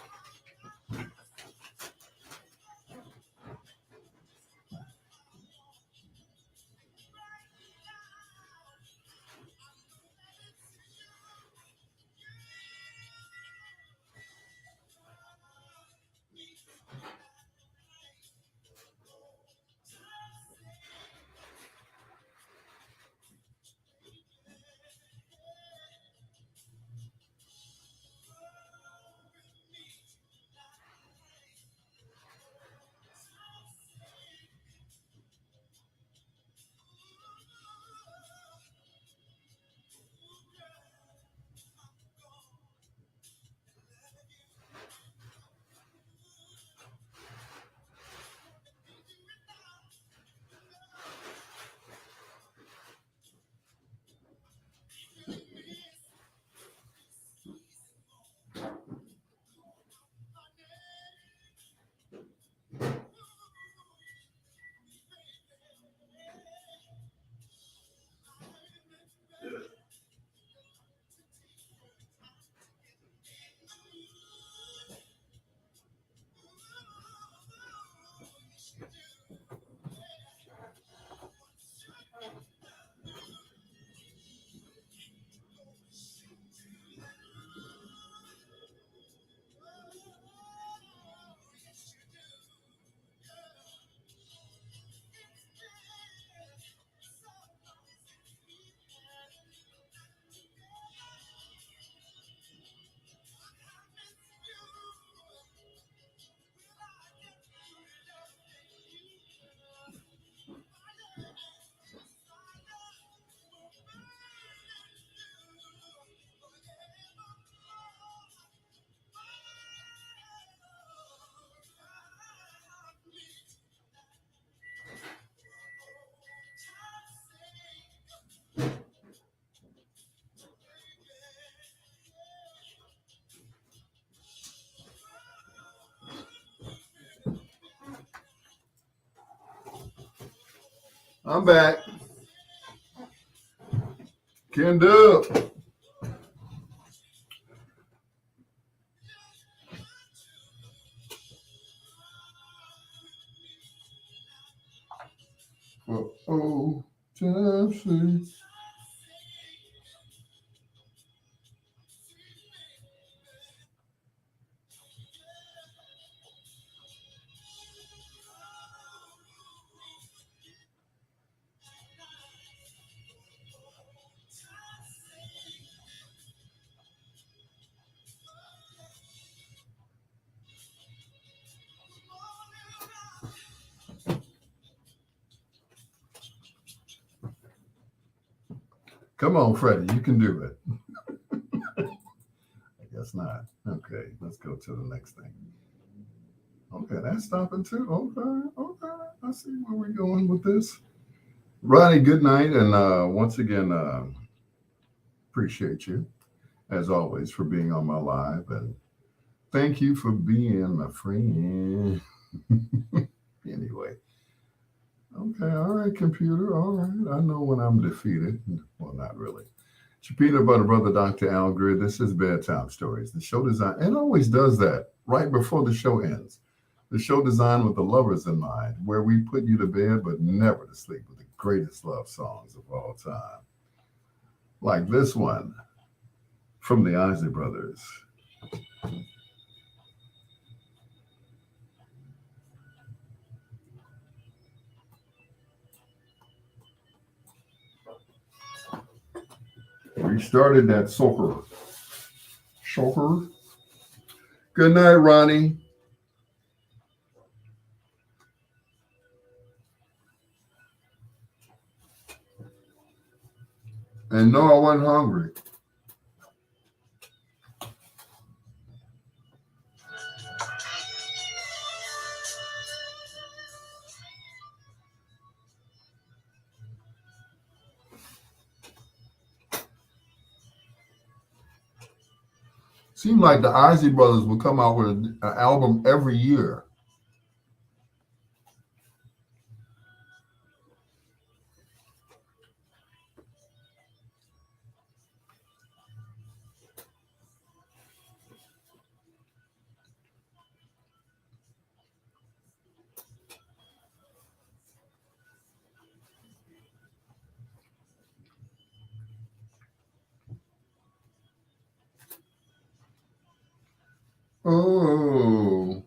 I'm back. Can do. Oh, Chelsea. Come on, Freddie. You can do it. I guess not. Okay, let's go to the next thing. Okay, that's stopping too. Okay. I see where we're going with this. Ronnie, good night. And once again, appreciate you, as always, for being on my live. And thank you for being my friend. Anyway. Okay, all right, computer. All right. I know when I'm defeated. Well, not really. It's your peanut butter brother, Dr. Al Greer. This is Bedtime Stories. The show design, it always does that right before the show ends. The show designed with the lovers in mind, where we put you to bed but never to sleep with the greatest love songs of all time. Like this one from the Isley Brothers. We started that soccer. Soccer. Good night, Ronnie. And no, I wasn't hungry. Seemed like the Isley Brothers would come out with an album every year. Oh,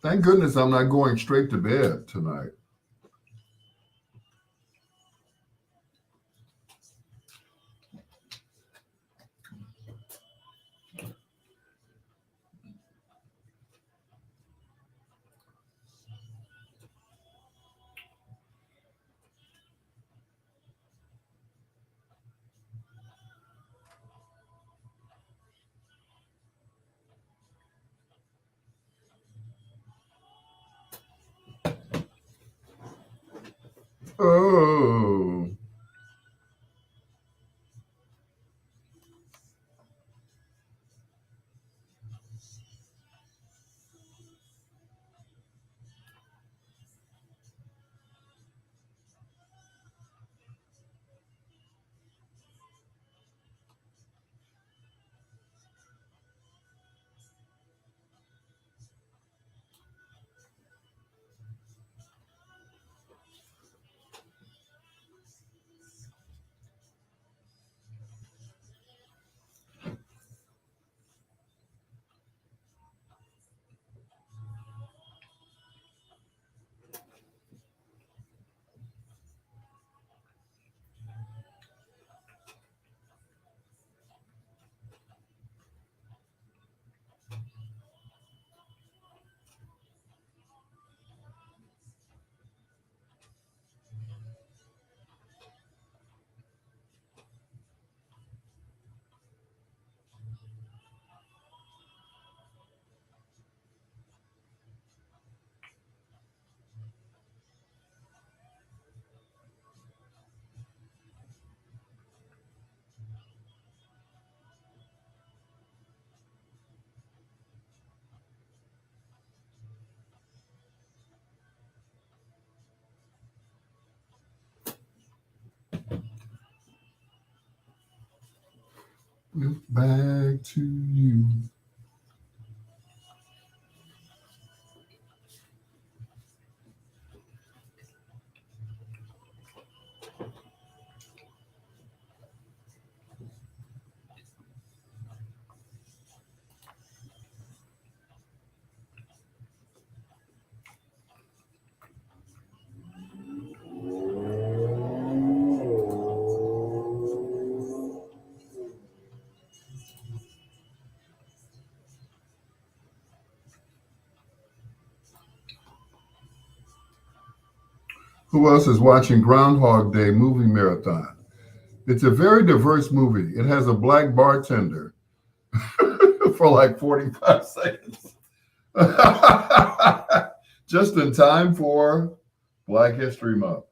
thank goodness I'm not going straight to bed tonight. Oh, back to you. Who else is watching Groundhog Day movie marathon? It's a very diverse movie. It has a black bartender for like 45 seconds. Just in time for Black History Month.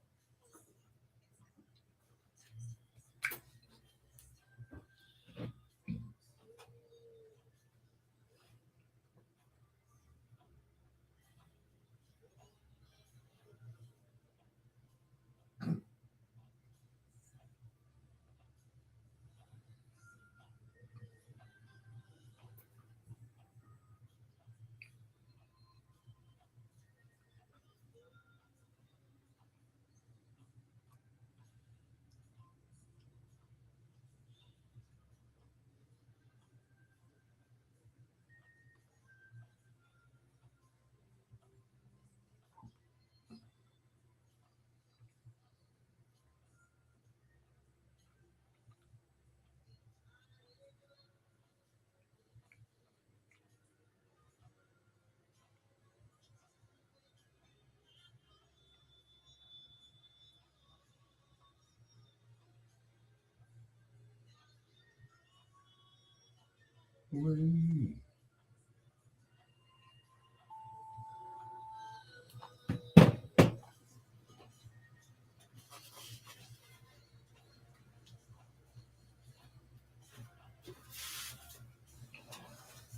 Away.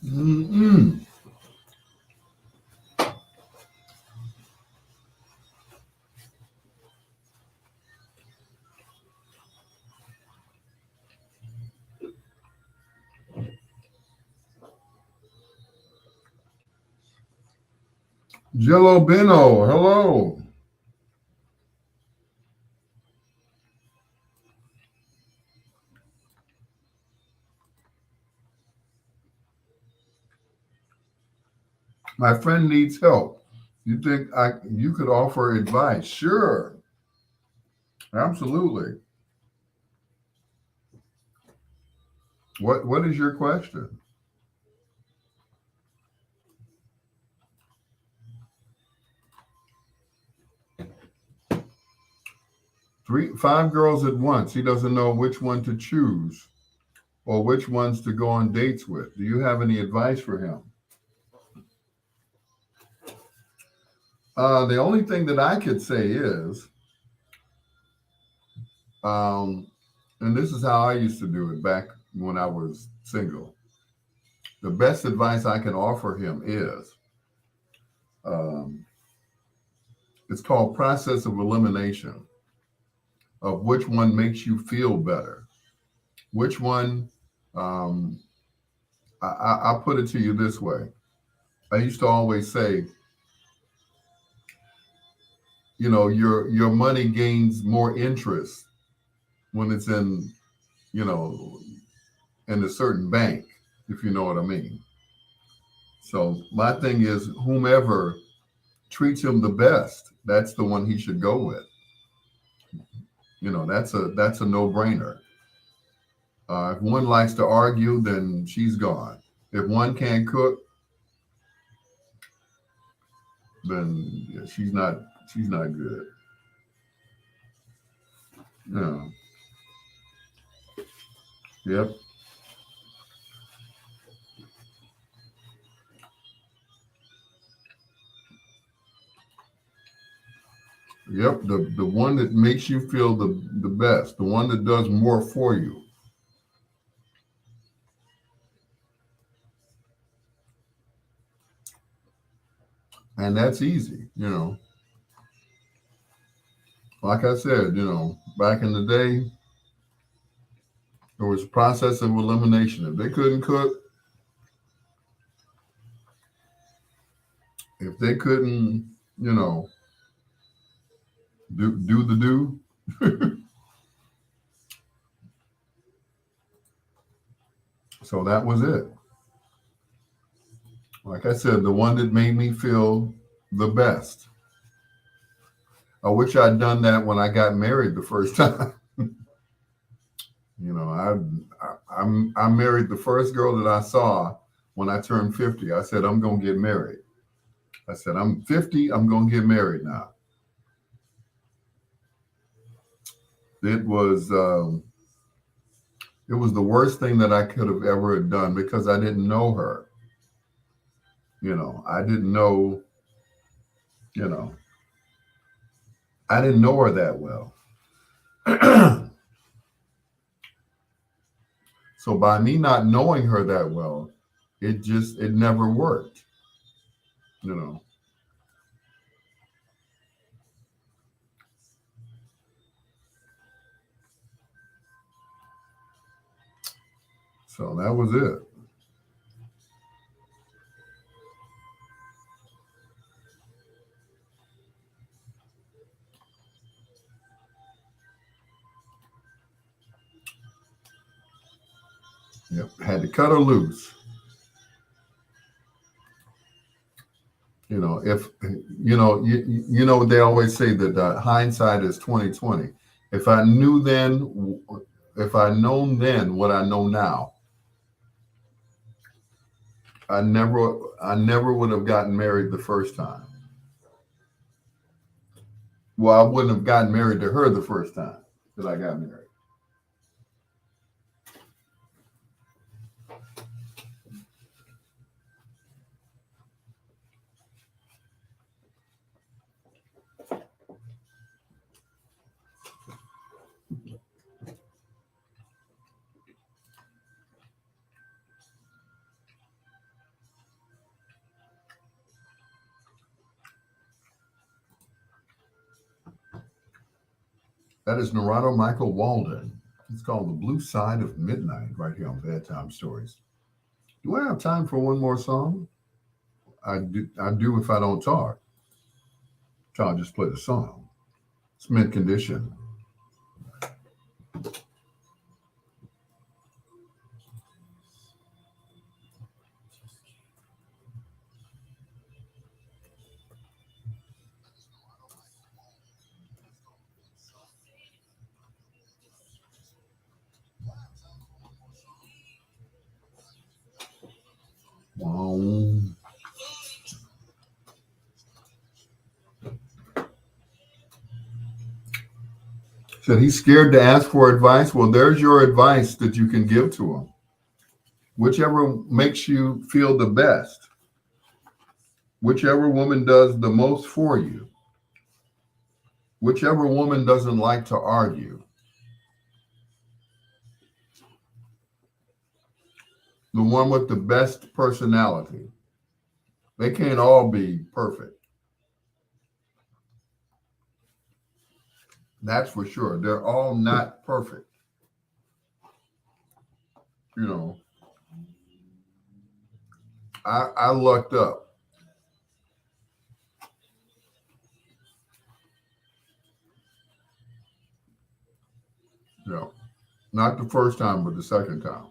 Mm-mm. Jello Beno, hello. My friend needs help. You think you could offer advice? Sure, absolutely. What is your question? Five girls at once. He doesn't know which one to choose or which ones to go on dates with. Do you have any advice for him? The only thing that I could say is, um, and this is how I used to do it back when I was single. The best advice I can offer him is, um, it's called process of elimination, of which one makes you feel better. Which one, um, I'll put it to you this way. I used to always say, your money gains more interest when it's you know, in a certain bank, if you know what I mean. So my thing is, whomever treats him the best, that's the one he should go with. That's a no-brainer. If one likes to argue, then she's gone. If one can't cook, then yeah, she's not good. Yeah. Yep. Yep. The one that makes you feel the best, the one that does more for you. And that's easy. Like I said, back in the day, there was a process of elimination. If they couldn't cook, if they couldn't, you know, do the do, so that was it. Like I said, the one that made me feel the best. I wish I'd done that when I got married the first time. I married the first girl that I saw when I turned 50. I said, I'm gonna get married. I said, I'm 50, I'm gonna get married now. It was it was the worst thing that I could have ever done because I didn't know her. I didn't know, you know, I didn't know her that well. So by me not knowing her that well, it never worked, you know. So that was it. Yep. Had to cut her loose. If they always say that hindsight is 2020. If I knew then, if I known then what I know now, I never would have gotten married the first time. Well, I wouldn't have gotten married to her the first time that I got married. That is Narado Michael Walden. It's called The Blue Side of Midnight right here on Bedtime Stories. Do I have time for one more song? I do if I don't talk. So I'll just play the song. It's Mint Condition. Wow. Said he's scared to ask for advice. Well, there's your advice that you can give to him. Whichever makes you feel the best, whichever woman does the most for you, whichever woman doesn't like to argue, the one with the best personality. They can't all be perfect. That's for sure. They're all not perfect. You know, I lucked up. You know, not the first time, but the second time.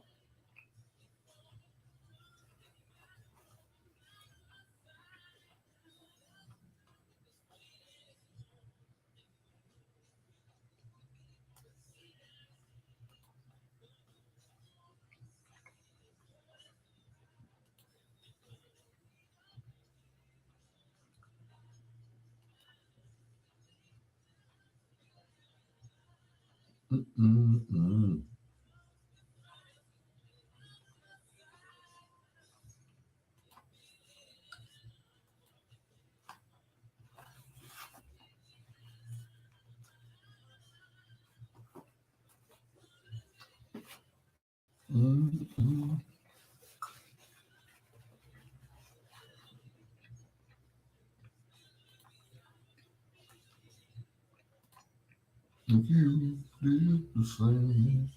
Mm-mm-mm. Mm-mm. If you did the same.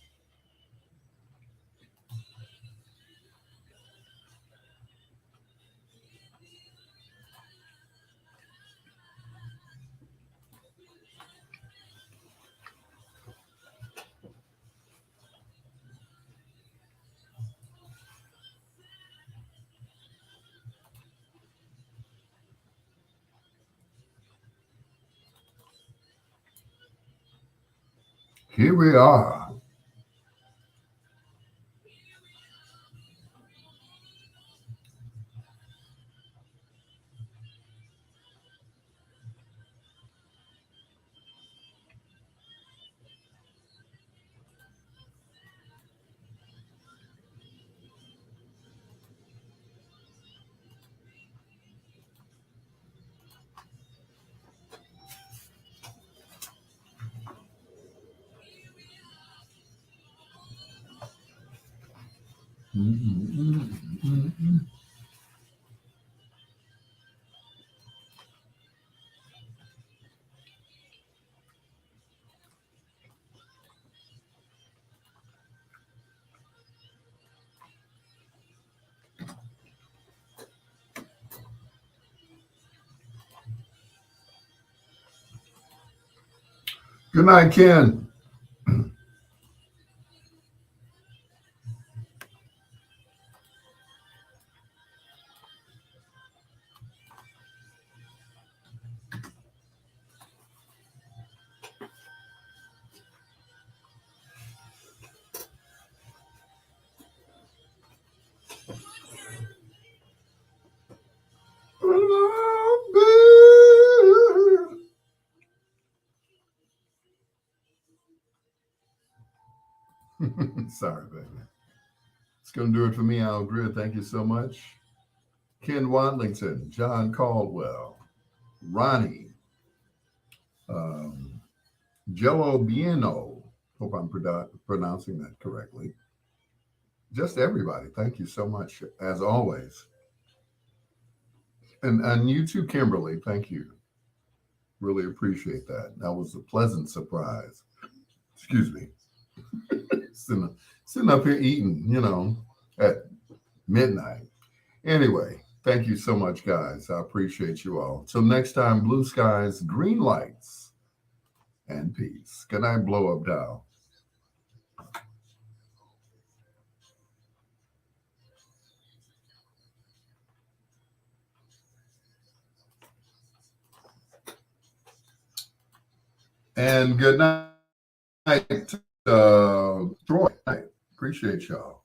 Here we are. Mm-mm-mm-mm-mm. Good night, Ken. Sorry, baby. It's going to do it for me, Al Greer. Thank you so much. Ken Wadlington, John Caldwell, Ronnie, um, Jello Bieno. Hope I'm pronouncing that correctly. Just everybody. Thank you so much, as always. And you too, Kimberly. Thank you. Really appreciate that. That was a pleasant surprise. Excuse me. sitting up here eating, at midnight. Anyway, thank you so much, guys. I appreciate you all. Till next time, blue skies, green lights, and peace. Good night, blow up dial. And good night, Troy. Appreciate y'all.